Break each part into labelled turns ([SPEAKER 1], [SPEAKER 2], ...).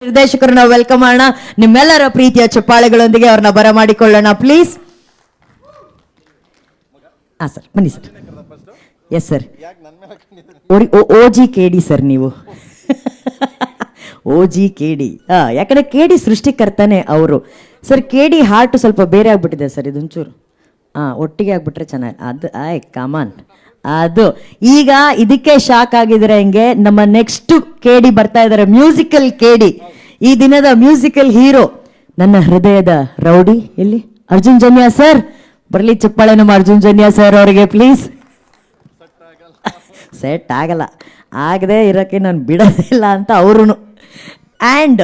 [SPEAKER 1] ನಿರ್ದೇಶಕರನ್ನ welcome ಮಾಡೋಣ. ನಿಮ್ಮೆಲ್ಲರ ಪ್ರೀತಿಯ ಚಪ್ಪಾಳೆಗಳೊಂದಿಗೆ ಅವ್ರನ್ನ ಬರಮಾಡಿಕೊಳ್ಳೋಣ ಪ್ಲೀಸ್. ಹಾ ಸರ್, ಬನ್ನಿ sir. Yes sir, OG-KD sir ನೀವು. OG-KD, ಯಾಕಂದ್ರೆ KD ಸೃಷ್ಟಿಕರ್ತಾನೆ ಅವರು ಸರ್. KD ಹಾರ್ಟ್ ಸ್ವಲ್ಪ ಬೇರೆ ಆಗ್ಬಿಟ್ಟಿದೆ ಸರ್, ಇದೊಂಚೂರು ಒಟ್ಟಿಗೆ ಆಗ್ಬಿಟ್ರೆ ಚೆನ್ನಾಗಿ. ಅದು ಕಮಾನ್, ಅದು ಈಗ ಇದಕ್ಕೆ ಶಾಕ್ ಆಗಿದ್ರೆ ಹೆಂಗೆ. ನಮ್ಮ ನೆಕ್ಸ್ಟ್ KD ಬರ್ತಾ ಇದಾರೆ, ಮ್ಯೂಸಿಕಲ್ KD, ಈ ದಿನದ ಮ್ಯೂಸಿಕಲ್ ಹೀರೋ, ನನ್ನ ಹೃದಯದ ರೌಡಿ. ಎಲ್ಲಿ ಅರ್ಜುನ್ ಜನ್ಯ ಸರ್, ಬರ್ಲಿ ಚಪ್ಪಾಳೆ ನಮ್ಮ ಅರ್ಜುನ್ ಜನ್ಯ ಸರ್ ಅವರಿಗೆ ಪ್ಲೀಸ್. ಸೆಟ್ ಆಗದೆ ಇರಕ್ಕೆ ನಾನು ಬಿಡೋದಿಲ್ಲ ಅಂತ ಅವರು. ಅಂಡ್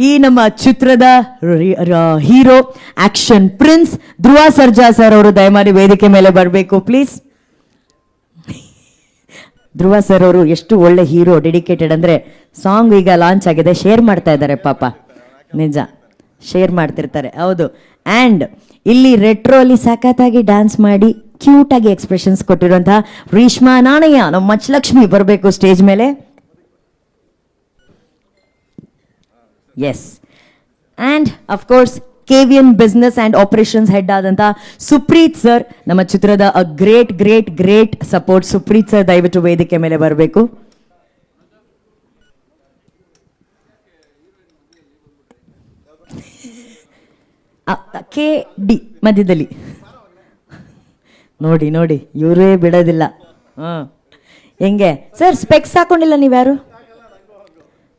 [SPEAKER 1] ಈ ನಮ್ಮ ಚಿತ್ರದ hero, action prince Dhruva Sarja sir ಅವರು ದಯಮಾಡಿ ವೇದಿಕೆ ಮೇಲೆ ಬರಬೇಕು ಪ್ಲೀಸ್. ಧ್ರುವ ಸರ್ ಅವರು ಎಷ್ಟು ಒಳ್ಳೆ ಹೀರೋ, ಡೆಡಿಕೇಟೆಡ್. ಅಂದ್ರೆ ಸಾಂಗ್ ಈಗ ಲಾಂಚ್ ಆಗಿದೆ, ಶೇರ್ ಮಾಡ್ತಾ ಇದ್ದಾರೆ ಪಾಪ, ನಿಜ ಶೇರ್ ಮಾಡ್ತಿರ್ತಾರೆ. ಹೌದು. ಅಂಡ್ ಇಲ್ಲಿ ರೆಟ್ರೋ ಅಲ್ಲಿ ಸಖತ್ತಾಗಿ ಡ್ಯಾನ್ಸ್ ಮಾಡಿ ಕ್ಯೂಟ್ ಆಗಿ ಎಕ್ಸ್ಪ್ರೆಷನ್ಸ್ ಕೊಟ್ಟಿರುವಂತಹ ರೇಷ್ಮಾ ನಾಣಯ್ಯ, ನಮ್ಮ ಮಚ್ಚಲಕ್ಷ್ಮಿ ಬರಬೇಕು ಸ್ಟೇಜ್ ಮೇಲೆ. Yes. And of course KVN business and operations head ಆದಂತ ಸುಪ್ರೀತ್ ಸರ್, ನಮ್ಮ ಚಿತ್ರದ great great great support. Supreeth sir ದಯವಿಟ್ಟು ವೇದಿಕೆ ಮೇಲೆ ಬರಬೇಕು. KD ಮಧ್ಯದಲ್ಲಿ ನೋಡಿ ನೋಡಿ, ಇವರೇ ಬಿಡೋದಿಲ್ಲ. ಹೆಂಗೆ ಸರ್, ಸ್ಪೆಕ್ಸ್ ಹಾಕೊಂಡಿಲ್ಲ ನೀವ್ಯಾರು?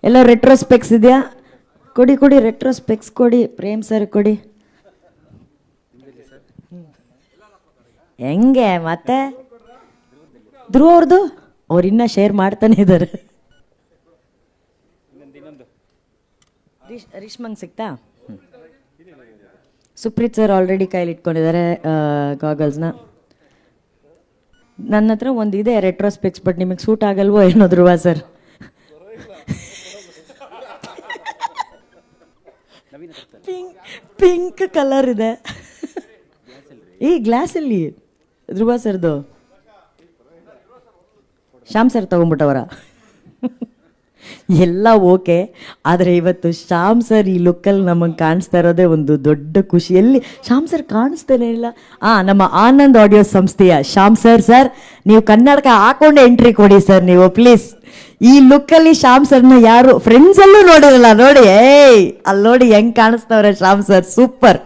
[SPEAKER 1] ಎಲ್ಲ ರೆಟ್ರೋ ಸ್ಪೆಕ್ಸ್ ಇದೆಯಾ? ಕೊಡಿ ಕೊಡಿ, ರೆಟ್ರೋ ಸ್ಪೆಕ್ಸ್ ಕೊಡಿ, ಪ್ರೇಮ್ ಸರ್ ಕೊಡಿ. ಹೆಂಗೆ ಮತ್ತೆ ಧ್ರುವ ಅವ್ರದ್ದು? ಅವ್ರು ಇನ್ನ ಶೇರ್ ಮಾಡ್ತಾನೆ ಇದ್ದಾರೆ. ರಿಷ್ಮಂಗ್ ಸಿಕ್ತಾ? ಸುಪ್ರೀತ್ ಸರ್ ಆಲ್ರೆಡಿ ಕೈಲಿ ಇಟ್ಕೊಂಡಿದ್ದಾರೆ ಗಾಗಲ್ಸ್ನ. ನನ್ನ ಹತ್ರ ಒಂದು ಇದೆ ರೆಟ್ರೋ ಸ್ಪೆಕ್ಸ್, ಬಟ್ ನಿಮಗೆ ಸೂಟ್ ಆಗಲ್ವೋ ಏನೋ ಧ್ರುವ ಸರ್. ಪಿಂಕ್ ಕಲರ್ ಇದೆ ಈ ಗ್ಲಾಸ್ ಅಲ್ಲಿ. ಧ್ರುವ ಸರ್ದು ಶ್ಯಾಮ್ ಸರ್ ತಗೊಂಡ್ಬಿಟ್ಟವರ ಎಲ್ಲ ಓಕೆ, ಆದರೆ ಇವತ್ತು ಶ್ಯಾಮ್ ಸರ್ ಈ ಲುಕ್ಕಲ್ಲಿ ನಮಗೆ ಕಾಣಿಸ್ತಾ ಇರೋದೇ ಒಂದು ದೊಡ್ಡ ಖುಷಿ. ಎಲ್ಲಿ ಶ್ಯಾಮ್ ಸರ್ ಕಾಣಿಸ್ತಾನೆ ಇಲ್ಲ. ನಮ್ಮ ಆನಂದ್ ಆಡಿಯೋ ಸಂಸ್ಥೆಯ ಶ್ಯಾಮ್ ಸರ್, ನೀವು ಕನ್ನಡಕ ಹಾಕೊಂಡೆ ಎಂಟ್ರಿ ಕೊಡಿ ಸರ್ ನೀವು ಪ್ಲೀಸ್. ಈ ಲುಕ್ಕಲ್ಲಿ ಶ್ಯಾಮ್ ಸರ್ನ ಯಾರು ಫ್ರೆಂಡ್ಸ್ ಅಲ್ಲೂ ನೋಡಿರಲ್ಲ. ನೋಡಿ, ಅಲ್ಲಿ ನೋಡಿ ಹೆಂಗ್ ಕಾಣಿಸ್ತವ್ರೆ Shyam sir. Super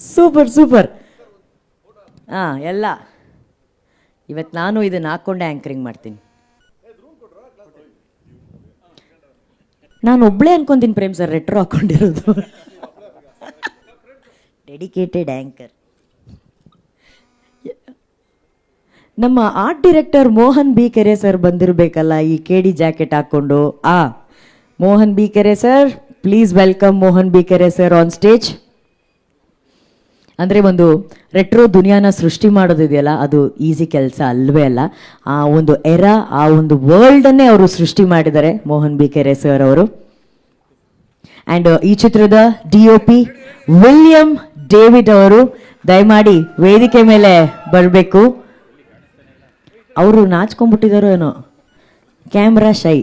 [SPEAKER 1] super super. ಎಲ್ಲ ಇವತ್ತು ನಾನು ಇದನ್ನ ಹಾಕೊಂಡೆ ಆಂಕರಿಂಗ್ ಮಾಡ್ತೀನಿ. ನಾನು ಒಬ್ಳೆ ಅನ್ಕೊಂತೀನಿ ಪ್ರೇಮ್ ಸರ್ ರೆಟ್ರೋ ಹಾಕೊಂಡಿರೋದು. Dedicated anchor. ನಮ್ಮ art director Mohan B Kere sir ಬಂದಿರಬೇಕಲ್ಲ ಈ KD ಜಾಕೆಟ್ ಹಾಕೊಂಡು. Mohan B Kere sir, please welcome Mohan B Kere sir on stage. ಅಂದ್ರೆ ಒಂದು ರೆಟ್ರೋ ದುನಿಯಾನ ಸೃಷ್ಟಿ ಮಾಡೋದಿದೆಯಲ್ಲ, ಅದು ಈಸಿ ಕೆಲಸ ಅಲ್ವೇ ಅಲ್ಲ. ಆ ಒಂದು ಆ ಒಂದು ವರ್ಲ್ಡ್ ಅನ್ನೇ ಅವರು ಸೃಷ್ಟಿ ಮಾಡಿದ್ದಾರೆ ಮೋಹನ್ ಬಿ ಕೆರೆ ಸರ್ ಅವರು. ಅಂಡ್ ಈ ಚಿತ್ರದ DOP ವಿಲಿಯಂ ಡೇವಿಡ್ ಅವರು ದಯಮಾಡಿ ವೇದಿಕೆ ಮೇಲೆ ಬರಬೇಕು. ಅವರು ನಾಚ್ಕೊಂಡ್ಬಿಟ್ಟಿದಾರೋ ಏನೋ, ಕ್ಯಾಮ್ರಾ ಶೈ.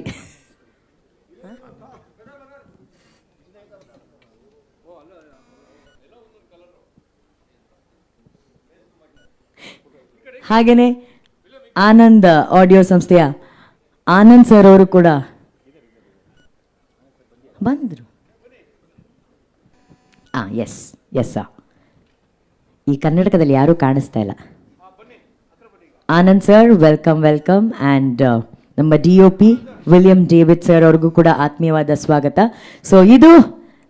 [SPEAKER 1] ಹಾಗೇನೆ ಆನಂದ್ ಆಡಿಯೋ ಸಂಸ್ಥೆಯ ಆನಂದ್ ಸರ್ ಅವರು ಕೂಡ ಬಂದ್ರು. ಎಸ್ ಎಸ್, ಈ ಕರ್ನಾಟಕದಲ್ಲಿ ಯಾರು ಕಾಣಿಸ್ತಾ ಇಲ್ಲ. Anand sir welcome welcome. And ನಮ್ಮ DOP ವಿಲಿಯಂ ಡೇವಿಡ್ ಸರ್ ಅವ್ರಿಗೂ ಕೂಡ ಆತ್ಮೀಯವಾದ ಸ್ವಾಗತ. ಸೊ ಇದು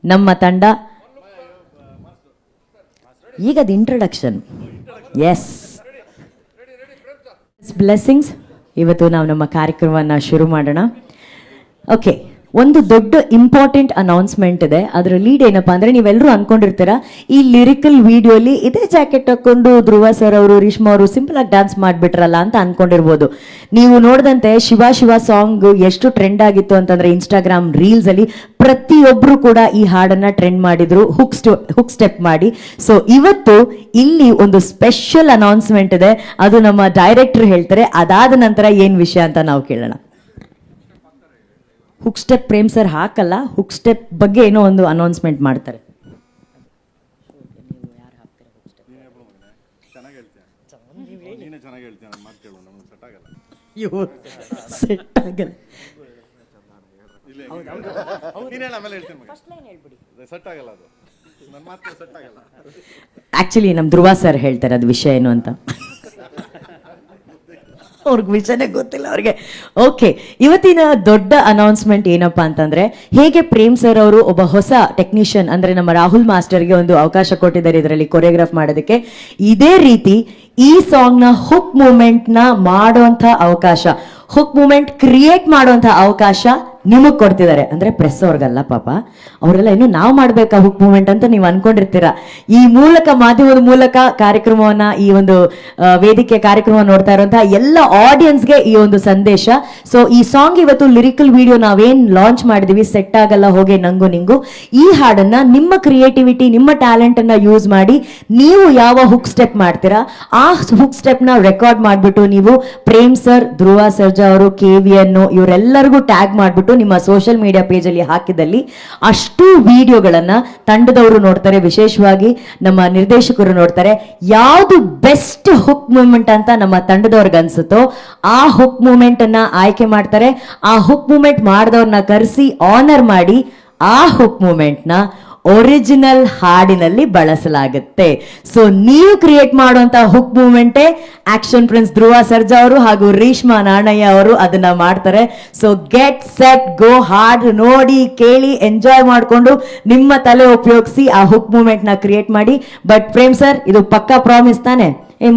[SPEAKER 1] ನಮ್ಮ ತಂಡ. ಈಗದ ಇಂಟ್ರೊಡಕ್ಷನ್. Yes, blessings. ಇವತ್ತು ನಾವು ನಮ್ಮ ಕಾರ್ಯಕ್ರಮವನ್ನು ಶುರು ಮಾಡೋಣ. ಓಕೆ, ಒಂದು ದೊಡ್ಡ ಇಂಪಾರ್ಟೆಂಟ್ ಅನೌನ್ಸ್ಮೆಂಟ್ ಇದೆ. ಅದರ ಲೀಡ್ ಏನಪ್ಪಾ ಅಂದ್ರೆ, ನೀವೆಲ್ಲರೂ ಅನ್ಕೊಂಡಿರ್ತೀರಾ ಈ ಲಿರಿಕಲ್ ವಿಡಿಯೋಲಿ ಇದೇ ಜಾಕೆಟ್ ಹಾಕೊಂಡು ಧ್ರುವ ಸರ್ ಅವರು ರೇಷ್ಮಾ ಅವರು ಸಿಂಪಲ್ ಆಗಿ ಡ್ಯಾನ್ಸ್ ಮಾಡ್ಬಿಟ್ರಲ್ಲ ಅಂತ ಅನ್ಕೊಂಡಿರ್ಬೋದು. ನೀವು ನೋಡಿದಂತೆ ಶಿವ ಶಿವ ಸಾಂಗ್ ಎಷ್ಟು ಟ್ರೆಂಡ್ ಆಗಿತ್ತು ಅಂತಂದ್ರೆ ಇನ್ಸ್ಟಾಗ್ರಾಮ್ ರೀಲ್ಸ್ ಅಲ್ಲಿ ಪ್ರತಿಯೊಬ್ರು ಕೂಡ ಈ ಹಾಡನ್ನ ಟ್ರೆಂಡ್ ಮಾಡಿದ್ರು, ಹುಕ್ ಸ್ಟೆಪ್ ಮಾಡಿ. ಸೊ ಇವತ್ತು ಇಲ್ಲಿ ಒಂದು ಸ್ಪೆಷಲ್ ಅನೌನ್ಸ್ಮೆಂಟ್ ಇದೆ, ಅದು ನಮ್ಮ ಡೈರೆಕ್ಟರ್ ಹೇಳ್ತಾರೆ. ಅದಾದ ನಂತರ ಏನ್ ವಿಷಯ ಅಂತ ನಾವು ಕೇಳೋಣ. ಹುಕ್ ಸ್ಟೆಪ್ ಪ್ರೇಮ್ ಸರ್ ಹಾಕಲ್ಲ, ಹುಕ್ ಸ್ಟೆಪ್ ಬಗ್ಗೆ ಏನೋ ಒಂದು ಅನೌನ್ಸ್ಮೆಂಟ್ ಮಾಡ್ತಾರೆ. ಸೆಟ್ ಆಗಲ್ಲ. ಆಕ್ಚುಲಿ ನಮ್ ಧ್ರುವ ಸರ್ ಹೇಳ್ತಾರೆ ಅದು ವಿಷಯ ಏನು ಅಂತ. ಅವ್ರಿಗೆ ವಿಷಯನೇ ಗೊತ್ತಿಲ್ಲ ಅವ್ರಿಗೆ. ಓಕೆ, ಇವತ್ತಿನ ದೊಡ್ಡ ಅನೌನ್ಸ್ಮೆಂಟ್ ಏನಪ್ಪಾ ಅಂತಂದ್ರೆ, ಹೇಗೆ ಪ್ರೇಮ್ ಸರ್ ಅವರು ಒಬ್ಬ ಹೊಸ ಟೆಕ್ನಿಷಿಯನ್ ಅಂದ್ರೆ ನಮ್ಮ ರಾಹುಲ್ ಮಾಸ್ಟರ್ಗೆ ಒಂದು ಅವಕಾಶ ಕೊಟ್ಟಿದ್ದಾರೆ ಇದರಲ್ಲಿ ಕೊರಿಯೋಗ್ರಾಫ್ ಮಾಡೋದಕ್ಕೆ, ಇದೇ ರೀತಿ ಈ ಸಾಂಗ್ ನ ಹುಕ್ ಮೂಮೆಂಟ್ ನ ಮಾಡುವಂತ ಅವಕಾಶ, ಹುಕ್ ಮೂಮೆಂಟ್ ಕ್ರಿಯೇಟ್ ಮಾಡುವಂತ ಅವಕಾಶ ನಿಮಗ್ ಕೊಡ್ತಿದ್ದಾರೆ. ಅಂದ್ರೆ ಪ್ರೆಸ್ ಅವ್ರಿಗಲ್ಲ ಪಾಪ, ಅವರೆಲ್ಲ ಇನ್ನು ನಾವು ಮಾಡ್ಬೇಕಾ ಹುಕ್ ಮೂಮೆಂಟ್ ಅಂತ ನೀವು ಅನ್ಕೊಂಡಿರ್ತೀರ. ಈ ಮೂಲಕ, ಮಾಧ್ಯಮದ ಮೂಲಕ ಕಾರ್ಯಕ್ರಮವನ್ನ, ಈ ಒಂದು ವೇದಿಕೆ ಕಾರ್ಯಕ್ರಮ ನೋಡ್ತಾ ಇರುವಂತಹ ಎಲ್ಲ ಆಡಿಯನ್ಸ್ಗೆ ಈ ಒಂದು ಸಂದೇಶ. ಸೊ ಈ ಸಾಂಗ್ ಇವತ್ತು ಲಿರಿಕಲ್ ವಿಡಿಯೋ ನಾವೇನ್ ಲಾಂಚ್ ಮಾಡಿದೀವಿ, ಸೆಟ್ ಆಗಲ್ಲ ಹೋಗೆ ನಂಗು ನಿಂಗು, ಈ ಹಾಡನ್ನ ನಿಮ್ಮ ಕ್ರಿಯೇಟಿವಿಟಿ, ನಿಮ್ಮ ಟ್ಯಾಲೆಂಟ್ ಅನ್ನ ಯೂಸ್ ಮಾಡಿ ನೀವು ಯಾವ ಹುಕ್ ಸ್ಟೆಪ್ ಮಾಡ್ತೀರಾ ಆ ಹುಕ್ ಸ್ಟೆಪ್ ನ ರೆಕಾರ್ಡ್ ಮಾಡ್ಬಿಟ್ಟು ನೀವು ಪ್ರೇಮ್ ಸರ್, ಧ್ರುವ ಸರ್ಜಾ ಅವರು, KVN ಇವರೆಲ್ಲರಿಗೂ ಟ್ಯಾಗ್ ಮಾಡ್ಬಿಟ್ಟು ನಿಮ್ಮ ಸೋಷಿಯಲ್ ಮೀಡಿಯಾ ಪೇಜ್ ಅಲ್ಲಿ ಹಾಕಿದಲ್ಲಿ ಅಷ್ಟು ವಿಡಿಯೋಗಳನ್ನ ತಂಡದವರು ನೋಡ್ತಾರೆ, ವಿಶೇಷವಾಗಿ ನಮ್ಮ ನಿರ್ದೇಶಕರು ನೋಡ್ತಾರೆ. ಯಾವುದು ಬೆಸ್ಟ್ ಹುಕ್ ಮೂವ್ಮೆಂಟ್ ಅಂತ ನಮ್ಮ ತಂಡದವ್ರಿಗೆ ಅನ್ಸುತ್ತೋ ಆ ಹುಕ್ ಮೂವ್ಮೆಂಟ್ ಅನ್ನ ಆಯ್ಕೆ ಮಾಡ್ತಾರೆ. ಆ ಹುಕ್ ಮೂವ್ಮೆಂಟ್ ಮಾಡಿದವ್ರನ್ನ ಕರೆಸಿ ಆನರ್ ಮಾಡಿ ಆ ಹುಕ್ ಮೂವ್ಮೆಂಟ್ ನ ಒರಿಜಿನಲ್ ಹಾಡಿನಲ್ಲಿ ಬಳಸಲಾಗುತ್ತೆ. ಸೊ ನೀವು ಕ್ರಿಯೇಟ್ ಮಾಡುವಂತ hook ಮೂವ್ಮೆಂಟೇ action prince Dhruva Sarja ಅವರು ಹಾಗೂ ರೇಷ್ಮಾ ನಾಣಯ್ಯ ಅವರು ಅದನ್ನ ಮಾಡ್ತಾರೆ. ಸೊ ಗೆಟ್ ಸೆಟ್ ಗೋ, ಹಾಡ್ ನೋಡಿ, ಕೇಳಿ, ಎಂಜಾಯ್ ಮಾಡ್ಕೊಂಡು ನಿಮ್ಮ ತಲೆ ಉಪಯೋಗಿಸಿ ಆ ಹುಕ್ ಮೂವ್ಮೆಂಟ್ ನ ಕ್ರಿಯೇಟ್ ಮಾಡಿ. ಬಟ್ ಪ್ರೇಮ್ ಸರ್, ಇದು ಪಕ್ಕಾ ಪ್ರಾಮಿಸ್ ತಾನೆ?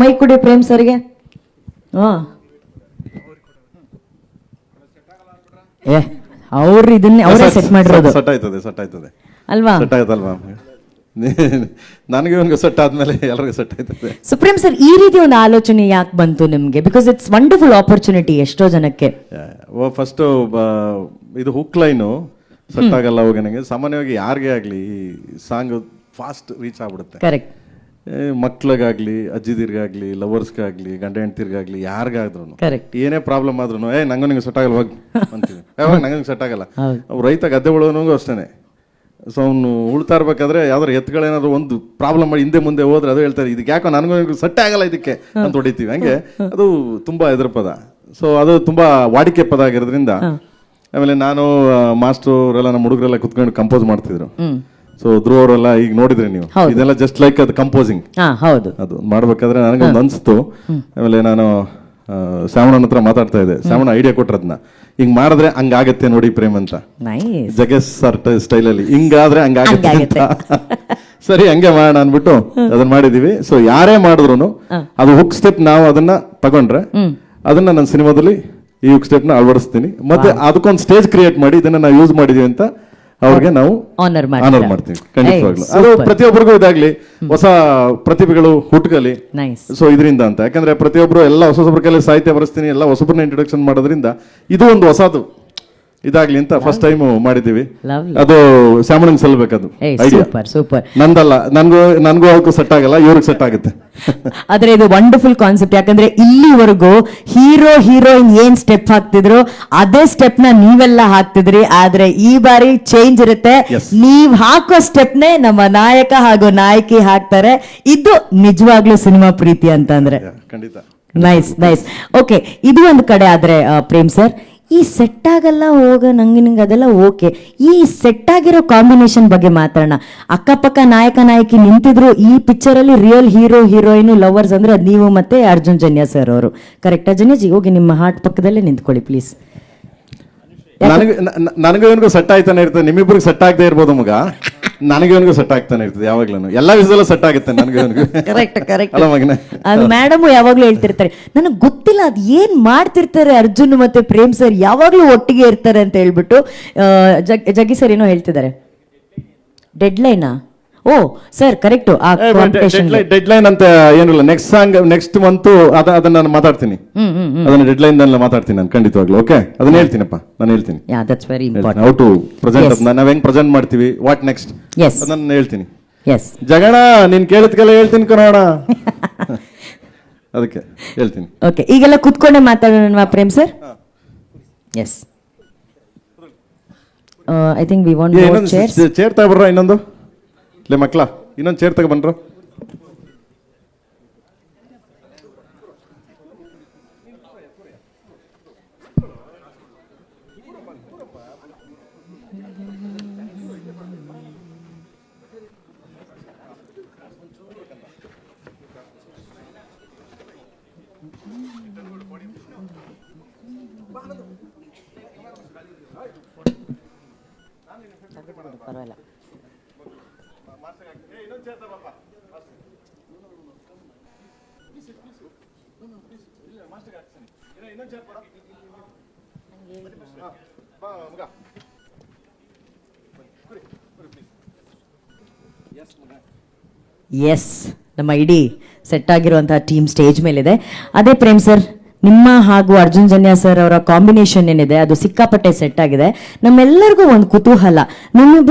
[SPEAKER 1] ಮೈ ಕೊಡಿ ಪ್ರೇಮ್ ಸರ್ಗೆ. ಅವ್ರು ಇದನ್ನೇ ಅವರೇ ಸೆಟ್ ಮಾಡಿರೋದು ಅಲ್ವಾ?
[SPEAKER 2] ನನಗೆ ಒಂದು ಸೆಟ್ ಆದ್ಮೇಲೆ ಎಲ್ಲರಿಗೂ ಸೆಟ್ ಆಯ್ತದೆ.
[SPEAKER 1] ಸುಪ್ರೀಂ ಸರ್, ಈ ರೀತಿ ಒಂದು ಆಲೋಚನೆ ಯಾಕೆ ಬಂತು ನಿಮ್ಗೆ? ಬಿಕಾಸ್ ಇಟ್ಸ್ ವಂಡರ್ಫುಲ್ ಆಪರ್ಚುನಿಟಿ ಎಷ್ಟೋ ಜನಕ್ಕೆ.
[SPEAKER 2] ಫಸ್ಟ್ ಇದು ಹುಕ್ ಲೈನು ಸೆಟ್ ಆಗಲ್ಲ ಹೋಗಿ ನನಗೆ. ಸಾಮಾನ್ಯವಾಗಿ ಯಾರಿಗೆ ಆಗ್ಲಿ ಸಾಂಗ್ ಫಾಸ್ಟ್ ರೀಚ್ ಆಗ್ಬಿಡುತ್ತೆ.
[SPEAKER 1] ಕರೆಕ್ಟ್.
[SPEAKER 2] ಮಕ್ಳಿಗಾಗ್ಲಿ, ಅಜ್ಜಿದಿರ್ಗಾಗ್ಲಿ, ಲವರ್ಸ್ಗಾಗ್ಲಿ, ಗಂಡ ಹೆಂಡ್ತಿರ್ಗಾಗ್ಲಿ, ಯಾರಿಗಾದ್ರೂ ಏನೇ ಪ್ರಾಬ್ಲಮ್ ಆದ್ರೂ ನಂಗೂ ನಿಂಗೆ ಸೆಟ್ ಆಗಲ್ಲ ಹೋಗಿ ಅಂತೀವಿ. ಯಾವಾಗ ನಂಗೆ ಸೆಟ್ ಆಗಲ್ಲ. ರೈತ ಗದ್ದೆ ಉಳೋನೂ ಅಷ್ಟೇನೆ. ಸೊ ಅವ್ನು ಉಳ್ತಾ ಇರ್ಬೇಕಾದ್ರೆ ಯಾವ್ದಾರು ಎತ್ತುಗಳೇನಾದ್ರು ಒಂದು ಪ್ರಾಬ್ಲಮ್ ಮಾಡಿ ಹಿಂದೆ ಮುಂದೆ ಹೋದ್ರೆ ಅದು ಹೇಳ್ತಾರೆ, ಇದಕ್ಕೆ ಯಾಕೋ ನನಗೂ ಸೆಟ್ ಆಗಲ್ಲ ಇದಕ್ಕೆ ಅಂತ ಹೊಡಿತೀವಿ. ಹಂಗೆ ಅದು ತುಂಬಾ ಎದುರು ಪದ. ಸೊ ಅದು ತುಂಬಾ ವಾಡಿಕೆ ಪದ ಆಗಿರೋದ್ರಿಂದ ಆಮೇಲೆ ನಾನು ಮಾಸ್ಟರ್ ಅವರೆಲ್ಲ ನಮ್ಮ ಹುಡುಗರೆಲ್ಲ ಕುತ್ಕೊಂಡು ಕಂಪೋಸ್ ಮಾಡ್ತಿದ್ರು. ಸೊ ಧ್ರುವ ಅವರೆಲ್ಲ ಈಗ ನೋಡಿದ್ರಿ ನೀವು, ಇದೆಲ್ಲ ಜಸ್ಟ್ ಲೈಕ್ ಅದು ಕಂಪೋಸಿಂಗ್. ಅದು ಮಾಡ್ಬೇಕಾದ್ರೆ ನನಗೊಂದು ಅನ್ಸ್ತು. ಆಮೇಲೆ ನಾನು ಶ್ಯಾಮಣ್ಣನ ಹತ್ರ ಮಾತಾಡ್ತಾ ಇದ್ದೆ. ಶ್ಯಾಮಣ್ಣ ಐಡಿಯಾ ಕೊಟ್ರದ್ನ, ಹಿಂಗ್ ಮಾಡಿದ್ರೆ ಹಂಗಾಗತ್ತೆ ನೋಡಿ ಪ್ರೇಮ್ ಅಂತ, ಜಗೇಶ್ ಸರ್ ಸ್ಟೈಲ್ ಅಲ್ಲಿ ಹಿಂಗಾದ್ರೆ ಹಂಗಾಗತ್ತೆ ಅಂತ. ಸರಿ ಹಂಗೆ ಮಾಡೋಣ ಅನ್ಬಿಟ್ಟು ಅದನ್ನ ಮಾಡಿದೀವಿ. ಸೊ ಯಾರೇ ಮಾಡಿದ್ರು ಅದು ಹುಕ್ ಸ್ಟೆಪ್ ನಾವು ಅದನ್ನ ತಗೊಂಡ್ರೆ ಅದನ್ನ ನನ್ನ ಸಿನಿಮಾದಲ್ಲಿ ಈ ಹುಕ್ ಸ್ಟೆಪ್ ನ ಅಳವಡಿಸ್ತೀನಿ. ಮತ್ತೆ ಅದಕ್ಕೊಂದು ಸ್ಟೇಜ್ ಕ್ರಿಯೇಟ್ ಮಾಡಿ ಇದನ್ನ ನಾವು ಯೂಸ್ ಮಾಡಿದೀವಿ ಅಂತ ಅವ್ರಿಗೆ ನಾವು ಆನರ್ ಮಾಡ್ತೀವಿ ಖಂಡಿತವಾಗ್ಲು. ಅದು ಪ್ರತಿಯೊಬ್ಬರಿಗೂ ಇದಾಗ್ಲಿ, ಹೊಸ ಪ್ರತಿಭೆಗಳು ಹುಟ್ಟುಕಲಿ. ಸೊ ಇದರಿಂದ ಅಂತ, ಯಾಕಂದ್ರೆ ಪ್ರತಿಯೊಬ್ರು ಎಲ್ಲ ಹೊಸೊಬ್ಬರ ಕೈಲಿ ಸಾಹಿತ್ಯ ಬರೆಸ್ತೀನಿ, ಎಲ್ಲ ಹೊಸೊಬ್ಬರನ್ನ ಇಂಟ್ರೊಡಕ್ಷನ್ ಮಾಡೋದ್ರಿಂದ ಇದು ಒಂದು ಹೊಸದು ಇದಾಗ್ಲಿ ಅಂತ ಫಸ್ಟ್ ಟೈಮ್ ಮಾಡಿದೀವಿ. ಅದು ಶ್ಯಾಮಣ್ಣಂಗ್ ಸಲ್ಬೇಕದು ಐಡಿಯಾ, ನಂದಲ್ಲ. ನನ್ಗೂ ಅವಕ್ಕೂ ಸೆಟ್ ಆಗಲ್ಲ, ಇವ್ರಿಗೆ ಸೆಟ್ ಆಗುತ್ತೆ.
[SPEAKER 1] ಆದ್ರೆ ಇದು ವಂಡರ್ಫುಲ್ ಕಾನ್ಸೆಪ್ಟ್. ಯಾಕಂದ್ರೆ ಇಲ್ಲಿವರೆಗೂ ಹೀರೋಯಿನ್ ಏನ್ ಸ್ಟೆಪ್ ಹಾಕ್ತಿದ್ರು ಅದೇ ಸ್ಟೆಪ್ ನ ನೀವೆಲ್ಲ ಹಾಕ್ತಿದ್ರಿ. ಆದ್ರೆ ಈ ಬಾರಿ ಚೇಂಜ್ ಇರುತ್ತೆ. ನೀವ್ ಹಾಕೋ ಸ್ಟೆಪ್ ನೇ ನಮ್ಮ ನಾಯಕ ಹಾಗೂ ನಾಯಕಿ ಹಾಕ್ತಾರೆ. ಇದು ನಿಜವಾಗ್ಲೂ ಸಿನಿಮಾ ಪ್ರೀತಿ ಅಂತಂದ್ರೆ
[SPEAKER 2] ಖಂಡಿತ.
[SPEAKER 1] Nice nice. ಓಕೆ, ಇದು ಒಂದು ಕಡೆ. ಆದ್ರೆ ಪ್ರೇಮ್ ಸರ್, ಈ ಸೆಟ್ ಆಗಲ್ಲ ಹೋಗ ನಂಗೆ ಅದೆಲ್ಲ ಓಕೆ, ಈ ಸೆಟ್ ಆಗಿರೋ ಕಾಂಬಿನೇಷನ್ ಬಗ್ಗೆ ಮಾತಾಡೋಣ. ಅಕ್ಕಪಕ್ಕ ನಾಯಕ ನಾಯಕಿ ನಿಂತಿದ್ರು. ಈ ಪಿಕ್ಚರ್ ಅಲ್ಲಿ ರಿಯಲ್ ಹೀರೋ ಹೀರೋಯಿನ್ ಲವರ್ಸ್ ಅಂದ್ರೆ ನೀವು ಮತ್ತೆ ಅರ್ಜುನ್ ಜನ್ಯ ಸರ್ ಅವರು. ಕರೆಕ್ಟಾ ಜನ್ಯಜಿ? ಹೋಗಿ ನಿಮ್ಮ ಹಾರ್ಟ್ ಪಕ್ಕದಲ್ಲೇ ನಿಂತ್ಕೊಳ್ಳಿ ಪ್ಲೀಸ್.
[SPEAKER 2] ನನಗೂ ಇವನಿಗೂ ಸೆಟ್ ಆಯ್ತಾನೆ ಇರ್ತದೆ, ನಿಮ್ಮಿಬ್ಬರಿಗೆ ಸೆಟ್ ಆಗದೆ ಇರ್ಬೋದು ಮಗ, ನನಗೆ ಇವನಿಗೂ ಸೆಟ್ ಆಗ್ತಾನೆ ಇರ್ತದೆ ಯಾವಾಗ್ಲೂ. ಎಲ್ಲಾ ವಿಷಯದಲ್ಲೂ ಸೆಟ್ ಆಗುತ್ತೆ ನನಗೆ ಇವನಿಗೂ.
[SPEAKER 1] Correct correct. ಅದು ಮೇಡಮ್ ಯಾವಾಗ್ಲೂ ಹೇಳ್ತಿರ್ತಾರೆ, ನನಗೆ ಗೊತ್ತಿಲ್ಲ ಅದ್ ಏನ್ ಮಾಡ್ತಿರ್ತಾರೆ ಅರ್ಜುನ್ ಮತ್ತೆ ಪ್ರೇಮ್ ಸರ್ ಯಾವಾಗ್ಲೂ ಒಟ್ಟಿಗೆ ಇರ್ತಾರೆ ಅಂತ ಹೇಳ್ಬಿಟ್ಟು. ಜಗ್ಗಿ ಸರ್ ಏನೋ ಹೇಳ್ತಿದ್ದಾರೆ. ಡೆಡ್ ಲೈನಾ? ಓ ಸರ್ ಕರೆಕ್ಟ್.
[SPEAKER 2] ಡೆಡ್ ಲೈನ್ ಅಂತ ಏನಿಲ್ಲ. ನೆಕ್ಸ್ಟ್ ಸಾಂಗ್ ನೆಕ್ಸ್ಟ್ ಮಂತ್ ಅದನ್ನ ನಾನು ಮಾತಾಡ್ತೀನಿ. ಅದನ್ನ ಡೆಡ್ ಲೈನ್ ಮಾತಾಡ್ತೀನಿ ನಾನು ಖಂಡಿತವಾಗ್ಲು. ಓಕೆ, ಅದನ್ನ ಹೇಳ್ತೀನಪ್ಪ, ನಾನು ಹೇಳ್ತೀನಿ ಹೌ ಟು ಪ್ರೆಸೆಂಟ್. ನಾವ್ ಹೆಂಗ್ ಪ್ರೆಸೆಂಟ್ ಮಾಡ್ತೀವಿ, ವಾಟ್ ನೆಕ್ಸ್ಟ್ ಅದನ್ನ ಹೇಳ್ತೀನಿ. ಜಗಣ ನೀನ್ ಕೇಳಿದ್ಕೆಲ್ಲ ಹೇಳ್ತೀನಿ ಕಣೋಣ, ಅದಕ್ಕೆ ಹೇಳ್ತೀನಿ.
[SPEAKER 1] ಓಕೆ, ಈಗೆಲ್ಲ ಕುತ್ಕೊಂಡೆ ಮಾತಾಡೋಣ Prem sir. Yes I think we want more chairs.
[SPEAKER 2] Chair ತಗೊಬರ್ರ ಇನ್ನೊಂದು. ಲೇ ಮಕ್ಳ ಇನ್ನೊಂದು ಚೇರ್ ತಗೊಬನ್ರ.
[SPEAKER 1] ಪರವಾಗಿಲ್ಲ. ಎಸ್, ನಮ್ಮ ಇಡೀ ಸೆಟ್ ಆಗಿರುವಂತಹ ಟೀಮ್ ಸ್ಟೇಜ್ ಮೇಲಿದೆ. ಅದೇ ಪ್ರೇಮ್ ಸರ್, ನಿಮ್ಮ ಹಾಗೂ ಅರ್ಜುನ್ ಜನ್ಯ ಸರ್ ಅವರ ಕಾಂಬಿನೇಷನ್ ಏನಿದೆ ಅದು ಸಿಕ್ಕಾಪಟ್ಟೆ ಸೆಟ್ ಆಗಿದೆ. ನಮ್ಮೆಲ್ಲರಿಗೂ ಒಂದು ಕುತೂಹಲ,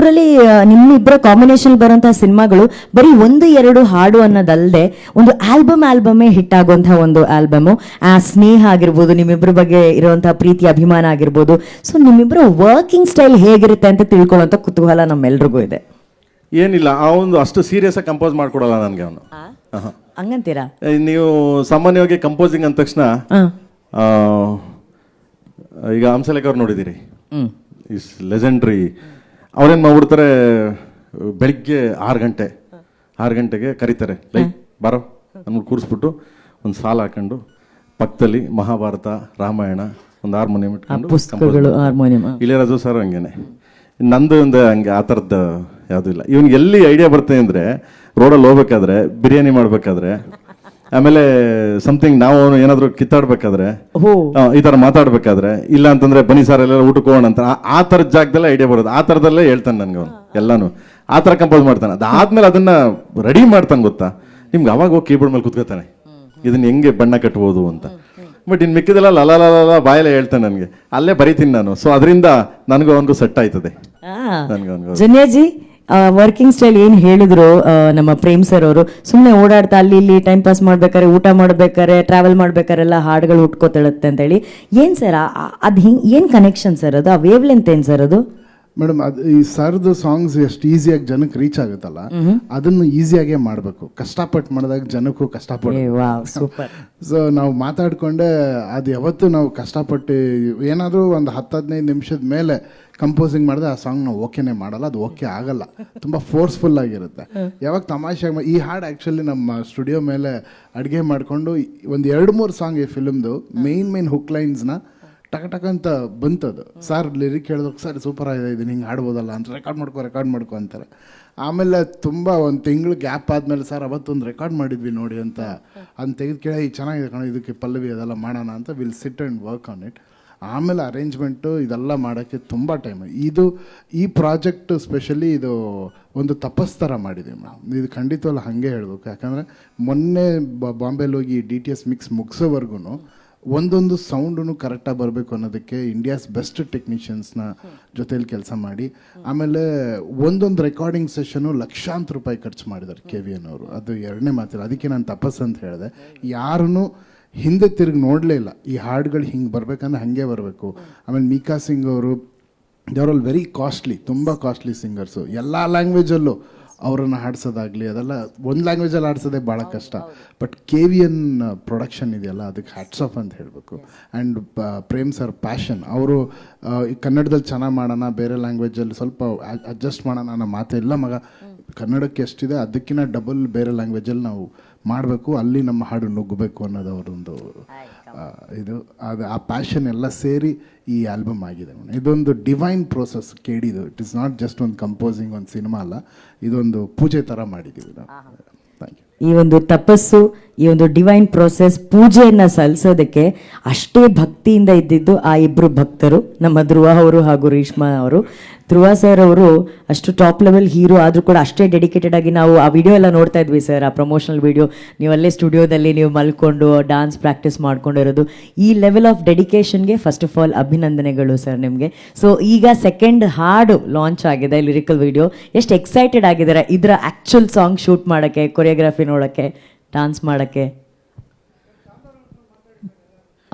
[SPEAKER 1] ನಿಮ್ಮಿಬ್ಬರ ಕಾಂಬಿನೇಷನ್ ಬರುವಂತಹ ಸಿನಿಮಾಗಳು ಬರೀ 1-2 ಹಾಡು ಅನ್ನೋದಲ್ಲದೆ ಒಂದು ಆಲ್ಬಮೇ ಹಿಟ್ ಆಗುವಂತಹ ಒಂದು ಆಲ್ಬಮು. ಆ ಸ್ನೇಹ ಆಗಿರ್ಬೋದು, ನಿಮ್ಮಿಬ್ಬರ ಬಗ್ಗೆ ಇರುವಂತಹ ಪ್ರೀತಿ ಅಭಿಮಾನ ಆಗಿರ್ಬೋದು. ಸೊ ನಿಮ್ಮಿಬ್ಬರ ವರ್ಕಿಂಗ್ ಸ್ಟೈಲ್ ಹೇಗಿರುತ್ತೆ ಅಂತ ತಿಳ್ಕೊಳ್ಳುವಂತ ಕುತೂಹಲ ನಮ್ಮೆಲ್ರಿಗೂ ಇದೆ.
[SPEAKER 2] ಏನಿಲ್ಲ, ಅವನು ಅಷ್ಟು ಸೀರಿಯಸ್ ಆಗಿ ಕಂಪೋಸ್ ಮಾಡ್ಕೊಡಲ್ಲ ನನಗೆ ಅವನು.
[SPEAKER 1] ಹಂಗಂತೀರಾ?
[SPEAKER 2] ನೀವು ಸಾಮಾನ್ಯವಾಗಿ ಕಂಪೋಸಿಂಗ್ ಅಂದ ತಕ್ಷಣ ಈಗ ಹಂಸಲೇಖ ಅವ್ರು ನೋಡಿದಿರಿ, ಇಸ್ ಲೆಜೆಂಡ್ರಿ. ಅವ್ರೇನ್ ಮಾಡ್ಬಿಡ್ತಾರೆ, ಬೆಳಿಗ್ಗೆ 6 ಗಂಟೆಗೆ ಕರೀತಾರೆ, ಲೈಕ್ ಬಾರೋ ನಮ್ಗೆ ಕೂರಿಸ್ಬಿಟ್ಟು ಒಂದು ಸಾಲ ಹಾಕೊಂಡು ಪಕ್ಕದಲ್ಲಿ ಮಹಾಭಾರತ ರಾಮಾಯಣ ಒಂದು ಹಾರ್ಮೋನಿಯಂ ಇಟ್ಕೊಂಡು. ಇಳಿಯರಾಜು ಸರ್ ಹಂಗೇನೆ, ನಂದು ಒಂದು ಹಂಗೆ ಆ ಥರದ್ದು ಯಾವುದೂ ಇಲ್ಲ. ಇವನ್ಗೆ ಎಲ್ಲಿ ಐಡಿಯಾ ಬರ್ತದೆ ಅಂದರೆ, ರೋಡಲ್ಲಿ ಹೋಗ್ಬೇಕಾದ್ರೆ, ಬಿರಿಯಾನಿ ಮಾಡ್ಬೇಕಾದ್ರೆ, ಆಮೇಲೆ ಸಮಥಿಂಗ್ ನಾವು ಏನಾದ್ರು ಕಿತ್ತಾಡ್ಬೇಕಾದ್ರೆ, ಈ ತರ ಮಾತಾಡ್ಬೇಕಾದ್ರೆ, ಇಲ್ಲ ಅಂತಂದ್ರೆ ಬನ್ನಿ ಸಾರ್ ಎಲ್ಲ ಊಟಕ್ಕೆ ಹೋಗೋಣ ಅಂತ, ಆ ಥರದ ಜಾಗದಲ್ಲೇ ಐಡಿಯಾ ಬರೋದು. ಆ ಥರದಲ್ಲೇ ಹೇಳ್ತಾನೆ ನನ್ಗೆ ಅವನು ಎಲ್ಲಾನು. ಆ ಥರ ಕಂಪೋಸ್ ಮಾಡ್ತಾನೆ. ಅದಾದ್ಮೇಲೆ ಅದನ್ನ ರೆಡಿ ಮಾಡ್ತಾನೆ ಗೊತ್ತಾ, ನಿಮ್ಗೆ ಅವಾಗ ಹೋಗಿ ಕೀಬೋರ್ಡ್ ಮೇಲೆ ಕುತ್ಕೋತಾನೆ, ಇದನ್ನ ಹೆಂಗೆ ಬಣ್ಣ ಕಟ್ಬೋದು ಅಂತ. ಬಟ್ ಇನ್ ಮಿಕ್ಕಿದೆಲ್ಲ ಲಲ ಬಾಯಲ್ಲೇ ಹೇಳ್ತಾನೆ ನನಗೆ, ಅಲ್ಲೇ ಬರೀತೀನಿ ನಾನು. ಸೊ ಅದರಿಂದ ನನಗೂ ಅವನಿಗೂ ಸೆಟ್ ಆಯ್ತದೆ.
[SPEAKER 1] ಜನ್ಯಾಜಿ ವರ್ಕಿಂಗ್ ಸ್ಟೈಲ್ ಏನ್ ಹೇಳಿದ್ರು ನಮ್ಮ ಪ್ರೇಮ್ ಸರ್ ಅವರು, ಸುಮ್ಮನೆ ಓಡಾಡ್ತಾ ಅಲ್ಲಿ ಇಲ್ಲಿ ಟೈಮ್ ಪಾಸ್ ಮಾಡ್ಬೇಕಾರೆ, ಊಟ ಮಾಡ್ಬೇಕಾರೆ, ಟ್ರಾವೆಲ್ ಮಾಡ್ಬೇಕಾರೆಲ್ಲ ಹಾಡುಗಳು ಹುಟ್ಕೋತಿಳುತ್ತೆ ಅಂತ ಹೇಳಿ, ಏನ್ ಸರ್ ಅದ್ ಏನ್ ಕನೆಕ್ಷನ್ ಸರ್ ಅದು? ಆ ವೇವ್ ಲೆಂತ್ ಏನ್ ಸರ್ ಅದು?
[SPEAKER 3] ಮೇಡಮ್, ಅದು ಈ ಸರ್ದು ಸಾಂಗ್ಸ್ ಎಷ್ಟು ಈಸಿಯಾಗಿ ಜನಕ್ಕೆ ರೀಚ್ ಆಗುತ್ತಲ್ಲ, ಅದನ್ನು ಈಸಿಯಾಗೇ ಮಾಡಬೇಕು. ಕಷ್ಟಪಟ್ಟು ಮಾಡಿದಾಗ ಜನಕ್ಕೂ ಕಷ್ಟಪಟ್ಟು. ಸೊ ನಾವು ಮಾತಾಡ್ಕೊಂಡೆ ಅದು ಯಾವತ್ತು ನಾವು ಕಷ್ಟಪಟ್ಟು ಏನಾದರೂ ಒಂದು 10-15 ನಿಮಿಷದ ಮೇಲೆ ಕಂಪೋಸಿಂಗ್ ಮಾಡಿದ್ರೆ ಆ ಸಾಂಗ್ ನಾವು ಓಕೆನೇ ಮಾಡಲ್ಲ, ಅದು ಓಕೆ ಆಗಲ್ಲ, ತುಂಬ ಫೋರ್ಸ್ಫುಲ್ ಆಗಿರುತ್ತೆ. ಯಾವಾಗ ತಮಾಷೆಯಾಗಿ ಈ ಹಾಡು ಆ್ಯಕ್ಚುಲಿ ನಮ್ಮ ಸ್ಟುಡಿಯೋ ಮೇಲೆ ಅಡುಗೆ ಮಾಡಿಕೊಂಡು ಒಂದು 2-3 ಸಾಂಗ್ ಈ ಫಿಲ್ಮ್ದು ಮೇನ್ ಹುಕ್ ಲೈನ್ಸ್ನ ಟಕ ಅಂತ ಬಂತದು. ಸರ್ ಲಿರಿಕ್ ಹೇಳಿದ್ರು, ಸರ್ ಸೂಪರ್ ಆಗಿದೆ, ಇದನ್ನ ಹಿಂಗೆ ಹಾಡ್ಬೋದಲ್ಲ ಅಂತ ರೆಕಾರ್ಡ್ ಮಾಡ್ಕೊ ಅಂತಾರೆ. ಆಮೇಲೆ ತುಂಬ ಒಂದು ತಿಂಗಳು ಗ್ಯಾಪ್ ಆದಮೇಲೆ, ಸರ್ ಅವತ್ತೊಂದು ರೆಕಾರ್ಡ್ ಮಾಡಿದ್ವಿ ನೋಡಿ ಅಂತ ಅದನ್ನ ತೆಗೆದು ಕೇಳಿ, ಚೆನ್ನಾಗಿದೆ ಕಣ, ಇದಕ್ಕೆ ಪಲ್ಲವಿ ಅದೆಲ್ಲ ಮಾಡೋಣ ಅಂತ will sit and work on it. ಆಮೇಲೆ ಅರೇಂಜ್ಮೆಂಟು ಇದೆಲ್ಲ ಮಾಡೋಕ್ಕೆ ತುಂಬ ಟೈಮ್. ಈ ಪ್ರಾಜೆಕ್ಟ್ ಸ್ಪೆಷಲಿ ಇದು ಒಂದು ತಪಸ್ತರ ಮಾಡಿದೆ ಮೇಡಮ್. ಇದು ಖಂಡಿತವಲ್ಲ ಹಾಗೆ ಹೇಳಬೇಕು. ಯಾಕಂದರೆ ಮೊನ್ನೆ ಬಾಂಬೆಲಿ ಹೋಗಿ DTS ಮಿಕ್ಸ್ ಮುಗಿಸೋವರೆಗೂ ಒಂದೊಂದು ಸೌಂಡೂ ಕರೆಕ್ಟಾಗಿ ಬರಬೇಕು ಅನ್ನೋದಕ್ಕೆ ಇಂಡಿಯಾಸ್ ಬೆಸ್ಟ್ ಟೆಕ್ನಿಷಿಯನ್ಸ್ನ ಜೊತೆಲಿ ಕೆಲಸ ಮಾಡಿ, ಆಮೇಲೆ ಒಂದೊಂದು ರೆಕಾರ್ಡಿಂಗ್ ಸೆಷನು ಲಕ್ಷಾಂತರ ರೂಪಾಯಿ ಖರ್ಚು ಮಾಡಿದ್ದಾರೆ KVN ಅವರು. ಅದು ಎರಡನೇ ಮಾತಿಲ್ಲ. ಅದಕ್ಕೆ ನಾನು ತಪಸ್ಸು ಅಂತ ಹೇಳಿದೆ. ಯಾರೂ ಹಿಂದೆ ತಿರುಗಿ ನೋಡಲೇ ಇಲ್ಲ. ಈ ಹಾಡುಗಳು ಹಿಂಗೆ ಬರಬೇಕಂದ್ರೆ ಹಾಗೆ ಬರಬೇಕು. ಆಮೇಲೆ ಮೀಕಾ ಸಿಂಗ್ ಅವರು, they are all very costly, ತುಂಬ ಕಾಸ್ಟ್ಲಿ ಸಿಂಗರ್ಸು. ಎಲ್ಲ ಲ್ಯಾಂಗ್ವೇಜಲ್ಲೂ ಅವರನ್ನು ಹಾಡ್ಸೋದಾಗಲಿ ಅದೆಲ್ಲ ಒಂದು ಲ್ಯಾಂಗ್ವೇಜಲ್ಲಿ ಹಾಡ್ಸೋದೇ ಭಾಳ ಕಷ್ಟ. ಬಟ್ KVN ಪ್ರೊಡಕ್ಷನ್ ಇದೆಯಲ್ಲ, ಅದಕ್ಕೆ ಹ್ಯಾಟ್ಸ್ ಆಫ್ ಅಂತ ಹೇಳಬೇಕು. ಆ್ಯಂಡ್ ಪ್ರೇಮ್ ಸರ್ ಪ್ಯಾಷನ್, ಅವರು ಕನ್ನಡದಲ್ಲಿ ಚೆನ್ನಾಗಿ ಮಾಡೋಣ, ಬೇರೆ ಲ್ಯಾಂಗ್ವೇಜಲ್ಲಿ ಸ್ವಲ್ಪ ಅಡ್ಜಸ್ಟ್ ಮಾಡೋಣ ಅನ್ನೋ ಮಾತೇ ಇಲ್ಲ ಮಗ. ಕನ್ನಡಕ್ಕೆ ಎಷ್ಟಿದೆ ಅದಕ್ಕಿಂತ ಡಬಲ್ ಬೇರೆ ಲ್ಯಾಂಗ್ವೇಜಲ್ಲಿ ನಾವು ಮಾಡಬೇಕು, ಅಲ್ಲಿ ನಮ್ಮ ಹಾಡು ನುಗ್ಗಬೇಕು ಅನ್ನೋದು ಅವರೊಂದು ಇದು. ಆ ಪ್ಯಾಷನ್ ಎಲ್ಲ ಸೇರಿ ಈ ಆಲ್ಬಮ್ ಆಗಿದೆ. ಇದೊಂದು ಡಿವೈನ್ ಪ್ರೋಸೆಸ್ ಕೇಳಿದ್ದು. ಇಟ್ ಇಸ್ ನಾಟ್ ಜಸ್ಟ್ ಒಂದು ಕಂಪೋಸಿಂಗ್, ಒಂದು ಸಿನಿಮಾ ಅಲ್ಲ, ಇದೊಂದು ಪೂಜೆ ಥರ ಮಾಡಿದ್ದೀವಿ ನಾವು. Thank you.
[SPEAKER 1] ಈ ಒಂದು ತಪಸ್ಸು, ಈ ಒಂದು ಡಿವೈನ್ ಪ್ರೋಸೆಸ್, ಪೂಜೆಯನ್ನ ಸಲ್ಲಿಸೋದಕ್ಕೆ ಅಷ್ಟೇ ಭಕ್ತಿಯಿಂದ ಇದ್ದಿದ್ದು ಆ ಇಬ್ರು ಭಕ್ತರು, ನಮ್ಮ ಧ್ರುವ ಅವರು ಹಾಗೂ ರೇಷ್ಮಾ ಅವರು. ಧ್ರುವ ಸರ್ ಅವರು ಅಷ್ಟು ಟಾಪ್ ಲೆವೆಲ್ ಹೀರೋ ಆದ್ರೂ ಕೂಡ ಅಷ್ಟೇ ಡೆಡಿಕೇಟೆಡ್ ಆಗಿ, ನಾವು ಆ ವಿಡಿಯೋ ಎಲ್ಲ ನೋಡ್ತಾ ಇದ್ವಿ ಸರ್, ಆ ಪ್ರಮೋಷನಲ್ ವಿಡಿಯೋ, ನೀವಲ್ಲೇ ಸ್ಟುಡಿಯೋದಲ್ಲಿ ನೀವು ಮಲ್ಕೊಂಡು ಡಾನ್ಸ್ ಪ್ರಾಕ್ಟೀಸ್ ಮಾಡ್ಕೊಂಡಿರೋದು. ಈ ಲೆವೆಲ್ ಆಫ್ ಡೆಡಿಕೇಶನ್ಗೆ ಫಸ್ಟ್ ಆಫ್ ಆಲ್ ಅಭಿನಂದನೆಗಳು ಸರ್ ನಿಮಗೆ. ಸೊ ಈಗ ಸೆಕೆಂಡ್ ಹಾಡು ಲಾಂಚ್ ಆಗಿದೆ, ಲಿರಿಕಲ್ ವಿಡಿಯೋ. ಎಷ್ಟು ಎಕ್ಸೈಟೆಡ್ ಆಗಿದ್ದಾರೆ ಇದರ ಆಕ್ಚುಲ್ ಸಾಂಗ್ ಶೂಟ್ ಮಾಡೋಕ್ಕೆ, ಕೊರಿಯೋಗ್ರಫಿ ನೋಡೋಕ್ಕೆ, ಡಾನ್ಸ್ ಮಾಡೋಕ್ಕೆ?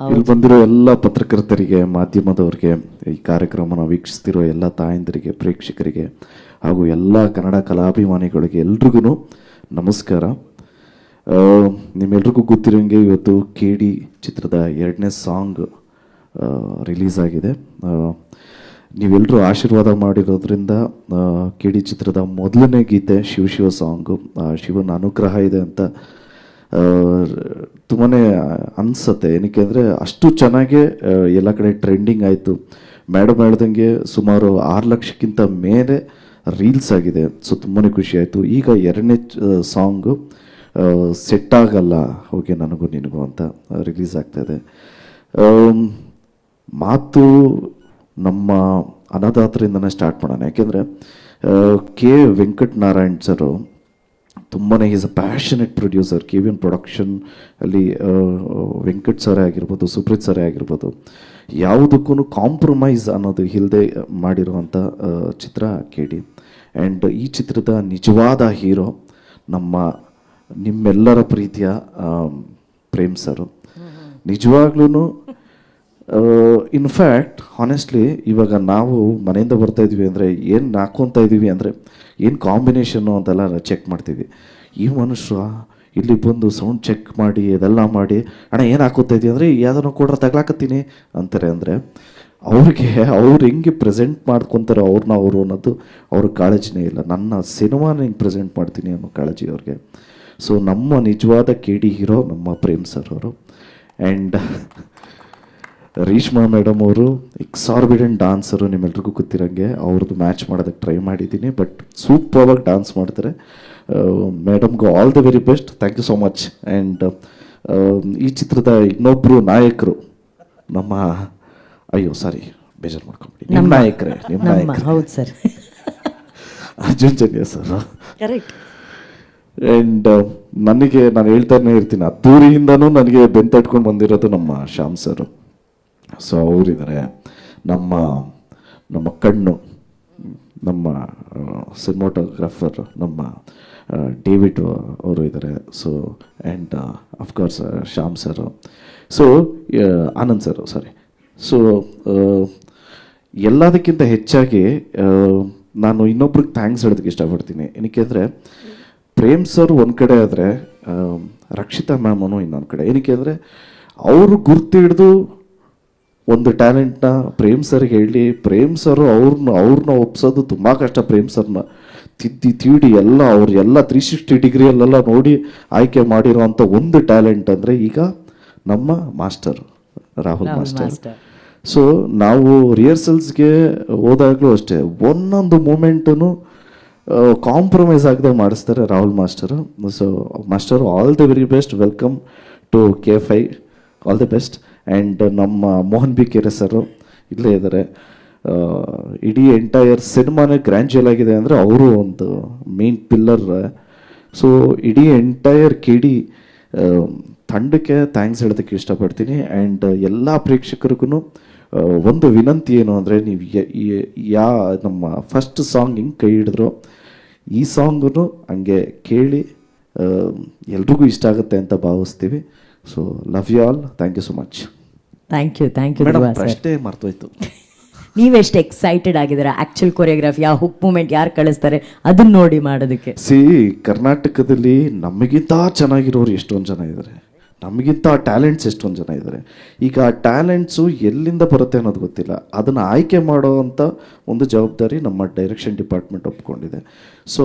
[SPEAKER 4] ಇಲ್ಲಿ ಬಂದಿರೋ ಎಲ್ಲ ಪತ್ರಕರ್ತರಿಗೆ, ಮಾಧ್ಯಮದವರಿಗೆ, ಈ ಕಾರ್ಯಕ್ರಮನ ವೀಕ್ಷಿಸ್ತಿರೋ ಎಲ್ಲ ತಾಯಂದಿರಿಗೆ, ಪ್ರೇಕ್ಷಕರಿಗೆ ಹಾಗೂ ಎಲ್ಲ ಕನ್ನಡ ಕಲಾಭಿಮಾನಿಗಳಿಗೆ ಎಲ್ರಿಗೂ ನಮಸ್ಕಾರ. ನಿಮ್ಮೆಲ್ರಿಗೂ ಗೊತ್ತಿರೋಂಗೆ ಇವತ್ತು KD ಚಿತ್ರದ 2ನೇ ಸಾಂಗ್ ರಿಲೀಸ್ ಆಗಿದೆ. ನೀವೆಲ್ಲರೂ ಆಶೀರ್ವಾದ ಮಾಡಿರೋದ್ರಿಂದ KD ಚಿತ್ರದ ಮೊದಲನೇ ಗೀತೆ ಶಿವ ಸಾಂಗು, ಶಿವನ ಅನುಗ್ರಹ ಇದೆ ಅಂತ ತುಂಬಾ ಅನಿಸುತ್ತೆ. ಏನಕ್ಕೆ ಅಂದರೆ ಅಷ್ಟು ಚೆನ್ನಾಗೆ ಎಲ್ಲ ಕಡೆ ಟ್ರೆಂಡಿಂಗ್ ಆಯಿತು. ಮೇಡಮ್ ಹೇಳ್ದಂಗೆ ಸುಮಾರು 6 ಲಕ್ಷಕ್ಕಿಂತ ಮೇಲೆ ರೀಲ್ಸ್ ಆಗಿದೆ. ಸೊ ತುಂಬಾ ಖುಷಿ ಆಯಿತು. ಈಗ 2ನೇ ಸಾಂಗು ಸೆಟ್ ಆಗಲ್ಲ ಹೋಗಿ ನನಗೂ ನಿನಗೂ ಅಂತ ರಿಲೀಸ್ ಆಗ್ತಾಯಿದೆ. ಮಾತು ನಮ್ಮ ಅನ್ನದಾತರಿಂದನೇ ಸ್ಟಾರ್ಟ್ ಮಾಡೋಣ. ಯಾಕೆಂದರೆ ಕೆ ವೆಂಕಟನಾರಾಯಣ್ ಸರು ತುಂಬಾ is a passionate producer. KVN production ಅಲ್ಲಿ ವೆಂಕಟ್ ಸರೇ ಆಗಿರ್ಬೋದು, ಸುಪ್ರೀತ್ ಸರೇ ಆಗಿರ್ಬೋದು, ಯಾವುದಕ್ಕೂ ಕಾಂಪ್ರಮೈಸ್ ಅನ್ನೋದು ಇಲ್ಲದೆ ಮಾಡಿರುವಂಥ ಚಿತ್ರ KD. ಆ್ಯಂಡ್ ಈ ಚಿತ್ರದ ನಿಜವಾದ ಹೀರೋ ನಿಮ್ಮೆಲ್ಲರ ಪ್ರೀತಿಯ ಪ್ರೇಮ್ ಸರು. ನಿಜವಾಗ್ಲೂ ಇನ್ಫ್ಯಾಕ್ಟ್ ಹಾನೆಸ್ಟ್ಲಿ ಇವಾಗ ನಾವು ಮನೆಯಿಂದ ಬರ್ತಾ ಇದ್ವಿ ಅಂದರೆ ಏನು ಹಾಕ್ಕೊತಾ ಇದ್ದೀವಿ ಅಂದರೆ ಏನು ಕಾಂಬಿನೇಷನ್ನು ಅಂತೆಲ್ಲ ಚೆಕ್ ಮಾಡ್ತೀವಿ. ಈ ಮನುಷ್ಯರು ಇಲ್ಲಿ ಬಂದು ಸೌಂಡ್ ಚೆಕ್ ಮಾಡಿ ಇದೆಲ್ಲ ಮಾಡಿ ಅಣ್ಣ ಏನು ಹಾಕೋತಾ ಇದೀವಿ ಅಂದರೆ ಯಾವುದನ್ನು ಕೊಡ್ರೆ ತಗ್ಲಾಕತ್ತೀನಿ ಅಂತಾರೆ. ಅಂದರೆ ಅವ್ರು ಹೆಂಗೆ ಪ್ರೆಸೆಂಟ್ ಮಾಡ್ಕೊತಾರೆ ಅವ್ರು ಅನ್ನೋದು ಅವ್ರಿಗೆ ಕಾಳಜಿನೇ ಇಲ್ಲ. ನನ್ನ ಸಿನಿಮಾನ ಹೆಂಗೆ ಪ್ರೆಸೆಂಟ್ ಮಾಡ್ತೀನಿ ಅನ್ನೋ ಕಾಳಜಿ ಅವ್ರಿಗೆ. ಸೊ ನಮ್ಮ ನಿಜವಾದ KD ಹೀರೋ ನಮ್ಮ ಪ್ರೇಮ್ ಸರ್ ಅವರು. ಆ್ಯಂಡ್ ರೇಷ್ಮಾ ಮೇಡಮ್ ಅವರು ಎಕ್ಸಾರ್ಬಿಡೆಂಟ್ ಡಾನ್ಸರು. ನಿಮ್ಮೆಲ್ರಿಗೂ ಗೊತ್ತಿರೋಂಗೆ ಅವ್ರದ್ದು ಮ್ಯಾಚ್ ಮಾಡೋದಕ್ಕೆ ಟ್ರೈ ಮಾಡಿದ್ದೀನಿ, ಬಟ್ ಸೂಪರ್ವಾಗಿ ಡಾನ್ಸ್ ಮಾಡ್ತಾರೆ. ಮೇಡಮ್ಗೂ all the very best. Thank you so much. And ಈ ಚಿತ್ರದ ಇನ್ನೊಬ್ಬರು ನಾಯಕರು ನಮ್ಮ ಬೇಜಾರು ಮಾಡ್ಕೊಂಬಿಡಿ, ನಿಮ್ಮ ನಾಯಕರೇ
[SPEAKER 1] ಹೌದು sir,
[SPEAKER 4] Arjun Janya sir.
[SPEAKER 1] Correct.
[SPEAKER 4] And ನಾನು ಹೇಳ್ತಾನೆ ಇರ್ತೀನಿ, ಅದ್ದೂರಿಯಿಂದನೂ ನನಗೆ ಬೆಂತಟ್ಕೊಂಡು ಬಂದಿರೋದು ನಮ್ಮ ಶ್ಯಾಮ್ ಸರ್. ಸೊ ಅವರಿದ್ದಾರೆ. ನಮ್ಮ ಕಣ್ಣು, ನಮ್ಮ ಸಿನಿಮಾಟೋಗ್ರಾಫರ್ ನಮ್ಮ ಡೇವಿಡ್ ಅವರು ಇದ್ದಾರೆ. So and of course Shyam sir. So Anand sir, sorry. So ಎಲ್ಲದಕ್ಕಿಂತ ಹೆಚ್ಚಾಗಿ ನಾನು ಇನ್ನೊಬ್ರಿಗೆ ಥ್ಯಾಂಕ್ಸ್ ಹೇಳೋದಕ್ಕೆ ಇಷ್ಟಪಡ್ತೀನಿ. ಏನಕ್ಕೆ ಅಂದರೆ ಪ್ರೇಮ್ ಸರ್ ಒಂದು ಕಡೆ ಆದರೆ ರಕ್ಷಿತಾ ಮ್ಯಾಮನು ಇನ್ನೊಂದು ಕಡೆ. ಏನಕ್ಕೆ ಅಂದರೆ ಅವರು ಗುರ್ತು ಹಿಡಿದು ಒಂದು ಟ್ಯಾಲೆಂಟ್ನ ಪ್ರೇಮ್ ಸರ್ಗೆ ಹೇಳಿ, ಪ್ರೇಮ್ ಸರ್ ಅವ್ರನ್ನ ಒಪ್ಸೋದು ತುಂಬ ಕಷ್ಟ. ಪ್ರೇಮ್ ಸರ್ನ ತೀಡಿ ಎಲ್ಲ ಎಲ್ಲ 360 ಡಿಗ್ರಿಯಲ್ಲೆಲ್ಲ ನೋಡಿ ಆಯ್ಕೆ ಮಾಡಿರೋವಂಥ ಒಂದು ಟ್ಯಾಲೆಂಟ್ ಅಂದರೆ ಈಗ ನಮ್ಮ ಮಾಸ್ಟರ್ ರಾಹುಲ್ ಮಾಸ್ಟರ್. ಸೊ ನಾವು ರಿಹರ್ಸಲ್ಸ್ಗೆ ಹೋದಾಗಲೂ ಅಷ್ಟೇ ಒಂದೊಂದು ಮೂಮೆಂಟನ್ನು ಕಾಂಪ್ರಮೈಸ್ ಆಗದೆ ಮಾಡಿಸ್ತಾರೆ Rahul master. So master, all the very best. Welcome to K5, all the best. And ನಮ್ಮ ಮೋಹನ್ ಬಿ ಕೆರೆ ಸರು ಇಲ್ಲೇ ಇದ್ದಾರೆ. ಇಡೀ ಎಂಟೈರ್ ಸಿನಿಮಾನೇ ಗ್ರ್ಯಾಂಜುಯಲ್ ಆಗಿದೆ ಅಂದರೆ ಅವರು ಒಂದು ಮೇನ್ ಪಿಲ್ಲರ್. ಸೊ ಇಡೀ ಎಂಟೈರ್ KD ತಂಡಕ್ಕೆ ಥ್ಯಾಂಕ್ಸ್ ಹೇಳೋದಕ್ಕೆ ಇಷ್ಟಪಡ್ತೀನಿ. ಆ್ಯಂಡ್ ಎಲ್ಲ ಪ್ರೇಕ್ಷಕರಿಗೂ ಒಂದು ವಿನಂತಿ ಏನು ಅಂದರೆ, ನೀವು ನಮ್ಮ ಫಸ್ಟ್ ಸಾಂಗ್ ಹಿಂಗೆ ಕೈ ಹಿಡಿದ್ರು, ಈ ಸಾಂಗು ಹಂಗೆ ಕೇಳಿ ಎಲ್ರಿಗೂ ಇಷ್ಟ ಆಗುತ್ತೆ ಅಂತ ಭಾವಿಸ್ತೀವಿ. So love you all. Thank you so much.
[SPEAKER 1] Thank you
[SPEAKER 4] madam. ಅಷ್ಟೇ ಮರ್ತೋಯ್ತು,
[SPEAKER 1] ನೀವೆಷ್ಟು ಎಕ್ಸೈಟೆಡ್ ಆಗಿದ್ದೀರಾ ಆಕ್ಚುಲ್ ಕೊರಿಯೋಗ್ರಾಫಿ, ಆ ಹುಕ್ ಮೂಮೆಂಟ್ ಯಾರು ಕಳಿಸ್ತಾರೆ ಅದನ್ನ ನೋಡಿ ಮಾಡೋದಕ್ಕೆ.
[SPEAKER 4] ಕರ್ನಾಟಕದಲ್ಲಿ ನಮಗಿಂತ ಚೆನ್ನಾಗಿರೋರು ಎಷ್ಟೊಂದು ಜನ ಇದ್ದಾರೆ, ನಮಗಿಂತ ಟ್ಯಾಲೆಂಟ್ಸ್ ಎಷ್ಟೊಂದು ಜನ ಇದ್ದಾರೆ. ಈಗ ಆ ಟ್ಯಾಲೆಂಟ್ಸು ಎಲ್ಲಿಂದ ಬರುತ್ತೆ ಅನ್ನೋದು ಗೊತ್ತಿಲ್ಲ. ಅದನ್ನು ಆಯ್ಕೆ ಮಾಡೋ ಅಂಥ ಒಂದು ಜವಾಬ್ದಾರಿ ನಮ್ಮ ಡೈರೆಕ್ಷನ್ ಡಿಪಾರ್ಟ್ಮೆಂಟ್ ಒಪ್ಕೊಂಡಿದೆ. ಸೊ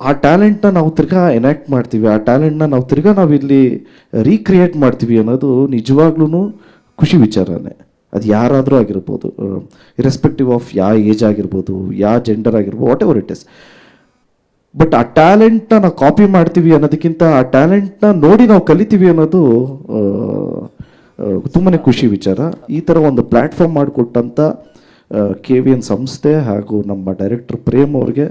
[SPEAKER 4] ಆ ಟ್ಯಾಲೆಂಟ್ನ ನಾವು ತಿರ್ಗಾ ಎನಾಕ್ಟ್ ಮಾಡ್ತೀವಿ, ಆ ಟ್ಯಾಲೆಂಟ್ನ ನಾವು ಇಲ್ಲಿ ರೀಕ್ರಿಯೇಟ್ ಮಾಡ್ತೀವಿ ಅನ್ನೋದು ನಿಜವಾಗ್ಲೂ ಖುಷಿ ವಿಚಾರನೇ. ಅದು ಯಾರಾದರೂ ಆಗಿರ್ಬೋದು, ಇರೆಸ್ಪೆಕ್ಟಿವ್ ಆಫ್ ಯಾವ ಏಜ್ ಆಗಿರ್ಬೋದು, ಯಾವ ಜೆಂಡರ್ ಆಗಿರ್ಬೋದು, what ever it is. But ಆ ಟ್ಯಾಲೆಂಟ್ನ ನಾವು ಕಾಪಿ ಮಾಡ್ತೀವಿ ಅನ್ನೋದಕ್ಕಿಂತ ಆ ಟ್ಯಾಲೆಂಟ್ನ ನೋಡಿ ನಾವು ಕಲಿತೀವಿ ಅನ್ನೋದು ತುಂಬಾ ಖುಷಿ ವಿಚಾರ. ಈ ಥರ ಒಂದು ಪ್ಲ್ಯಾಟ್ಫಾರ್ಮ್ ಮಾಡಿಕೊಟ್ಟಂಥ KVN ಸಂಸ್ಥೆ ಹಾಗೂ ನಮ್ಮ ಡೈರೆಕ್ಟರ್ ಪ್ರೇಮ್ ಅವ್ರಿಗೆ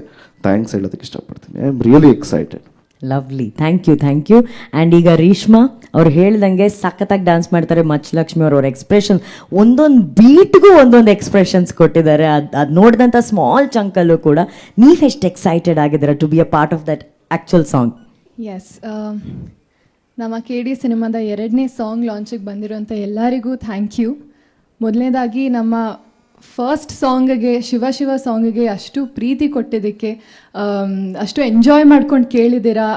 [SPEAKER 4] ಥ್ಯಾಂಕ್ಸ್ ಹೇಳೋದಕ್ಕೆ ಇಷ್ಟಪಡ್ತೀನಿ. I am really excited.
[SPEAKER 1] Lovely, thank you. And ಈಗ ರೇಷ್ಮಾ ಅವ್ರು ಹೇಳ್ದಂಗೆ ಸಖತ್ತಾಗಿ ಡ್ಯಾನ್ಸ್ ಮಾಡ್ತಾರೆ. ಮಚ್ಚಲಕ್ಷ್ಮಿ ಅವ್ರ ಎಕ್ಸ್ಪ್ರೆಷನ್, ಒಂದೊಂದು ಬೀಟ್ಗೂ ಒಂದೊಂದು ಎಕ್ಸ್ಪ್ರೆಷನ್ಸ್ ಕೊಟ್ಟಿದ್ದಾರೆ. ಅದು ನೋಡಿದಂಥ ಸ್ಮಾಲ್ ಚಂಕಲ್ಲೂ ಕೂಡ ನೀವೆಷ್ಟು ಎಕ್ಸೈಟೆಡ್ ಆಗಿದ್ದೀರಾ to be a part of that actual song?
[SPEAKER 5] Yes, ನಮ್ಮ KD ಸಿನಿಮಾದ 2ನೇ ಸಾಂಗ್ ಲಾಂಚಿಗೆ ಬಂದಿರೋಂಥ ಎಲ್ಲರಿಗೂ ಥ್ಯಾಂಕ್ ಯು. ಮೊದಲನೇದಾಗಿ ನಮ್ಮ ಫಸ್ಟ್ ಸಾಂಗಿಗೆ ಶಿವ ಶಿವ ಸಾಂಗಿಗೆ ಅಷ್ಟು ಪ್ರೀತಿ ಕೊಟ್ಟಿದ್ದಕ್ಕೆ, ಅಷ್ಟು ಎಂಜಾಯ್ ಮಾಡ್ಕೊಂಡು ಕೇಳಿದ್ದೀರಾ,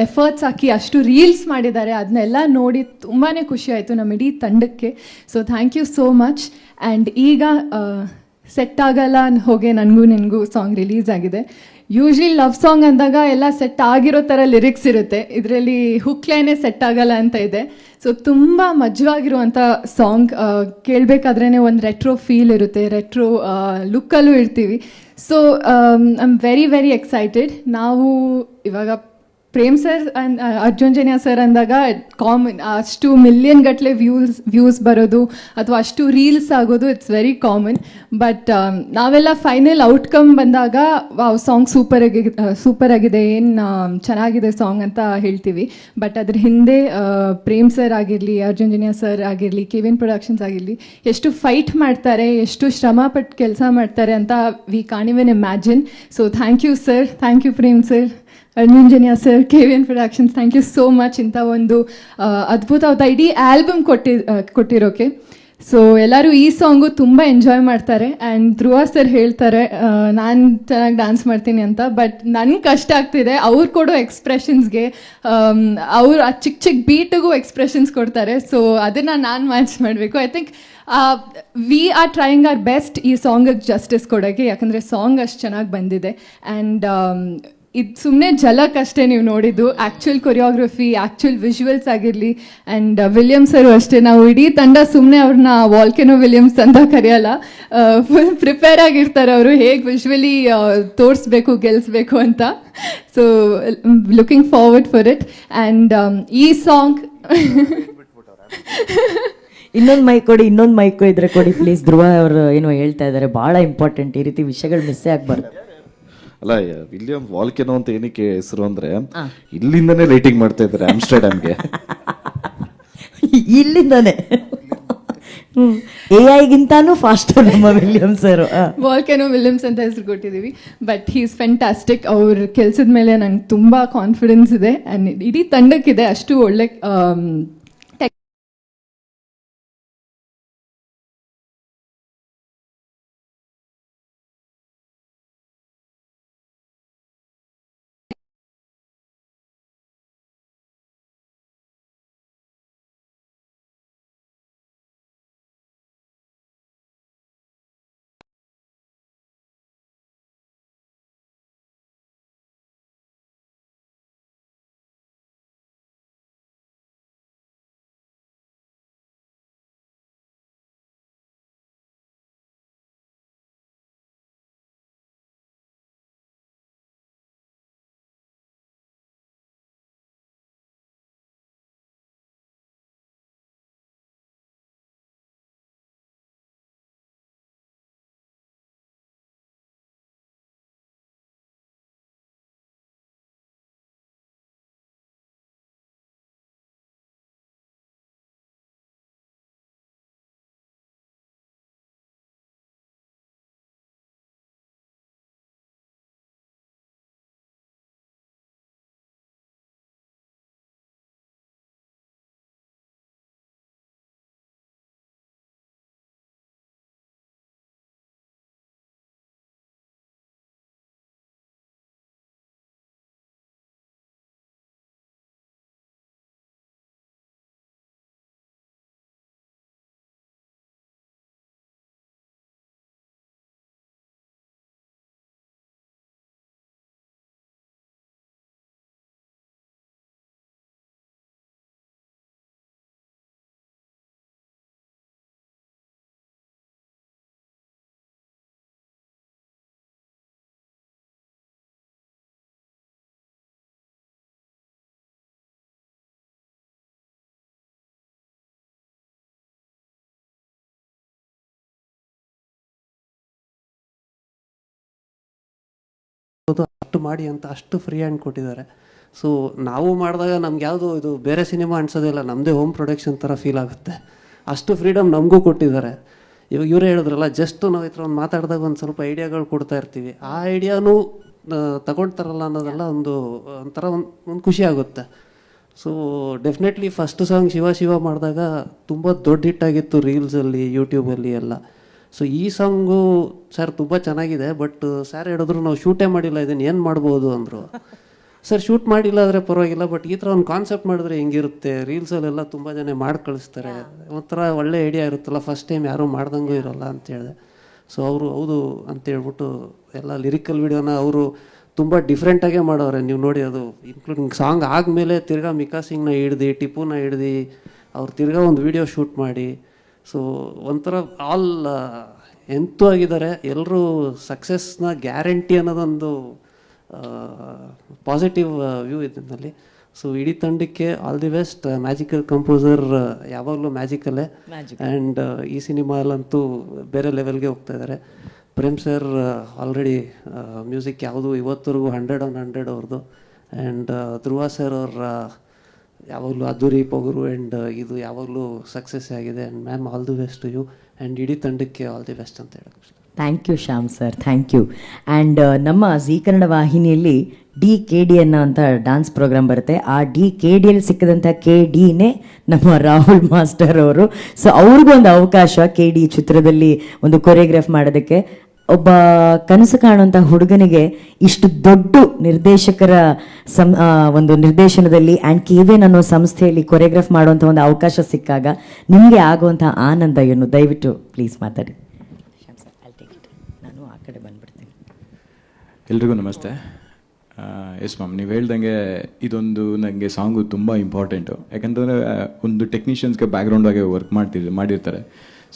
[SPEAKER 5] ಎಫರ್ಟ್ಸ್ ಹಾಕಿ ಅಷ್ಟು ರೀಲ್ಸ್ ಮಾಡಿದ್ದಾರೆ, ಅದನ್ನೆಲ್ಲ ನೋಡಿ ತುಂಬಾ ಖುಷಿ ಆಯಿತು ನಮ್ಮ ಇಡೀ ತಂಡಕ್ಕೆ. So thank you so much. And ಈಗ ಸೆಟ್ ಆಗಲ್ಲ ಹೋಗೆ ನನಗೂ ನಿನಗೂ ಸಾಂಗ್ ರಿಲೀಸ್ ಆಗಿದೆ. ಯೂಶ್ವಲಿ ಲವ್ ಸಾಂಗ್ ಅಂದಾಗ ಎಲ್ಲ ಸೆಟ್ ಆಗಿರೋ ಥರ ಲಿರಿಕ್ಸ್ ಇರುತ್ತೆ, ಇದರಲ್ಲಿ ಹುಕ್ಲೈನೇ ಸೆಟ್ ಆಗಲ್ಲ ಅಂತ ಇದೆ. ಸೊ ತುಂಬ ಮಜವಾಗಿರುವಂಥ ಸಾಂಗ್, ಕೇಳಬೇಕಾದ್ರೇ ಒಂದು ರೆಟ್ರೋ ಫೀಲ್ ಇರುತ್ತೆ, ರೆಟ್ರೋ ಲುಕ್ಕಲ್ಲೂ ಇರ್ತೀವಿ. So I am very very excited. ನಾವು ಇವಾಗ ಪ್ರೇಮ್ ಸರ್ ಅರ್ಜುನ್ ಜನ್ಯ ಸರ್ ಅಂದಾಗ ಕಾಮನ್, ಅಷ್ಟು ಮಿಲಿಯನ್ ಗಟ್ಟಲೆ ವ್ಯೂಸ್ ಬರೋದು ಅಥವಾ ಅಷ್ಟು ರೀಲ್ಸ್ ಆಗೋದು ಇಟ್ಸ್ ವೆರಿ ಕಾಮನ್. ಬಟ್ ನಾವೆಲ್ಲ ಫೈನಲ್ ಔಟ್ಕಮ್ ಬಂದಾಗ ವಾವ್ ಸಾಂಗ್ ಸೂಪರ್ ಆಗಿದೆ, ಏನು ಚೆನ್ನಾಗಿದೆ ಸಾಂಗ್ ಅಂತ ಹೇಳ್ತೀವಿ. ಬಟ್ ಅದ್ರ ಹಿಂದೆ ಪ್ರೇಮ್ ಸರ್ ಆಗಿರಲಿ, ಅರ್ಜುನ್ ಜನ್ಯ ಸರ್ ಆಗಿರಲಿ, KVN ಪ್ರೊಡಕ್ಷನ್ಸ್ ಆಗಿರಲಿ, ಎಷ್ಟು ಫೈಟ್ ಮಾಡ್ತಾರೆ, ಎಷ್ಟು ಶ್ರಮ ಪಟ್ಟು ಕೆಲಸ ಮಾಡ್ತಾರೆ ಅಂತ we can't even imagine. So thank you sir, thank you Prem sir, Arjun Janya sir, KVN productions, thank you so much ಇಂಥ ಒಂದು ಅದ್ಭುತವಾದ ಇಡೀ ಆಲ್ಬಮ್ ಕೊಟ್ಟಿರೋಕೆ. ಸೊ ಎಲ್ಲರೂ ಈ ಸಾಂಗು ತುಂಬ ಎಂಜಾಯ್ ಮಾಡ್ತಾರೆ. ಆ್ಯಂಡ್ ಧ್ರುವ ಸರ್ ಹೇಳ್ತಾರೆ ನಾನು ಚೆನ್ನಾಗಿ ಡ್ಯಾನ್ಸ್ ಮಾಡ್ತೀನಿ ಅಂತ, ಬಟ್ ನನಗೆ ಕಷ್ಟ ಆಗ್ತಿದೆ ಅವ್ರು ಕೊಡೋ ಎಕ್ಸ್ಪ್ರೆಷನ್ಸ್ಗೆ. ಅವ್ರು ಆ ಚಿಕ್ಕ ಚಿಕ್ಕ ಬೀಟಿಗೂ ಎಕ್ಸ್ಪ್ರೆಷನ್ಸ್ ಕೊಡ್ತಾರೆ. ಸೊ ಅದನ್ನು ನಾನು ಮ್ಯಾಚ್ ಮಾಡಬೇಕು. I think we are trying hour best ಈ ಸಾಂಗಿಗೆ ಜಸ್ಟಿಸ್ ಕೊಡೋಕ್ಕೆ, ಯಾಕಂದರೆ ಸಾಂಗ್ ಅಷ್ಟು ಚೆನ್ನಾಗಿ ಬಂದಿದೆ. ಆ್ಯಂಡ್ ಇದು ಸುಮ್ಮನೆ ಝಲಕ್ ಅಷ್ಟೇ ನೀವು ನೋಡಿದ್ದು, ಆ್ಯಕ್ಚುಯಲ್ ಕೊರಿಯೋಗ್ರಫಿ, ಆ್ಯಕ್ಚುಯಲ್ ವಿಜುವಲ್ಸ್ ಆಗಿರಲಿ. ಆ್ಯಂಡ್ ವಿಲಿಯಮ್ಸ್ ಅವರು ಅಷ್ಟೇ, ನಾವು ಇಡೀ ತಂಡ ಸುಮ್ಮನೆ ಅವ್ರನ್ನ ವಾಲ್ಕೆನೋ ವಿಲಿಯಮ್ಸ್ ಅಂತ ಕರೆಯಲ್ಲ, ಫುಲ್ ಪ್ರಿಪೇರ್ ಆಗಿರ್ತಾರೆ ಅವರು, ಹೇಗೆ ವಿಜುವಲಿ ತೋರಿಸ್ಬೇಕು, ಗೆಲ್ಲಿಸ್ಬೇಕು ಅಂತ. So looking forward for it. And ಈ ಸಾಂಗ್
[SPEAKER 1] ಇನ್ನೊಂದು ಮೈಕ್ ಕೊಡಿ, ಇನ್ನೊಂದು ಮೈಕ್ ಇದ್ರೆ ಕೊಡಿ ಪ್ಲೀಸ್. ಧ್ರುವ ಅವರು ಏನೋ ಹೇಳ್ತಾ ಇದ್ದಾರೆ, ಭಾಳ ಇಂಪಾರ್ಟೆಂಟ್, ಈ ರೀತಿ ವಿಷಯಗಳು ಮಿಸ್ಸೇ ಆಗಬಾರ್ದು.
[SPEAKER 4] ಅಲ್ಲ, ವಿಲಿಯಂ ವಾಲ್ಕೆನೋ ಅಂತ ಏನಕ್ಕೆ ಹೆಸರು ಅಂದ್ರೆ ಇಲ್ಲಿಂದನೇ ಲೈಟಿಂಗ್ ಮಾಡ್ತಾ ಇದ್ದಾರೆ ಆಮ್ಸ್ಟರ್ಡ್ಯಾಮ್ಗೆ.
[SPEAKER 1] ಇಲ್ಲಿಂದಾನೆ AI ಫಾಸ್ಟ್ ನಮ್ಮ ವಿಲಿಯಂ ಸರ್.
[SPEAKER 5] ವಾಲ್ಕೆನೋ ವಿಲಿಯಮ್ಸ್ ಅಂತ ಹೆಸರು ಕೊಟ್ಟಿದ್ದೀವಿ. But he is fantastic. ಅವ್ರ ಕೆಲಸದ ಮೇಲೆ ನಂಗೆ ತುಂಬ ಕಾನ್ಫಿಡೆನ್ಸ್ ಇದೆ, ಆ್ಯಂಡ್ ಇಡೀ ತಂಡಕ್ಕಿದೆ. ಅಷ್ಟು ಒಳ್ಳೆ
[SPEAKER 6] ಅಷ್ಟು ಮಾಡಿ ಅಂತ ಅಷ್ಟು ಫ್ರೀ ಹ್ಯಾಂಡ್ ಕೊಟ್ಟಿದ್ದಾರೆ. ಸೊ ನಾವು ಮಾಡಿದಾಗ ನಮ್ಗೆ ಯಾವುದು ಇದು ಬೇರೆ ಸಿನಿಮಾ ಅನ್ಸೋದಿಲ್ಲ, ನಮ್ಮದೇ ಹೋಮ್ ಪ್ರೊಡಕ್ಷನ್ ಥರ ಫೀಲ್ ಆಗುತ್ತೆ. ಅಷ್ಟು ಫ್ರೀಡಮ್ ನಮಗೂ ಕೊಟ್ಟಿದ್ದಾರೆ. ಇವಾಗ ಇವರೇ ಹೇಳಿದ್ರಲ್ಲ, ಜಸ್ಟ್ ನಾವು ಈ ಥರ ಒಂದು ಮಾತಾಡಿದಾಗ ಒಂದು ಸ್ವಲ್ಪ ಐಡಿಯಾಗಳು ಕೊಡ್ತಾ ಇರ್ತೀವಿ, ಆ ಐಡಿಯಾನೂ ತಗೊಳ್ತಾರಲ್ಲ ಅನ್ನೋದೆಲ್ಲ ಒಂಥರ ಒಂದು ಖುಷಿ ಆಗುತ್ತೆ. So definitely first song Shiva Shiva ಮಾಡಿದಾಗ ತುಂಬ ದೊಡ್ಡ ಹಿಟ್ಟಾಗಿತ್ತು ರೀಲ್ಸಲ್ಲಿ, ಯೂಟ್ಯೂಬಲ್ಲಿ ಎಲ್ಲ. ಸೊ ಈ ಸಾಂಗು ಸರ್ ತುಂಬ ಚೆನ್ನಾಗಿದೆ, ಬಟ್ ಸರ್ ಹೇಳಿದ್ರು ನಾವು ಶೂಟೇ ಮಾಡಿಲ್ಲ, ಇದನ್ನು ಏನು ಮಾಡ್ಬೋದು ಅಂದರು. ಸರ್ ಶೂಟ್ ಮಾಡಿಲ್ಲ ಆದರೆ ಪರವಾಗಿಲ್ಲ, ಬಟ್ ಈ ಥರ ಒಂದು ಕಾನ್ಸೆಪ್ಟ್ ಮಾಡಿದ್ರೆ ಹೆಂಗಿರುತ್ತೆ, ರೀಲ್ಸಲ್ಲೆಲ್ಲ ತುಂಬ ಜನ ಮಾಡಿ ಕಳಿಸ್ತಾರೆ, ಒಂಥರ ಒಳ್ಳೆ ಐಡಿಯಾ ಇರುತ್ತಲ್ಲ, ಫಸ್ಟ್ ಟೈಮ್ ಯಾರೂ ಮಾಡ್ದಂಗೂ ಇರೋಲ್ಲ ಅಂತ ಹೇಳಿದೆ. ಸೊ ಅವರು ಹೌದು ಅಂತೇಳ್ಬಿಟ್ಟು ಎಲ್ಲ ಲಿರಿಕಲ್ ವಿಡಿಯೋನ ಅವರು ತುಂಬ ಡಿಫ್ರೆಂಟಾಗೇ ಮಾಡೋರೆ. ನೀವು ನೋಡಿ, ಅದು ಇನ್ಕ್ಲೂಡಿಂಗ್ ಸಾಂಗ್ ಆದಮೇಲೆ ತಿರ್ಗಾ ಮಿಕಾ ಸಿಂಗ್ನ ಹಿಡ್ದು, ಟಿಪ್ಪುನ ಹಿಡ್ದು ಅವ್ರು ತಿರ್ಗಾ ಒಂದು ವಿಡಿಯೋ ಶೂಟ್ ಮಾಡಿ, ಸೊ ಒಂಥರ ಆಲ್ ಎಂತೂ ಆಗಿದ್ದಾರೆ. ಎಲ್ಲರೂ ಸಕ್ಸಸ್ನ ಗ್ಯಾರಂಟಿ ಅನ್ನೋದೊಂದು ಪಾಸಿಟಿವ್ ವ್ಯೂ ಇದರಲ್ಲಿ. ಸೊ ಇಡೀ ತಂಡಕ್ಕೆ all the best. Magical composer ಯಾವಾಗಲೂ ಮ್ಯಾಜಿಕಲ್ಲೇ, ಆ್ಯಂಡ್ ಈ ಸಿನಿಮಾಲಂತೂ ಬೇರೆ ಲೆವೆಲ್ಗೆ ಹೋಗ್ತಾ ಇದ್ದಾರೆ. ಪ್ರೇಮ್ ಸರ್ ಆಲ್ರೆಡಿ ಮ್ಯೂಸಿಕ್ ಯಾವುದು ಇವತ್ತರೆಗೂ 100/100 ಅವ್ರದ್ದು. ಆ್ಯಂಡ್ ಧ್ರುವ ಸರ್ ಅವ್ರ ಯಾವಾಗಲೂ ಅದ್ದೂರಿ ಪೊಗರು, ಆ್ಯಂಡ್ ಇದು ಯಾವಾಗಲೂ ಸಕ್ಸಸ್ ಆಗಿದೆ. And ma'am all the best to you, and ಇಡೀ ತಂಡಕ್ಕೆ ಆಲ್ ದಿ ಬೆಸ್ಟ್ ಅಂತ ಹೇಳಕ್ಕೆ.
[SPEAKER 1] Thank you Shyam sir, thank you. And ನಮ್ಮ ಜಿ ಕನ್ನಡ ವಾಹಿನಿಯಲ್ಲಿ DKD ಅನ್ನೋ ಅಂತ ಡಾನ್ಸ್ ಪ್ರೋಗ್ರಾಮ್ ಬರುತ್ತೆ. ಆ DKDಯಲ್ಲಿ ಸಿಕ್ಕದಂಥ KDನೇ ನಮ್ಮ ರಾಹುಲ್ ಮಾಸ್ಟರ್ ಅವರು. ಸೊ ಅವ್ರಿಗೂ ಒಂದು ಅವಕಾಶ KD ಚಿತ್ರದಲ್ಲಿ ಒಂದು ಕೊರಿಯೋಗ್ರಾಫ್ ಮಾಡೋದಕ್ಕೆ. ಒಬ್ಬ ಕನಸು ಕಾಣುವಂಥ ಹುಡುಗನಿಗೆ ಇಷ್ಟು ದೊಡ್ಡ ನಿರ್ದೇಶಕರ ಒಂದು ನಿರ್ದೇಶನದಲ್ಲಿ ಆ್ಯಂಡ್ KVN ಅನ್ನೋ ಸಂಸ್ಥೆಯಲ್ಲಿ ಕೊರಿಯೋಗ್ರಾಫ್ ಮಾಡುವಂಥ ಒಂದು ಅವಕಾಶ ಸಿಕ್ಕಾಗ ನಿಮಗೆ ಆಗುವಂಥ ಆನಂದ ಏನು? ದಯವಿಟ್ಟು ಪ್ಲೀಸ್ ಮಾತಾಡಿ. ನಾನು ಆ ಕಡೆ ಬಂದ್ಬಿಡ್ತೀನಿ.
[SPEAKER 7] ಎಲ್ರಿಗೂ ನಮಸ್ತೆ. ಎಸ್ ಮ್ಯಾಮ್, ನೀವು ಹೇಳ್ದಂಗೆ ಇದೊಂದು ನನಗೆ ಸಾಂಗು ತುಂಬ ಇಂಪಾರ್ಟೆಂಟು. ಯಾಕಂತಂದರೆ ಒಂದು ಟೆಕ್ನಿಷಿಯನ್ಸ್ಗೆ ಬ್ಯಾಕ್ಗ್ರೌಂಡಾಗೆ ವರ್ಕ್ ಮಾಡಿರ್ತಾರೆ.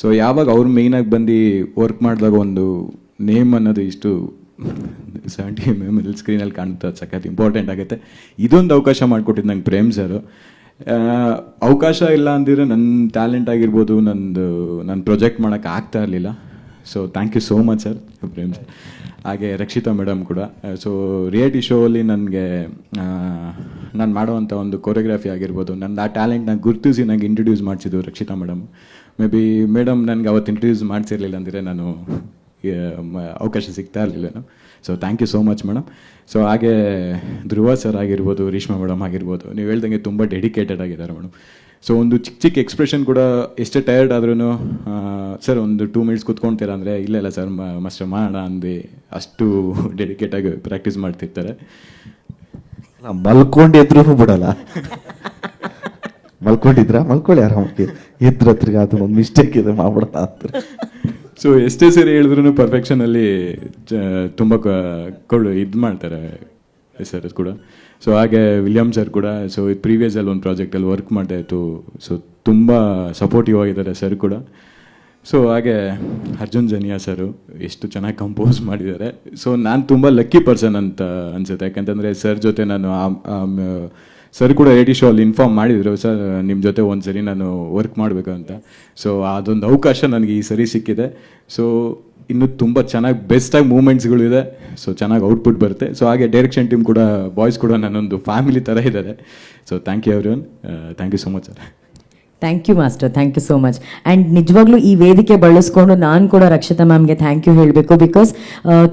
[SPEAKER 7] ಸೊ ಯಾವಾಗ ಅವ್ರು ಮೇಯ್ನಾಗಿ ಬಂದು ವರ್ಕ್ ಮಾಡಿದಾಗ ಒಂದು ನೇಮ್ ಅನ್ನೋದು ಇಷ್ಟು 70 mm ಸ್ಕ್ರೀನಲ್ಲಿ ಕಾಣುತ್ತೆ, ಅದು ಸಖತ್ ಇಂಪಾರ್ಟೆಂಟ್ ಆಗುತ್ತೆ. ಇದೊಂದು ಅವಕಾಶ ಮಾಡಿಕೊಟ್ಟಿದ್ದು ನಂಗೆ ಪ್ರೇಮ್ ಸರ್. ಅವಕಾಶ ಇಲ್ಲ ಅಂದಿದ್ರೆ ನನ್ನ ಟ್ಯಾಲೆಂಟ್ ಆಗಿರ್ಬೋದು, ನನ್ನ ಪ್ರೊಜೆಕ್ಟ್ ಮಾಡೋಕ್ಕೆ ಆಗ್ತಾ ಇರಲಿಲ್ಲ. So thank you so much sir, Prem sir. ಹಾಗೆ ರಕ್ಷಿತಾ ಮೇಡಮ್ ಕೂಡ. ಸೊ ರಿಯಾಲಿಟಿ ಶೋ ಅಲ್ಲಿ ನನಗೆ ನಾನು ಮಾಡೋವಂಥ ಒಂದು ಕೊರಿಯೋಗ್ರಫಿ ಆಗಿರ್ಬೋದು, ನನ್ನ ಆ ಟ್ಯಾಲೆಂಟ್ನ ಗುರುತಿಸಿ ನನಗೆ ಇಂಟ್ರೊಡ್ಯೂಸ್ ಮಾಡಿಸಿದ್ದು Rakshita madam. Maybe madam ನನಗೆ ಅವತ್ತು ಇಂಟ್ರೊಡ್ಯೂಸ್ ಮಾಡಿಸಿರ್ಲಿಲ್ಲ ಅಂದರೆ ನಾನು ಅವಕಾಶ ಸಿಗ್ತಾ ಇರಲಿಲ್ಲ. So thank you so much madam. So ಹಾಗೆ ಧ್ರುವ ಸರ್ ಆಗಿರ್ಬೋದು, ರೇಷ್ಮಾ ಮೇಡಮ್ ಆಗಿರ್ಬೋದು, ನೀವು ಹೇಳ್ದಂಗೆ ತುಂಬ ಡೆಡಿಕೇಟೆಡ್ ಆಗಿದ್ದಾರೆ ಮೇಡಮ್. ಸೊ ಒಂದು ಚಿಕ್ಕ ಚಿಕ್ಕ ಎಕ್ಸ್ಪ್ರೆಷನ್ ಕೂಡ ಎಷ್ಟೇ ಟಯರ್ಡ್ ಆದ್ರೂ ಸರ್ ಒಂದು 2 minutes ಕೂತ್ಕೊಳ್ತೀರಾ ಅಂದರೆ ಇಲ್ಲ ಸರ್ ಮಾಸ್ಟರ್ ಮಾಡೋಣ ಅಂದು ಅಷ್ಟು ಡೆಡಿಕೇಟಾಗಿ ಪ್ರಾಕ್ಟೀಸ್ ಮಾಡ್ತಿರ್ತಾರೆ.
[SPEAKER 4] ಮಲ್ಕೊಂಡು ಎದ್ರು ಬಿಡಲ್ಲ. ಮಲ್ಕೊಳ್ಳಿ ಆರಾಮಾಗಿ, ಎದ್ರತ್ರಿಗೆ ಅದನ್ನ ಒಂದು ಮಿಸ್ಟೇಕ್ ಇದೆ ಮಾಡ್ಬಿಡಲ್ಲ ಅಂತ.
[SPEAKER 7] ಸೊ ಎಷ್ಟೇ ಸರಿ ಹೇಳಿದ್ರು ಪರ್ಫೆಕ್ಷನಲ್ಲಿ ತುಂಬ ಇದು ಮಾಡ್ತಾರೆ ಸರ್ ಕೂಡ. ಸೊ ಹಾಗೆ ವಿಲಿಯಮ್ ಸರ್ ಕೂಡ. ಸೊ ಪ್ರೀವಿಯಸಲ್ಲಿ ಒಂದು ಪ್ರಾಜೆಕ್ಟಲ್ಲಿ ವರ್ಕ್ ಮಾಡ್ತಾ ಇತ್ತು. ಸೊ ತುಂಬ ಸಪೋರ್ಟಿವ್ ಆಗಿದ್ದಾರೆ ಸರ್ ಕೂಡ. ಸೊ ಹಾಗೆ ಅರ್ಜುನ್ ಜನಿಯಾ ಸರು ಎಷ್ಟು ಚೆನ್ನಾಗಿ ಕಂಪೋಸ್ ಮಾಡಿದ್ದಾರೆ. ಸೊ ನಾನು ತುಂಬ ಲಕ್ಕಿ ಪರ್ಸನ್ ಅಂತ ಅನ್ಸುತ್ತೆ. ಯಾಕಂತಂದರೆ ಸರ್ ಜೊತೆ ನಾನು ಸರ್ ಕೂಡ ರೇಡಿಯೋ ಶೋ ಅಲ್ಲಿ ಇನ್ಫಾರ್ಮ್ ಮಾಡಿದರು, ಸರ್ ನಿಮ್ಮ ಜೊತೆ ಒಂದು ಸರಿ ನಾನು ವರ್ಕ್ ಮಾಡಬೇಕು ಅಂತ. ಸೊ ಅದೊಂದು ಅವಕಾಶ ನನಗೆ ಈ ಸರಿ ಸಿಕ್ಕಿದೆ. ಸೊ ಇನ್ನೂ ತುಂಬ ಚೆನ್ನಾಗಿ ಬೆಸ್ಟಾಗಿ ಮೂಮೆಂಟ್ಸ್ಗಳಿದೆ. ಸೊ ಚೆನ್ನಾಗಿ ಔಟ್ಪುಟ್ ಬರುತ್ತೆ. ಸೊ ಹಾಗೆ ಡೈರೆಕ್ಷನ್ ಟೀಮ್ ಕೂಡ, ಬಾಯ್ಸ್ ಕೂಡ ನನ್ನೊಂದು ಫ್ಯಾಮಿಲಿ ಥರ ಇದ್ದಾರೆ. So thank you everyone, thank you so much sir.
[SPEAKER 1] Thank you master, thank you so much. And ನಿಜವಾಗ್ಲೂ ಈ ವೇದಿಕೆ ಬಳಸ್ಕೊಂಡು ನಾನು ಕೂಡ ರಕ್ಷಿತಾ ಮ್ಯಾಮ್ಗೆ ಥ್ಯಾಂಕ್ ಯು ಹೇಳಬೇಕು. ಬಿಕಾಸ್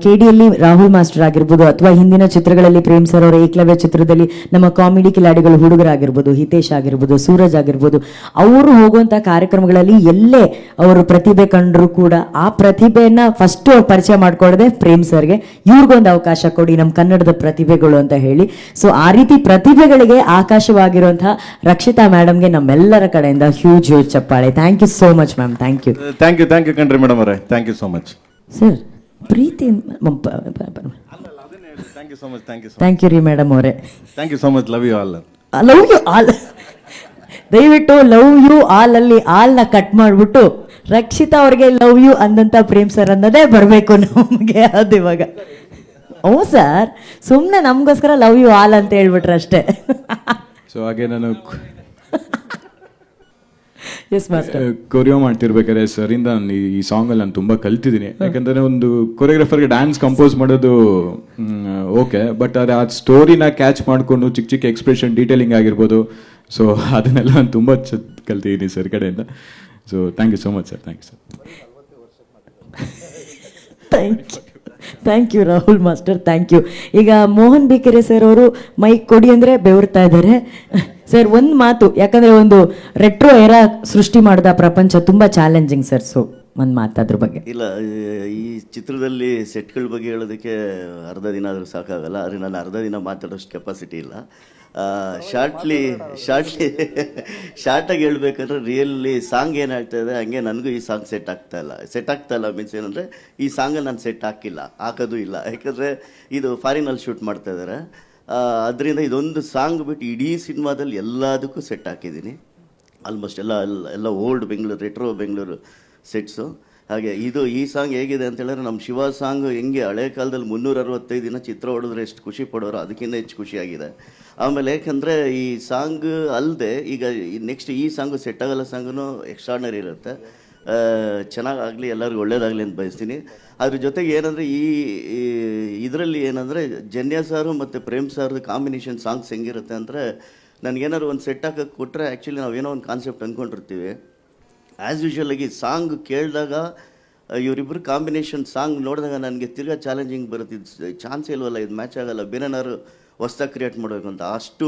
[SPEAKER 1] KDಯಲ್ಲಿ ರಾಹುಲ್ ಮಾಸ್ಟರ್ ಆಗಿರ್ಬೋದು, ಅಥವಾ ಹಿಂದಿನ ಚಿತ್ರಗಳಲ್ಲಿ ಪ್ರೇಮ್ ಸರ್ ಅವರ ಏಕಲವ್ಯ ಚಿತ್ರದಲ್ಲಿ ನಮ್ಮ ಕಾಮಿಡಿ ಕಿಲಾಡಿಗಳು ಹುಡುಗರಾಗಿರ್ಬೋದು, ಹಿತೇಶ್ ಆಗಿರ್ಬೋದು, ಸೂರಜ್ ಆಗಿರ್ಬೋದು, ಅವರು ಹೋಗುವಂಥ ಕಾರ್ಯಕ್ರಮಗಳಲ್ಲಿ ಎಲ್ಲೇ ಅವರು ಪ್ರತಿಭೆ ಕಂಡರೂ ಕೂಡ ಆ ಪ್ರತಿಭೆಯನ್ನ ಫಸ್ಟ್ ಅವ್ರು ಪರಿಚಯ ಮಾಡ್ಕೊಳ್ಳದೆ ಪ್ರೇಮ್ ಸರ್ಗೆ ಇವ್ರಿಗೊಂದು ಅವಕಾಶ ಕೊಡಿ ನಮ್ಮ ಕನ್ನಡದ ಪ್ರತಿಭೆಗಳು ಅಂತ ಹೇಳಿ. ಸೊ ಆ ರೀತಿ ಪ್ರತಿಭೆಗಳಿಗೆ ಆಕಾಶವಾಗಿರುವಂತಹ ರಕ್ಷಿತಾ ಮೇಡಮ್ಗೆ ನಮ್ಮೆಲ್ಲರ ಕಡೆಯಿಂದ ಹ್ಯೂಜ್ ಚಪ್ಪಾಳೆ. Thank you so much ma'am, thank you.
[SPEAKER 2] Thank you ಕಣ್ರಿ ಮೇಡಮ್ ಅವರೇ, thank you so much
[SPEAKER 1] sir. ಪ್ರೀತಿ
[SPEAKER 2] thank you so much.
[SPEAKER 1] Thank you ರೀ ಮೇಡಮ್ ಅವರೇ,
[SPEAKER 2] thank you so much. Love you all.
[SPEAKER 1] Love you all. ದಯವಿಟ್ಟು love you all ಅಲ್ಲಿ ಆಲ್ನ cut ಮಾಡ್ಬಿಟ್ಟು ರಕ್ಷಿತಾ ಅವ್ರಿಗೆ ಲವ್ ಯು ಅಂದಂತ ಪ್ರೇಮ್ ಸರ್ ಅನ್ನೋದೇ ಬರಬೇಕು ನಮಗೆ. ಅದು ಇವಾಗ ಹ್ಞೂ ಸರ್, ಸುಮ್ಮನೆ ನಮಗೋಸ್ಕರ ಲವ್ ಯು ಆಲ್ ಅಂತ ಹೇಳ್ಬಿಟ್ರೆ ಅಷ್ಟೇ.
[SPEAKER 7] ಸೊ ಹಾಗೆ ನಾನು
[SPEAKER 1] ಎಸ್ ಮಾಸ್ಟರ್,
[SPEAKER 7] ಕೊರಿಯೋ ಮಾಡ್ತಿರ್ಬೇಕಾದ್ರೆ ಸರಿಂದ ನಾನು ಈ ಸಾಂಗಲ್ಲಿ ನಾನು ತುಂಬ ಕಲ್ತಿದ್ದೀನಿ. ಯಾಕಂದರೆ ಒಂದು ಕೊರಿಯೋಗ್ರಾಫರ್ಗೆ ಡ್ಯಾನ್ಸ್ ಕಂಪೋಸ್ ಮಾಡೋದು ಓಕೆ, ಬಟ್ ಅದು ಆ ಸ್ಟೋರಿನ ಕ್ಯಾಚ್ ಮಾಡಿಕೊಂಡು ಚಿಕ್ಕ ಚಿಕ್ಕ ಎಕ್ಸ್ಪ್ರೆಷನ್ ಡೀಟೇಲಿಂಗ್ ಆಗಿರ್ಬೋದು, ಸೊ ಅದನ್ನೆಲ್ಲ ನಾನು ತುಂಬ ಕಲ್ತಿದ್ದೀನಿ ಸರ್ ಕಡೆಯಿಂದ. So thank you so much sir. Thank you sir.
[SPEAKER 1] Thank you Rahul master, thank you. ಈಗ ಮೋಹನ್ ಬಿಕೆರೆ ಸರ್ ಅವರು ಮೈಕ್ ಕೊಡಿ ಅಂದರೆ ಬೆವರ್ತಾ ಇದ್ದಾರೆ. ಸರ್ ಒಂದು ಮಾತು, ಯಾಕಂದ್ರೆ ಒಂದು ರೆಟ್ರೋ ಎರಾ ಸೃಷ್ಟಿ ಮಾಡಿದ ಪ್ರಪಂಚ ತುಂಬಾ ಚಾಲೆಂಜಿಂಗ್ ಸರ್. ಸೊ ಒಂದು ಮಾತು ಅದ್ರ ಬಗ್ಗೆ.
[SPEAKER 8] ಇಲ್ಲ, ಈ ಚಿತ್ರದಲ್ಲಿ ಸೆಟ್ಗಳ ಬಗ್ಗೆ ಹೇಳೋದಕ್ಕೆ ಅರ್ಧ ದಿನ ಆದರೂ ಸಾಕಾಗಲ್ಲ. ಆದರೆ ನಾನು ಅರ್ಧ ದಿನ ಮಾತಾಡೋಷ್ಟು ಕೆಪಾಸಿಟಿ ಇಲ್ಲ. ಶಾರ್ಟಾಗಿ ಹೇಳ್ಬೇಕಂದ್ರೆ ರಿಯಲಿ ಸಾಂಗ್ ಏನು ಹೇಳ್ತಾ ಇದೆ ಹಂಗೆ ನನಗೂ ಈ ಸಾಂಗ್ ಸೆಟ್ ಆಗ್ತಾ ಇಲ್ಲ ಮೀನ್ಸ್ ಏನಂದರೆ ಈ ಸಾಂಗಲ್ಲಿ ನಾನು ಸೆಟ್ ಹಾಕೋದು ಇಲ್ಲ. ಯಾಕಂದರೆ ಇದು ಫಾರಿನಲ್ಲಿ ಶೂಟ್ ಮಾಡ್ತಾ ಇದ್ದಾರೆ. ಅದರಿಂದ ಇದೊಂದು ಸಾಂಗ್ ಬಿಟ್ಟು ಇಡೀ ಸಿನಿಮಾದಲ್ಲಿ ಎಲ್ಲದಕ್ಕೂ ಸೆಟ್ ಹಾಕಿದ್ದೀನಿ. ಆಲ್ಮೋಸ್ಟ್ ಎಲ್ಲ old Bengaluru, retro Bengaluru sets. ಹಾಗೆ ಈ ಸಾಂಗ್ ಹೇಗಿದೆ ಅಂತ ಹೇಳಿದ್ರೆ, ನಮ್ಮ ಶಿವ ಸಾಂಗ್ ಹೆಂಗೆ ಹಳೆ ಕಾಲದಲ್ಲಿ 365 ದಿನ ಚಿತ್ರ ಹೊಡೆದ್ರೆ ಎಷ್ಟು ಖುಷಿ ಪಡೋರು ಅದಕ್ಕಿಂತ ಹೆಚ್ಚು ಖುಷಿಯಾಗಿದೆ. ಆಮೇಲೆ ಯಾಕಂದರೆ ಈ ಸಾಂಗ್ ಅಲ್ಲದೆ ಈಗ ನೆಕ್ಸ್ಟ್ ಈ ಸಾಂಗು ಸೆಟ್ ಆಗಲ್ಲ ಸಾಂಗೂ ಎಕ್ಸ್ಟ್ರಾರ್ನರಿ ಇರುತ್ತೆ. ಚೆನ್ನಾಗಾಗಲಿ, ಎಲ್ಲರಿಗೂ ಒಳ್ಳೇದಾಗಲಿ ಅಂತ ಬಯಸ್ತೀನಿ. ಅದ್ರ ಜೊತೆಗೆ ಏನಂದರೆ ಇದರಲ್ಲಿ ಏನಂದರೆ ಜನ್ಯ ಸಾರು ಮತ್ತು ಪ್ರೇಮ್ ಸಾರ್ದು ಕಾಂಬಿನೇಷನ್ ಸಾಂಗ್ಸ್ ಹೆಂಗಿರುತ್ತೆ ಅಂದರೆ, ನನಗೇನಾದ್ರು ಒಂದು ಸೆಟ್ ಹಾಕಕ್ಕೆ ಕೊಟ್ಟರೆ ಆ್ಯಕ್ಚುಲಿ ನಾವೇನೋ ಒಂದು ಕಾನ್ಸೆಪ್ಟ್ ಅಂದ್ಕೊಂಡಿರ್ತೀವಿ. ಆ್ಯಸ್ ಯೂಶ್ವಲಾಗಿ ಸಾಂಗ್ ಕೇಳಿದಾಗ ಇವರಿಬ್ಬರು ಕಾಂಬಿನೇಷನ್ ಸಾಂಗ್ ನೋಡಿದಾಗ ನನಗೆ ತಿರ್ಗಾ ಚಾಲೆಂಜಿಂಗ್ ಬರುತ್ತೆ. ಇದು ಚಾನ್ಸೇ ಇಲ್ವಲ್ಲ, ಇದು ಮ್ಯಾಚ್ ಆಗಲ್ಲ, ಬೇರೆನಾರು ಹೊಸ್ದಾಗಿ ಕ್ರಿಯೇಟ್ ಮಾಡಬೇಕು ಅಂತ, ಅಷ್ಟು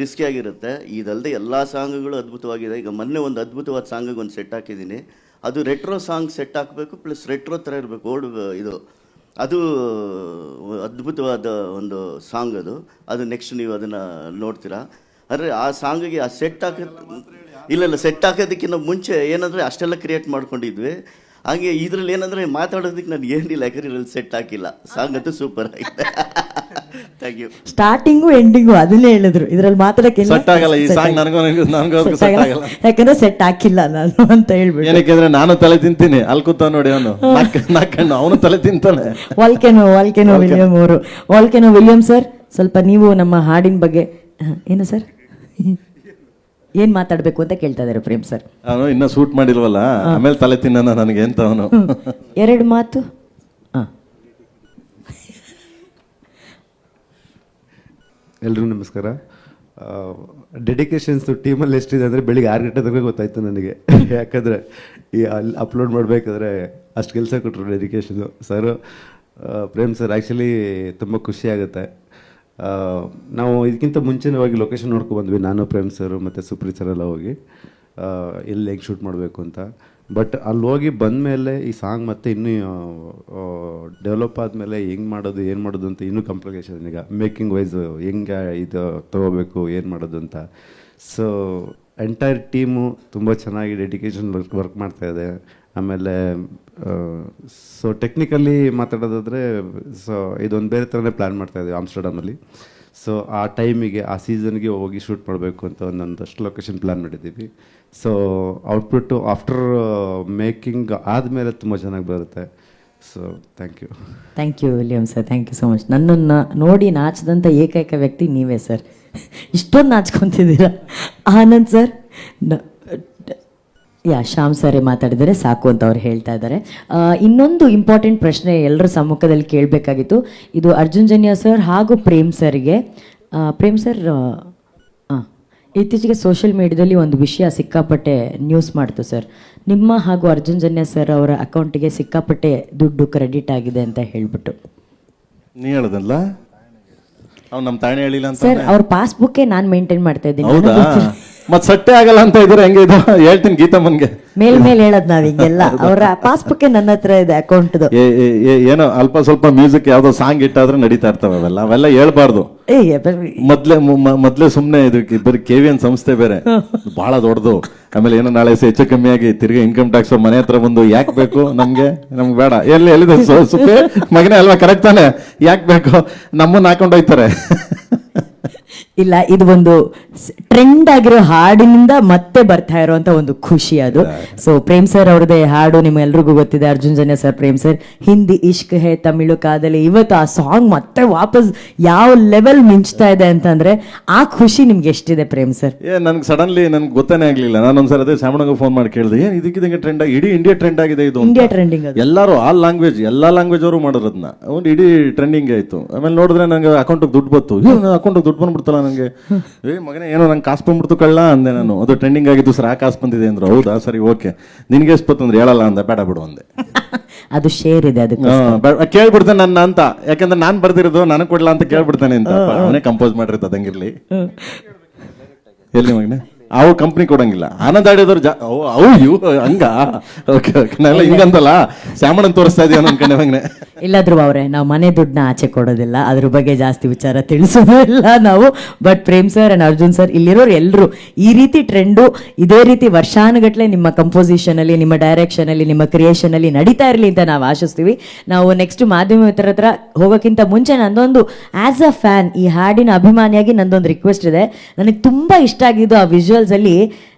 [SPEAKER 8] ರಿಸ್ಕಿಯಾಗಿರುತ್ತೆ. ಇದಲ್ಲದೆ ಎಲ್ಲ ಸಾಂಗ್ಗಳು ಅದ್ಭುತವಾಗಿದೆ. ಈಗ ಮೊನ್ನೆ ಒಂದು ಅದ್ಭುತವಾದ ಸಾಂಗಿಗೆ ಒಂದು ಸೆಟ್ ಹಾಕಿದ್ದೀನಿ. ಅದು ರೆಟ್ರೋ ಸಾಂಗ್ ಸೆಟ್ ಹಾಕಬೇಕು, ಪ್ಲಸ್ ರೆಟ್ರೋ ಥರ ಇರಬೇಕು. ಅದು ಅದ್ಭುತವಾದ ಒಂದು ಸಾಂಗ್. ಅದು ನೆಕ್ಸ್ಟ್ ನೀವು ಅದನ್ನು ನೋಡ್ತೀರಾ. ಅಂದರೆ ಆ ಸಾಂಗಿಗೆ ಆ ಸೆಟ್ ಸೆಟ್ ಹಾಕೋದಕ್ಕಿಂತ ಮುಂಚೆ ಏನಂದರೆ ಅಷ್ಟೆಲ್ಲ ಕ್ರಿಯೇಟ್ ಮಾಡ್ಕೊಂಡಿದ್ವಿ. ಹಾಗೆ ಇದರಲ್ಲಿ ಏನಂದರೆ ಮಾತಾಡೋದಕ್ಕೆ ನನಗೆ ಏನಿಲ್ಲ, ಯಾಕಂದ್ರೆ ಇದರಲ್ಲಿ ಸೆಟ್ ಹಾಕಿಲ್ಲ. ಸಾಂಗ್ ಅಂತೂ ಸೂಪರ್ ಆಗಿದೆ. Thank you.
[SPEAKER 1] ಸ್ಟಾರ್ಟಿಂಗು ಎಂಡಿಂಗು ಅದನ್ನೇ ಹೇಳಿದ್ರು, ಇದ್ರಲ್ಲಿ ಮಾತಾಡಕ್ಕೆ
[SPEAKER 2] ಸೆಟ್ ಆಗಲ್ಲ ಈ ಸಾಂಗ್,
[SPEAKER 1] ಯಾಕಂದ್ರೆ ಸೆಟ್ ಹಾಕಿಲ್ಲ ನಾನು ಅಂತ ಹೇಳ್ಬಿಟ್ಟು.
[SPEAKER 2] ಏನಕ್ಕೆ ನಾನು ತಲೆ ತಿಂತೀನಿ, ಅಲ್ಲಿ ಕೂತ ನೋಡಿ ಅವನು ನಾಲ್ಕಣ್ಣು ಅವನು ತಲೆ ತಿಂತಾನೆ.
[SPEAKER 1] ವಾಲ್ಕೆನೋ ವಿಲಿಯಂ ಸರ್, ಸ್ವಲ್ಪ ನೀವು ನಮ್ಮ ಹಾಡಿನ ಬಗ್ಗೆ ಏನು ಸರ್ ಏನ್ ಮಾತಾಡ್ಬೇಕು ಅಂತ ಕೇಳ್ತಾ ಇದಾರೆ ಪ್ರೇಮ್ ಸರ್.
[SPEAKER 2] ಅವನು ಇನ್ನ ಶೂಟ್ ಮಾಡಿಲ್ವಲ್ಲ, ಆಮೇಲೆ ತಲೆ ತಿನ್ನ ನನಗೆ ಅಂತ ಅವನು.
[SPEAKER 1] ಎರಡು ಮಾತು.
[SPEAKER 9] ಎಲ್ರಿಗೂ ನಮಸ್ಕಾರ. ಡೆಡಿಕೇಶನ್ಸ್ ಟೀಮಲ್ಲಿ ಎಷ್ಟಿದೆ ಅಂದರೆ ಬೆಳಿಗ್ಗೆ 6 ಗಂಟೆ ತನಕ ಗೊತ್ತಾಯ್ತು ನನಗೆ. ಯಾಕಂದರೆ ಈ ಅಲ್ಲಿ ಅಪ್ಲೋಡ್ ಮಾಡಬೇಕಾದ್ರೆ ಅಷ್ಟು ಕೆಲಸ ಕೊಟ್ಟರು dedication sir. Prem sir actually ತುಂಬ ಖುಷಿ ಆಗುತ್ತೆ. ನಾವು ಇದಕ್ಕಿಂತ ಮುಂಚೆನೇ ಹೋಗಿ ಲೊಕೇಶನ್ ನೋಡ್ಕೊಂಡು ಬಂದ್ವಿ, ನಾನು ಪ್ರೇಮ್ ಸರ್ ಮತ್ತು ಸುಪ್ರೀತ್ ಸರ್ ಎಲ್ಲ ಹೋಗಿ ಎಲ್ಲಿ ಹೆಂಗೆ ಶೂಟ್ ಮಾಡಬೇಕು ಅಂತ. ಬಟ್ ಅಲ್ಲಿ ಹೋಗಿ ಬಂದಮೇಲೆ ಈ ಸಾಂಗ್ ಮತ್ತೆ ಇನ್ನೂ ಡೆವಲಪ್ ಆದಮೇಲೆ ಹೆಂಗೆ ಮಾಡೋದು ಏನು ಮಾಡೋದು ಅಂತ ಇನ್ನೂ ಕಾಂಪ್ಲಿಕೇಶನ್. ಈಗ ಮೇಕಿಂಗ್ ವೈಸ್ ಹೆಂಗೆ ಇದು ತೊಗೋಬೇಕು ಏನು ಮಾಡೋದು ಅಂತ. ಸೊ ಎಂಟೈರ್ ಟೀಮು ತುಂಬ ಚೆನ್ನಾಗಿ ಡೆಡಿಕೇಶನ್ ವರ್ಕ್ ಮಾಡ್ತಾಯಿದೆ. ಆಮೇಲೆ ಸೊ ಟೆಕ್ನಿಕಲಿ ಮಾತಾಡೋದಾದರೆ, ಸೊ ಇದೊಂದು ಬೇರೆ ಥರನೇ ಪ್ಲ್ಯಾನ್ ಮಾಡ್ತಾಯಿದ್ದೀವಿ ಆಮ್ಸ್ಟರ್ಡಮಲ್ಲಿ. ಸೊ ಆ ಟೈಮಿಗೆ ಆ ಸೀಸನ್ಗೆ ಹೋಗಿ ಶೂಟ್ ಮಾಡಬೇಕು ಅಂತ ಒಂದೊಂದಷ್ಟು ಲೊಕೇಶನ್ ಪ್ಲ್ಯಾನ್ ಮಾಡಿದ್ದೀವಿ. ಸೊ ಔಟ್ಪುಟ್ಟು ಆಫ್ಟರ್ ಮೇಕಿಂಗ್ ಆದಮೇಲೆ ತುಂಬ ಚೆನ್ನಾಗಿ ಬರುತ್ತೆ. So thank you
[SPEAKER 1] William sir, thank you so much. ನನ್ನನ್ನು ನೋಡಿ ನಾಚದಂಥ ಏಕೈಕ ವ್ಯಕ್ತಿ ನೀವೇ ಸರ್. ಇಷ್ಟೊಂದು ನಾಚ್ಕೊತಿದ್ದೀರಾ. ಆನಂದ್ ಸರ್, ಶ್ಯಾಮ್ ಸರೇ ಮಾತಾಡಿದರೆ ಸಾಕು ಅಂತ ಅವ್ರು ಹೇಳ್ತಾ ಇದ್ದಾರೆ. ಇನ್ನೊಂದು ಇಂಪಾರ್ಟೆಂಟ್ ಪ್ರಶ್ನೆ ಎಲ್ಲರ ಸಮ್ಮುಖದಲ್ಲಿ ಕೇಳಬೇಕಾಗಿತ್ತು. ಇದು ಅರ್ಜುನ್ ಜನ್ಯ ಸರ್ ಹಾಗೂ ಪ್ರೇಮ್ ಸರ್ಗೆ. ಪ್ರೇಮ್ ಸರ್, ಇತ್ತೀಚೆಗೆ ಸೋಷಿಯಲ್ ಮೀಡಿಯಾದಲ್ಲಿ ಒಂದು ವಿಷಯ ಸಿಕ್ಕಾಪಟ್ಟೆ ನ್ಯೂಸ್ ಮಾಡ್ತು ಸರ್. ನಿಮ್ಮ ಹಾಗೂ ಅರ್ಜುನ್ ಜನ್ಯ ಸರ್ ಅವರ ಅಕೌಂಟಿಗೆ ಸಿಕ್ಕಾಪಟ್ಟೆ ದುಡ್ಡು ಕ್ರೆಡಿಟ್ ಆಗಿದೆ ಅಂತ ಹೇಳ್ಬಿಟ್ಟು.
[SPEAKER 2] ನೀ ಹೇಳದಲ್ಲ, ಅವ್ನು ನಮ್ಮ ತಾನೇ ಹೇಳಿಲ್ಲ ಅಂತ
[SPEAKER 1] ಸರ್. ಅವ್ರ ಪಾಸ್ಬುಕ್ಕೇ ನಾನು ಮೇಂಟೈನ್ ಮಾಡ್ತಾ ಇದ್ದೀನಿ.
[SPEAKER 2] ಮತ್ ಸಟ್ಟೆ ಆಗಲ್ಲ ಅಂತ ಇದ್ರೆ ಹೆಂಗೆ ಇದು ಹೇಳ್ತೀನಿ ಗೀತಮ್ಮನ್ಗೆ.
[SPEAKER 1] ಮೇಲ್ ಹೇಳೋದ್ ನಾವ್ ಹಿಂಗೆಲ್ಲ. ಅವ್ರ ಪಾಸ್ಬುಕ್ ನನ್ನ ಹತ್ರ ಇದೆ ಅಕೌಂಟ್.
[SPEAKER 2] ಏನೋ ಅಲ್ಪ ಸ್ವಲ್ಪ ಮ್ಯೂಸಿಕ್ ಯಾವ್ದೋ ಸಾಂಗ್ ಇಟ್ಟಾದ್ರೆ ನಡೀತಾ ಇರ್ತಾವ, ಅವೆಲ್ಲ ಹೇಳ್ಬಾರ್ದು. ಮೊದ್ಲೇ ಸುಮ್ನೆ ಇದಕ್ಕೆ ಬರೀ KVN ಸಂಸ್ಥೆ ಬೇರೆ ಬಹಳ ದೊಡ್ಡದು. ಆಮೇಲೆ ಏನೋ ನಾಳೆ ಹೆಚ್ಚು ಕಮ್ಮಿ ಆಗಿ ತಿರ್ಗಿ ಇನ್ಕಮ್ ಟ್ಯಾಕ್ಸ್ ಮನೆ ಹತ್ರ ಬಂದು ಯಾಕೆ ಬೇಕು ನಮ್ಗೆ ಬೇಡ ಎಲ್ಲಿದೆ ಸುಪ್ಪೆ ಮಗನೇ ಅಲ್ವಾ, ಕರೆಕ್ಟ್ ತಾನೆ, ಯಾಕೆ ಬೇಕು ನಮ್ಮನ್ನ ಹಾಕೊಂಡು ಹೋಯ್ತಾರೆ.
[SPEAKER 1] ಇಲ್ಲ, ಇದು ಒಂದು ಟ್ರೆಂಡ್ ಆಗಿರೋ ಹಾಡಿನಿಂದ ಮತ್ತೆ ಬರ್ತಾ ಇರುವಂತ ಒಂದು ಖುಷಿ ಅದು. ಸೊ ಪ್ರೇಮ್ ಸರ್ ಅವ್ರದೇ ಹಾಡು ನಿಮ್ಗೆಲ್ರಿಗೂ ಗೊತ್ತಿದೆ, ಅರ್ಜುನ್ ಜನ್ಯ ಸರ್, ಪ್ರೇಮ್ ಸರ್, ಹಿಂದಿ ಇಷ್ಕ್ ಹೇ ತಮಿಳು ಕಾದಲಿ. ಇವತ್ತು ಆ ಸಾಂಗ್ ಮತ್ತೆ ವಾಪಸ್ ಯಾವ ಲೆವೆಲ್ ಮಿಂಚ್ತಾ ಇದೆ ಅಂತಂದ್ರೆ ಆ ಖುಷಿ ನಿಮ್ಗೆ ಎಷ್ಟಿದೆ ಪ್ರೇಮ್ ಸರ್?
[SPEAKER 2] ನನ್ಗೆ ಸಡನ್ಲಿ ನನ್ಗೆ ಗೊತ್ತಾನೆ ಆಗ್ಲಿಲ್ಲ. ನಾನೊಂದ್ಸಲ ಅದೇ ಶಾಮಣ್ಣಗೆ ಫೋನ್ ಮಾಡಿ ಕೇಳಿದೆ, ಇದಕ್ಕೆ ಟ್ರೆಂಡ್ ಆಗಿ ಇಡೀ ಇಂಡಿಯಾ ಟ್ರೆಂಡ್ ಆಗಿದೆ ಇದು.
[SPEAKER 1] ಇಂಡಿಯಾ ಟ್ರೆಂಡಿಂಗ್,
[SPEAKER 2] ಎಲ್ಲರೂ ಆಲ್ ಲ್ಯಾಂಗ್ವೇಜ್ ಎಲ್ಲಾ ಲ್ಯಾಂಗ್ವೇಜ್ ಅವರು ಮಾಡೋದನ್ನ ಒಂದು ಇಡೀ ಟ್ರೆಂಡಿಂಗ್ ಆಯ್ತು. ಆಮೇಲೆ ನೋಡಿದ್ರೆ ನಂಗೆ ಅಕೌಂಟಿಗೆ ದುಡ್ಡು ಬಂತು. ಅಕೌಂಟಿಗೆ ದುಡ್ಡು ಬಂದ್ಬಿಡ್ತಲ್ಲ ನಂಗೆ. ಮಗನೇ ಏನೋ ನಂಗೆ ಕಾಸು ಬಂದ್ಬಿಡ್ತು ಕಳ್ಳ ಅಂದೆ ನಾನು. ಅದು ಟ್ರೆಂಡಿಂಗ್ ಆಗಿದ್ದು ಸರ್, ಆ ಕಾಸು ಬಂದಿದೆ ಅಂದ್ರು. ಹೌದಾ, ಸರಿ ಓಕೆ, ನಿನ್ಗೆ ಎಷ್ಟು ಬಂತಂದ್ರೆ ಹೇಳಲ್ಲ ಅಂದ. ಬೇಡ ಬಿಡು ಅಂದೆ.
[SPEAKER 1] ಅದು ಶೇರ್ ಇದೆ, ಅದಕ್ಕೆ
[SPEAKER 2] ಕೇಳ್ಬಿಡ್ತೇನೆ ನನ್ನ ಅಂತ. ಯಾಕಂದ್ರೆ ನಾನ್ ಬರ್ದಿರೋದು ನನಗೆ ಕೊಡ್ಲಾ ಅಂತ ಕೇಳ್ಬಿಡ್ತಾನೆ ಅಂತ. ಅವನೇ ಕಂಪೋಸ್ ಮಾಡಿರ್ತದ ಹಂಗಿರ್ಲಿ. ಎಲ್ಲಿ ಮಗನೆ ಅವ್ರ ಕಂಪ್ನಿ ಕೊಡಂಗಿಲ್ಲ. ಆನಂದ್ ಆಡಿದವ್ರು ಅವು ಇವು ಹಂಗ. ಓಕೆ ಓಕೆ, ನಾನೆಲ್ಲ ಹಿಂಗಂತಲ್ಲ ಸ್ಯಾಮಣ್ಣನ್ ತೋರಿಸ್ತಾ ಇದೀವಿ ಅನ್ಕೊಂಡೆ ಮಗನೆ.
[SPEAKER 1] ಇಲ್ಲ ಧ್ರುವ ಅವರೇ, ನಾವು ಮನೆ ದುಡ್ಡನ್ನ ಆಚೆ ಕೊಡೋದಿಲ್ಲ, ಅದ್ರ ಬಗ್ಗೆ ಜಾಸ್ತಿ ವಿಚಾರ ತಿಳಿಸೋದು ಇಲ್ಲ ನಾವು. But Prem sir and Arjun sir, ಇಲ್ಲಿರೋರು ಎಲ್ಲರೂ ಈ ರೀತಿ ಟ್ರೆಂಡು ಇದೇ ರೀತಿ ವರ್ಷಾನುಗಟ್ಲೆ ನಿಮ್ಮ ಕಂಪೋಸಿಷನ್ ಅಲ್ಲಿ, ನಿಮ್ಮ ಡೈರೆಕ್ಷನ್ ಅಲ್ಲಿ, ನಿಮ್ಮ ಕ್ರಿಯೇಷನ್ ಅಲ್ಲಿ ನಡೀತಾ ಇರಲಿ ಅಂತ ನಾವು ಆಶಿಸ್ತೀವಿ. ನಾವು ನೆಕ್ಸ್ಟ್ ಮಾಧ್ಯಮ ಮಿತ್ರರ ಹತ್ರ ಹೋಗೋಕ್ಕಿಂತ ಮುಂಚೆ ನಂದೊಂದು ಆಸ್ ಅ ಫ್ಯಾನ್, ಈ ಹಾಡಿನ ಅಭಿಮಾನಿಯಾಗಿ ನಂದೊಂದು ರಿಕ್ವೆಸ್ಟ್ ಇದೆ. ನನಗೆ ತುಂಬಾ ಇಷ್ಟ ಆಗಿದ್ದು ಆ ವಿಜುವಲ್ಸ್ ಅಲ್ಲಿ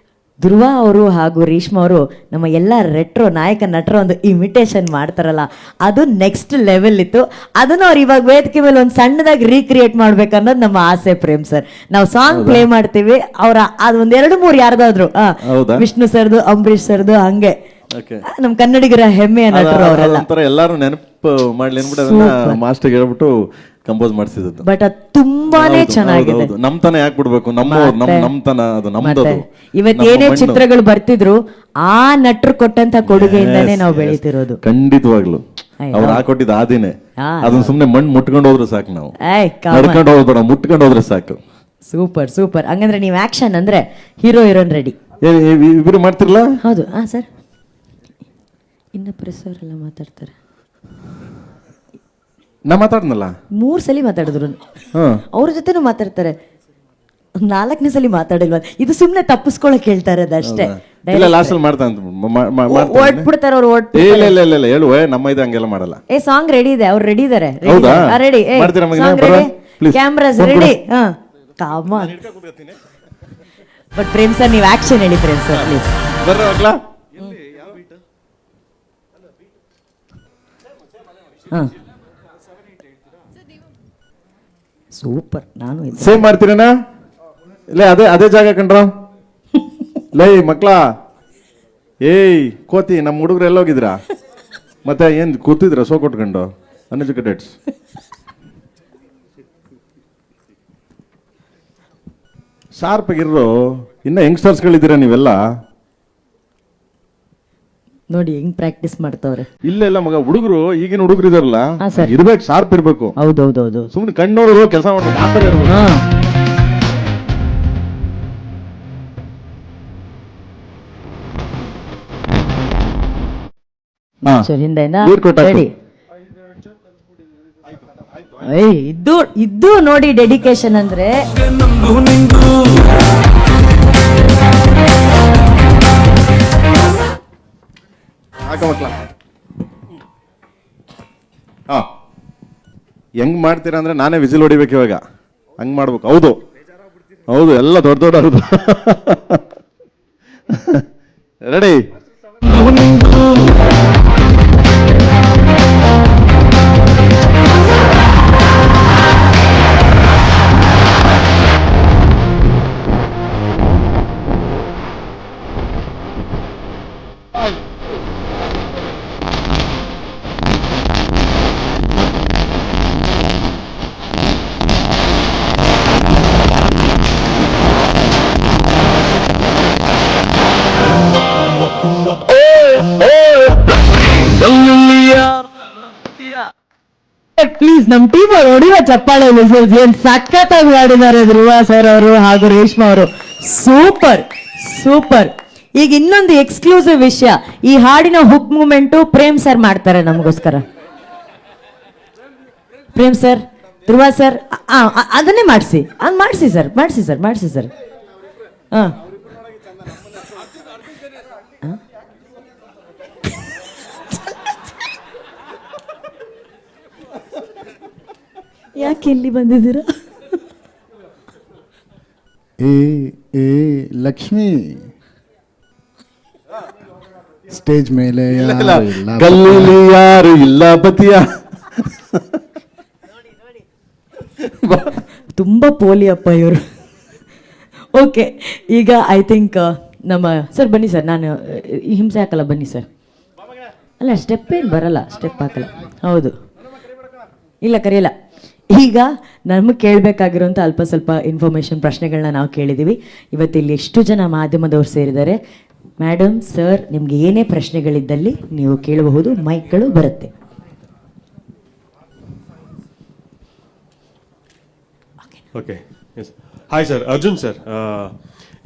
[SPEAKER 1] ಧ್ರುವ ಅವರು ಹಾಗೂ ರೇಷ್ಮಾ ಅವರು ನಮ್ಮ ಎಲ್ಲ ರೆಟ್ರೋ ನಾಯಕ ನಟರ ಒಂದು ಇಮಿಟೇಷನ್ ಮಾಡ್ತಾರಲ್ಲ, ಅದು ನೆಕ್ಸ್ಟ್ ಲೆವೆಲ್ ಇತ್ತು. ಅದನ್ನು ಅವ್ರು ಇವಾಗ ವೇದಿಕೆ ಮೇಲೆ ಒಂದು ಸಣ್ಣದಾಗಿ ರೀಕ್ರಿಯೇಟ್ ಮಾಡ್ಬೇಕನ್ನೋದು ನಮ್ಮ ಆಸೆ. ಪ್ರೇಮ್ ಸರ್, ನಾವು ಸಾಂಗ್ ಪ್ಲೇ ಮಾಡ್ತೀವಿ, ಅವ್ರ ಅದು ಒಂದ್ 2-3 ಯಾರ್ದಾದ್ರು ವಿಷ್ಣು ಸರ್ದು, ಅಂಬರೀಶ್ ಸರ್ದು, ಹಂಗೆ ನಮ್ ಕನ್ನಡಿಗರ ಹೆಮ್ಮೆಯ ನಟರು ಅವರೆಲ್ಲ.
[SPEAKER 2] ಎಲ್ಲಾರು ನೆನಪು ಮಾಡ್ಲಿ ಅನ್ಬಿಟ್ಟು ಅದನ್ನ ಮಾಸ್ಟರ್ ಹೇಳ್ಬಿಟ್ಟು ಕಂಪೋಸ್ ಮಾಡಿಸಿದ್ದು.
[SPEAKER 1] ಬಟ್ ಅದು ತುಂಬಾನೇ ಚೆನ್ನಾಗಿದೆ.
[SPEAKER 2] ನಮ್ತನ ಯಾಕೆ ಬಿಡ್ಬೇಕು, ನಮ್ತನ ಅದು ನಮ್ದು.
[SPEAKER 1] ಇವತ್ತೇನೇ ಚಿತ್ರಗಳು ಬರ್ತಿದ್ರು ಆ ನಟರು ಕೊಟ್ಟಂತ ಕೊಡುಗೆಯಿಂದಾನೇ ನಾವು ಬೆಳೀತಿರೋದು.
[SPEAKER 2] ಖಂಡಿತವಾಗ್ಲು ಅವ್ರು ಹಾಕೊಟ್ಟಿದ್ದು ಆದಿನೇ. ಅದನ್ನ ಸುಮ್ನೆ ಮಣ್ಣು ಮುಟ್ಕೊಂಡು ಹೋದ್ರೆ ಸಾಕು, ನಾವು ನಡ್ಕೊಂಡು ಹೋಗ್ಬೇಡ, ಮುಟ್ಕೊಂಡು ಹೋದ್ರೆ ಸಾಕು.
[SPEAKER 1] Super super. ಹಂಗಂದ್ರೆ ನೀವು ಆಕ್ಷನ್ ಅಂದ್ರೆ ಹೀರೋ ಹೀರೋನ್ ರೆಡಿ
[SPEAKER 2] ಇಬ್ರು ಮಾಡ್ತಿರ್ಲಾ?
[SPEAKER 1] ಹೌದು. ಸರ್ ಇನ್ನ ಪ್ರೆಸ್ ಅವರೆಲ್ಲ ಮಾತಾಡ್ತಾರೆ.
[SPEAKER 2] ನಾ ಮಾತಾಡ್ನಲ್ಲ
[SPEAKER 1] 3 ಸಲ ಮಾತಾಡಿದ್ರು, ಅವ್ರ ಜೊತೆನೂ ಮಾತಾಡ್ತಾರೆ. 4ನೇ ಸಲ ಮಾತಾಡಿಲ್ವ, ಇದು ಸುಮ್ನೆ ತಪ್ಪಿಸ್ಕೊಳಕ್ ಹೇಳ್ತಾರೆ ಅದಷ್ಟೇ. ಓಡ್ಬಿಡ್ತಾರ ಅವ್ರು,
[SPEAKER 2] ಹೇಳುವ ನಮ್ಮ ಇದು ಹಂಗೆಲ್ಲ ಮಾಡಲ್ಲ.
[SPEAKER 1] ಸಾಂಗ್ ರೆಡಿ ಇದೆ, ಅವ್ರು ರೆಡಿ ಇದಾರೆ. Ready, cameras ready. But Prem sir ನೀವು ಆಕ್ಷನ್ ಹೇಳಿ ಪ್ರೇಮ್ ಸರ್ ಪ್ಲೀಸ್. ಸೂಪರ್. ನಾನು
[SPEAKER 2] ಸೇಮ್ ಮಾಡ್ತೀರೇನಾ? ಇಲ್ಲ ಅದೇ ಜಾಗ ಕಂಡ್ರ ಲೈ ಮಕ್ಳ. ಏಯ್ ಕೋತಿ, ನಮ್ಮ ಹುಡುಗರು ಎಲ್ಲ ಹೋಗಿದ್ರಾ? ಮತ್ತೆ ಏನ್ ಕೂತಿದ್ರ ಸೋ ಕೊಟ್ಕೊಂಡು ಅನ್ಎಜುಕೇಟೆಡ್ಸ್? ಶಾರ್ಪ್ ಆಗಿರೋ ಇನ್ನ ಯಂಗ್ಸ್ಟರ್ಸ್ಗಳಿದ್ದೀರಾ ನೀವೆಲ್ಲ.
[SPEAKER 1] ನೋಡಿ ಹೆಂಗ್ ಪ್ರಾಕ್ಟೀಸ್ ಮಾಡ್ತಾವ್ರೆ.
[SPEAKER 2] ಇಲ್ಲ ಮಗ, ಹುಡುಗರು ಈಗಿನ ಹುಡುಗರು ಇದಾರಲ್ಲ, ಇರ್ಬೇಕು, ಶಾರ್ಪ್ ಇರ್ಬೇಕು.
[SPEAKER 1] ಹೌದೌದೌದು.
[SPEAKER 2] ಸುಮ್ನೆ ಕಣ್ಣೋರು ಕೆಲಸ ಮಾಡ್ಬೇಕು.
[SPEAKER 1] ಇದ್ದು ನೋಡಿ ಡೆಡಿಕೇಶನ್ ಅಂದ್ರೆ.
[SPEAKER 2] ಹೆಂಗ್ ಮಾಡ್ತೀರಾ ಅಂದ್ರೆ ನಾನೇ ವಿಸಿಲ್ ಹೊಡಿಬೇಕು ಇವಾಗ. ಹಂಗ್ ಮಾಡ್ಬೇಕು. ಹೌದು ಹೌದು, ಎಲ್ಲ ದೊಡ್ಡ ದೊಡ್ಡ ಹೌದು. ರೆಡಿ?
[SPEAKER 1] ಪ್ಲೀಸ್ ನಮ್ ಟೀಮ್ ಅವ್ರು ಹೊಡಿವ ಚಪ್ಪಾಳೆ ವಿಸಿಲ್ಸ್. ಏನ್ ಸಖತ್ತಾಗಿ ಆಡಿದ್ದಾರೆ ಧ್ರುವ ಸರ್ ಅವರು ಹಾಗೂ ರೇಷ್ಮಾ ಅವರು. Super super. ಈಗ ಇನ್ನೊಂದು ಎಕ್ಸ್ಕ್ಲೂಸಿವ್ ವಿಷಯ, ಈ ಹಾಡಿನ ಹುಕ್ ಮೂಮೆಂಟು ಪ್ರೇಮ್ ಸರ್ ಮಾಡ್ತಾರೆ ನಮಗೋಸ್ಕರ. ಪ್ರೇಮ್ ಸರ್, ಧ್ರುವ ಸರ್, ಅದನ್ನೇ ಮಾಡಿಸಿ, ಮಾಡಿಸಿ ಸರ್, ಮಾಡಿಸಿ ಸರ್, ಮಾಡಿಸಿ ಸರ್. ಯಾಕೆ ಇಲ್ಲಿ ಬಂದಿದ್ದೀರಾ?
[SPEAKER 3] ಏ ಲಕ್ಷ್ಮಿ, ಸ್ಟೇಜ್ ಮೇಲೆ
[SPEAKER 2] ಗಲ್ಲಿ ಯಾರು ಇಲ್ಲ ಬತಿಯ.
[SPEAKER 1] ತುಂಬಾ ಪೋಲಿ ಅಪ್ಪ ಇವರು. ಓಕೆ, ಈಗ ಐ ಥಿಂಕ್ ನಮ್ಮ ಸರ್ ಬನ್ನಿ ಸರ್. ನಾನು ಹಿಂಸೆ ಹಾಕಲ್ಲ, ಬನ್ನಿ ಸರ್. ಅಲ್ಲ ಸ್ಟೆಪ್ ಏನು ಬರಲ್ಲ, ಸ್ಟೆಪ್ ಹಾಕಲ್ಲ. ಹೌದು, ಇಲ್ಲ ಕರೆಯಲ್ಲ. ಈಗ ನಮಗೆ ಕೇಳಬೇಕಾಗಿರೋಂಥ ಅಲ್ಪ ಸ್ವಲ್ಪ ಇನ್ಫಾರ್ಮೇಷನ್ ಪ್ರಶ್ನೆಗಳನ್ನ ನಾವು ಕೇಳಿದ್ದೀವಿ. ಇವತ್ತಿಲ್ಲಿ ಎಷ್ಟು ಜನ ಮಾಧ್ಯಮದವ್ರು ಸೇರಿದ್ದಾರೆ. ಮೇಡಮ್, ಸರ್, ನಿಮ್ಗೆ ಏನೇ ಪ್ರಶ್ನೆಗಳಿದ್ದಲ್ಲಿ ನೀವು ಕೇಳಬಹುದು, ಮೈಕ್ಗಳು ಬರುತ್ತೆ.
[SPEAKER 10] Okay, hi sir, Arjun sir.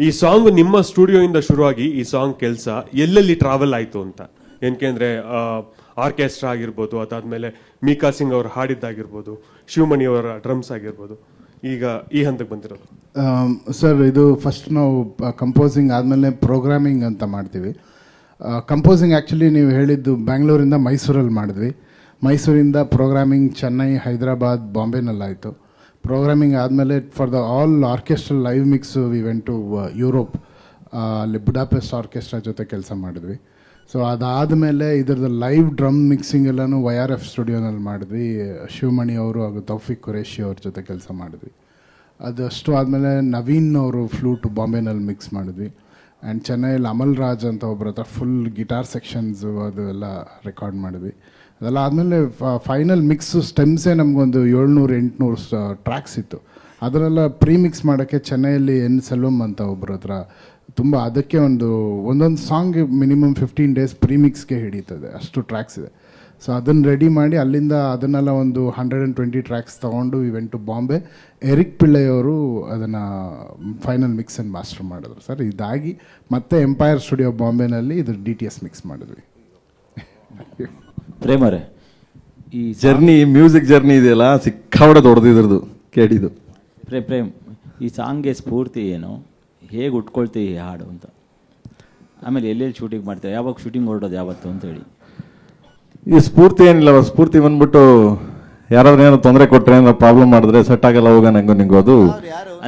[SPEAKER 10] ಈ ಸಾಂಗ್ ನಿಮ್ಮ ಸ್ಟುಡಿಯೋಯಿಂದ ಶುರುವಾಗಿ ಈ ಸಾಂಗ್ ಕೆಲಸ ಎಲ್ಲೆಲ್ಲಿ ಟ್ರಾವೆಲ್ ಆಯಿತು ಅಂತ. ಏನಕೆಂದರೆ ಆರ್ಕೆಸ್ಟ್ರಾ ಆಗಿರ್ಬೋದು, ಅದಾದಮೇಲೆ ಮೀಕಾ ಸಿಂಗ್ ಅವರು ಹಾಡಿದ್ದಾಗಿರ್ಬೋದು, ಶಿವಮಣಿ ಅವರ ಡ್ರಮ್ಸ್ ಆಗಿರ್ಬೋದು, ಈಗ ಈ ಹಂತಕ್ಕೆ ಬಂದಿರೋದು.
[SPEAKER 3] ಸರ್, ಇದು ಫಸ್ಟ್ ನಾವು ಕಂಪೋಸಿಂಗ್ ಆದಮೇಲೆ ಪ್ರೋಗ್ರಾಮಿಂಗ್ ಅಂತ ಮಾಡ್ತೀವಿ. ಕಂಪೋಸಿಂಗ್ ಆ್ಯಕ್ಚುಲಿ ನೀವು ಹೇಳಿದ್ದು ಬ್ಯಾಂಗ್ಳೂರಿಂದ ಮೈಸೂರಲ್ಲಿ ಮಾಡಿದ್ವಿ. ಮೈಸೂರಿಂದ ಪ್ರೋಗ್ರಾಮಿಂಗ್ ಚೆನ್ನೈ, ಹೈದರಾಬಾದ್, ಬಾಂಬೆನಲ್ಲಾಯಿತು. ಪ್ರೋಗ್ರಾಮಿಂಗ್ ಆದಮೇಲೆ for the all orchestral live mix we went to Europe. ಅಲ್ಲಿ ಬುಡಾಪೆಸ್ಟ್ ಆರ್ಕೆಸ್ಟ್ರಾ ಜೊತೆ ಕೆಲಸ ಮಾಡಿದ್ವಿ. ಸೊ ಅದಾದಮೇಲೆ ಇದ್ರದ್ದು ಲೈವ್ ಡ್ರಮ್ ಮಿಕ್ಸಿಂಗ್ ಎಲ್ಲನೂ YRF ಸ್ಟುಡಿಯೋನಲ್ಲಿ ಮಾಡಿದ್ವಿ. ಶಿವಮಣಿ ಅವರು ಹಾಗೂ ತೌಫಿಕ್ ಖುರೇಶಿ ಅವ್ರ ಜೊತೆ ಕೆಲಸ ಮಾಡಿದ್ವಿ. ಅದಷ್ಟು ಆದಮೇಲೆ ನವೀನ್ ಅವರು ಫ್ಲೂಟ್ ಬಾಂಬೆನಲ್ಲಿ ಮಿಕ್ಸ್ ಮಾಡಿದ್ವಿ. ಆ್ಯಂಡ್ ಚೆನ್ನೈಯಲ್ಲಿ ಅಮಲ್ ರಾಜ್ ಅಂತ ಒಬ್ಬರ ಹತ್ರ ಫುಲ್ ಗಿಟಾರ್ ಸೆಕ್ಷನ್ಸು ಅದು ಎಲ್ಲ ರೆಕಾರ್ಡ್ ಮಾಡಿದ್ವಿ. ಅದೆಲ್ಲ ಆದಮೇಲೆ ಫೈನಲ್ ಮಿಕ್ಸು ಸ್ಟೆಮ್ಸೇ ನಮಗೊಂದು 700-800 ಟ್ರ್ಯಾಕ್ಸ್ ಇತ್ತು. ಅದನ್ನೆಲ್ಲ ಪ್ರೀ ಮಿಕ್ಸ್ ಮಾಡೋಕ್ಕೆ ಚೆನ್ನೈಯಲ್ಲಿ N. ಸೆಲ್ವಮ್ ಅಂತ ಒಬ್ಬರ ಹತ್ರ ತುಂಬ, ಅದಕ್ಕೆ ಒಂದೊಂದು ಸಾಂಗ್ ಮಿನಿಮಮ್ 15 days ಪ್ರೀ ಮಿಕ್ಸ್ಗೆ ಹಿಡಿತದೆ, ಅಷ್ಟು ಟ್ರ್ಯಾಕ್ಸ್ ಇದೆ. ಸೊ ಅದನ್ನು ರೆಡಿ ಮಾಡಿ ಅಲ್ಲಿಂದ ಅದನ್ನೆಲ್ಲ ಒಂದು 120 ಟ್ರ್ಯಾಕ್ಸ್ ತೊಗೊಂಡು event to Bombay. Eric Pillai ಅವರು ಅದನ್ನು ಫೈನಲ್ ಮಿಕ್ಸ್ ಆ್ಯಂಡ್ ಮಾಸ್ಟರ್ ಮಾಡಿದ್ರು ಸರ್. ಇದಾಗಿ ಮತ್ತೆ ಎಂಪೈರ್ ಸ್ಟುಡಿಯೋ ಬಾಂಬೆನಲ್ಲಿ ಇದು DTS ಮಿಕ್ಸ್ ಮಾಡಿದ್ವಿ.
[SPEAKER 11] ಪ್ರೇಮರೇ, ಈ
[SPEAKER 2] ಜರ್ನಿ, ಮ್ಯೂಸಿಕ್ ಜರ್ನಿ ಇದೆಯಲ್ಲ, ಸಿಕ್ಕಾಬಡೆ ದೊಡ್ಡದಿದ್ರದ್ದು ಕೇಳಿದ್ದು.
[SPEAKER 11] ಪ್ರೇಮ್, ಈ ಸಾಂಗ್ಗೆ ಸ್ಫೂರ್ತಿ ಏನು, ಹೇಗೆ ಉಟ್ಕೊಳ್ತೀವಿ ಈ ಹಾಡು ಅಂತ, ಆಮೇಲೆ ಎಲ್ಲೆಲ್ಲಿ ಶೂಟಿಂಗ್ ಮಾಡ್ತೀವಿ, ಯಾವಾಗ ಶೂಟಿಂಗ್ ಹೊರಡೋದು ಯಾವತ್ತು ಅಂತ ಹೇಳಿ.
[SPEAKER 2] ಈ ಸ್ಫೂರ್ತಿ ಏನಿಲ್ಲ, ಸ್ಫೂರ್ತಿ ಬಂದ್ಬಿಟ್ಟು ಯಾರಾದ್ರೂ ಏನೋ ತೊಂದರೆ ಕೊಟ್ಟರೆ, ಏನೋ ಪ್ರಾಬ್ಲಮ್ ಮಾಡಿದ್ರೆ ಸೆಟ್ ಆಗಲ್ಲ ಹೋಗ ನಂಗೂ ನಿಂಗೂ, ಅದು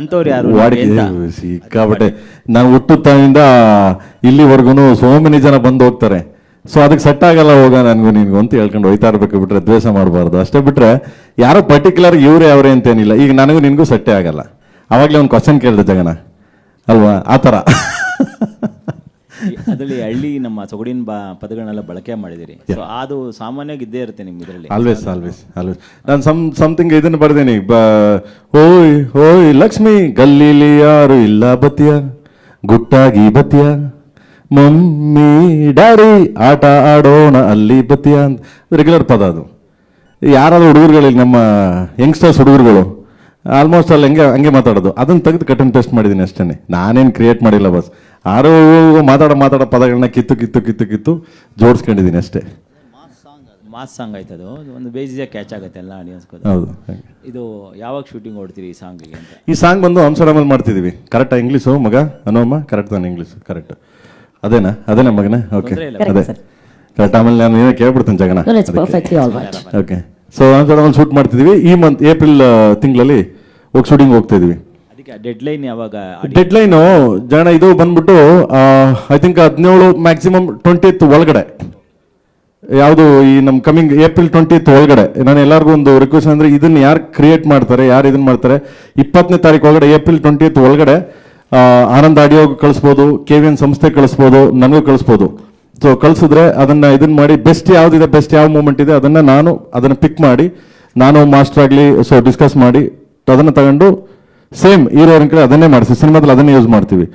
[SPEAKER 11] ಅಂಥವ್ರು ಯಾರು
[SPEAKER 2] ಸಿಕ್ಕಾಬಟ್ಟೆ. ನಾವು ಹುಟ್ಟುತ್ತಾಗಿಂದ ಇಲ್ಲಿವರೆಗೂ ಸೋಮನಿ ಜನ ಬಂದು ಹೋಗ್ತಾರೆ. ಸೊ ಅದಕ್ಕೆ ಸೆಟ್ ಆಗಲ್ಲ ಹೋಗ ನನ್ಗೂ ನಿನ್ಗೂ ಅಂತ ಹೇಳ್ಕೊಂಡು ಹೋಯ್ತಾ ಇರ್ಬೇಕು, ಬಿಟ್ರೆ ದ್ವೇಷ ಮಾಡಬಾರ್ದು ಅಷ್ಟೇ. ಬಿಟ್ರೆ ಯಾರೋ ಪರ್ಟಿಕ್ಯುಲರ್ ಇವರೇ ಅವರೇ ಅಂತೇನಿಲ್ಲ. ಈಗ ನನಗೂ ನಿನ್ಗೂ ಸೆಟ್ಟೇ ಆಗಲ್ಲ. ಅವಾಗಲೇ ಒಂದು ಕ್ವಶನ್ ಕೇಳಿದೆ ಜಗನ ಅಲ್ವಾ, ಆ ಥರ.
[SPEAKER 11] ಅದರಲ್ಲಿ ಹಳ್ಳಿ ನಮ್ಮ ಸೊಗಡಿನ ಪದಗಳನ್ನೆಲ್ಲ ಬಳಕೆ ಮಾಡಿದಿರಿ. ಸೊ ಅದು ಸಾಮಾನ್ಯವಾಗಿ ಇದ್ದೇ ಇರುತ್ತೆ ನಿಮ್ಮ ಇದರಲ್ಲಿ.
[SPEAKER 2] ಆಲ್ವೇಸ್ ನಾನು ಸಮಥಿಂಗ್ ಇದನ್ನು ಬರ್ದೇನಿ. ಓಯ್ ಓಯ್ ಲಕ್ಷ್ಮಿ, ಗಲ್ಲೀಲಿ ಯಾರು ಇಲ್ಲ ಬತ್ತಿಯ, ಗುಟ್ಟಾಗಿ ಬತ್ತಿಯ, ಮಮ್ಮಿ ಡ್ಯಾಡಿ ಆಟ ಆಡೋಣ ಅಲ್ಲಿ ಬತ್ತಿಯ ಅಂತ ರೆಗ್ಯುಲರ್ ಪದ. ಅದು ಯಾರಾದ್ರೂ ಹುಡುಗರುಗಳಲ್ಲಿ ನಮ್ಮ ಯಂಗ್ಸ್ಟರ್ಸ್ ಹುಡುಗರುಗಳು ಆಲ್ಮೋಸ್ಟ್ ಅಲ್ಲಿ ಹಂಗೆ ಮಾತಾಡೋದು. ಅದನ್ನು ತೆಗೆದು ಕಟ್ ಅಂಡ್ ಪೇಸ್ಟ್ ಮಾಡಿದ್ದೀನಿ ಅಷ್ಟೇ, ನಾನೇನು ಕ್ರಿಯೇಟ್ ಮಾಡಿಲ್ಲ. ಬಸ್ ಯಾರೋ ಮಾತಾಡೋ ಪದಗಳನ್ನ ಕಿತ್ತು ಜೋಡಿಸ್ಕೊಂಡಿದ್ದೀನಿ ಅಷ್ಟೇ.
[SPEAKER 11] ಮಾಸ್ ಸಾಂಗ್ ಆಯ್ತದು, ಒಂದು ಬೇಸಿಗೆ ಕ್ಯಾಚ್ ಆಗುತ್ತೆ ಎಲ್ಲ ಆಡಿಯನ್ಸ್ಗೂ.
[SPEAKER 2] ಹೌದು.
[SPEAKER 11] ಇದು ಯಾವಾಗ ಶೂಟಿಂಗ್ ಹೊಡ್ತೀರಿ ಈ ಸಾಂಗಿಗೆ ಅಂತ?
[SPEAKER 2] ಈ ಸಾಂಗ್ ಬಂದು ಆಮ್ಸ್ಟರ್ಡ್ಯಾಮಲ್ಲಿ ಮಾಡ್ತಿದ್ದೀವಿ. ಕರೆಕ್ಟಾ ಇಂಗ್ಲೀಷು ಮಗ ಅನೋಮ್ಮ? ಕರೆಕ್ಟ್ ತಾನೆ ಇಂಗ್ಲೀಷು? ಕರೆಕ್ಟ್ ಅದೇನಾ ಮಗನೇ? ಓಕೆ, ಅದೇ ಕರೆಕ್ಟ್. ಆಮೇಲೆ ನಾನು ಏನೋ ಕೇಳ್ಬಿಡ್ತೀನಿ ಜಗನ. ಓಕೆ, ಸೊ ಆಮ್ಸ್ಟರ್ಡ್ಯಾಮಲ್ಲಿ ಶೂಟ್ ಮಾಡ್ತಿದ್ದೀವಿ. ಈ ಮಂತ್ ಏಪ್ರಿಲ್ ತಿಂಗಳಲ್ಲಿ ಶೂಟಿಂಗ್ ಹೋಗ್ತಾ ಇದೀವಿ.
[SPEAKER 11] ಡೆಡ್ಲೈನ್ ಯಾವಾಗ?
[SPEAKER 2] ಡೆಡ್ಲೈನು ಜನ ಇದು ಬಂದ್ಬಿಟ್ಟು ಐ ಥಿಂಕ್ 17 ಮ್ಯಾಕ್ಸಿಮಮ್ 20th ಒಳಗಡೆ. ಯಾವುದು ಈ ನಮ್ಮ ಕಮಿಂಗ್ ಏಪ್ರಿಲ್ 20th ಒಳಗಡೆ. ನಾನು ಎಲ್ಲರಿಗೂ ಒಂದು ರಿಕ್ವೆಸ್ಟ್ ಅಂದರೆ, ಇದನ್ನ ಯಾರು ಕ್ರಿಯೇಟ್ ಮಾಡ್ತಾರೆ, ಯಾರು ಇದನ್ನ ಮಾಡ್ತಾರೆ, 20ನೇ ತಾರೀಕು ಒಳಗಡೆ, ಏಪ್ರಿಲ್ 20th ಒಳಗಡೆ ಆನಂದ್ ಆಡಿಯೋಗೆ ಕಳಿಸ್ಬೋದು, KVN ಸಂಸ್ಥೆ ಕಳಿಸ್ಬೋದು, ನನಗೂ ಕಳಿಸ್ಬೋದು. ಸೊ ಕಳಿಸಿದ್ರೆ ಇದನ್ನ ಮಾಡಿ ಬೆಸ್ಟ್ ಯಾವುದಿದೆ, ಬೆಸ್ಟ್ ಯಾವ ಮೂಮೆಂಟ್ ಇದೆ ಅದನ್ನು ಪಿಕ್ ಮಾಡಿ ನಾನು ಮಾಸ್ಟರ್ ಆಗಲಿ ಸೊ ಡಿಸ್ಕಸ್ ಮಾಡಿ ಅದನ್ನು ತಗೊಂಡು ಸೇಮ್ ಹೀರೋರಿನ ಕಡೆ ಅದನ್ನೇ ಮಾಡಿಸ್ತೀವಿ. ಸಿನಿಮಾದಲ್ಲಿ ಅದನ್ನೇ ಯೂಸ್ ಮಾಡ್ತೀವಿ.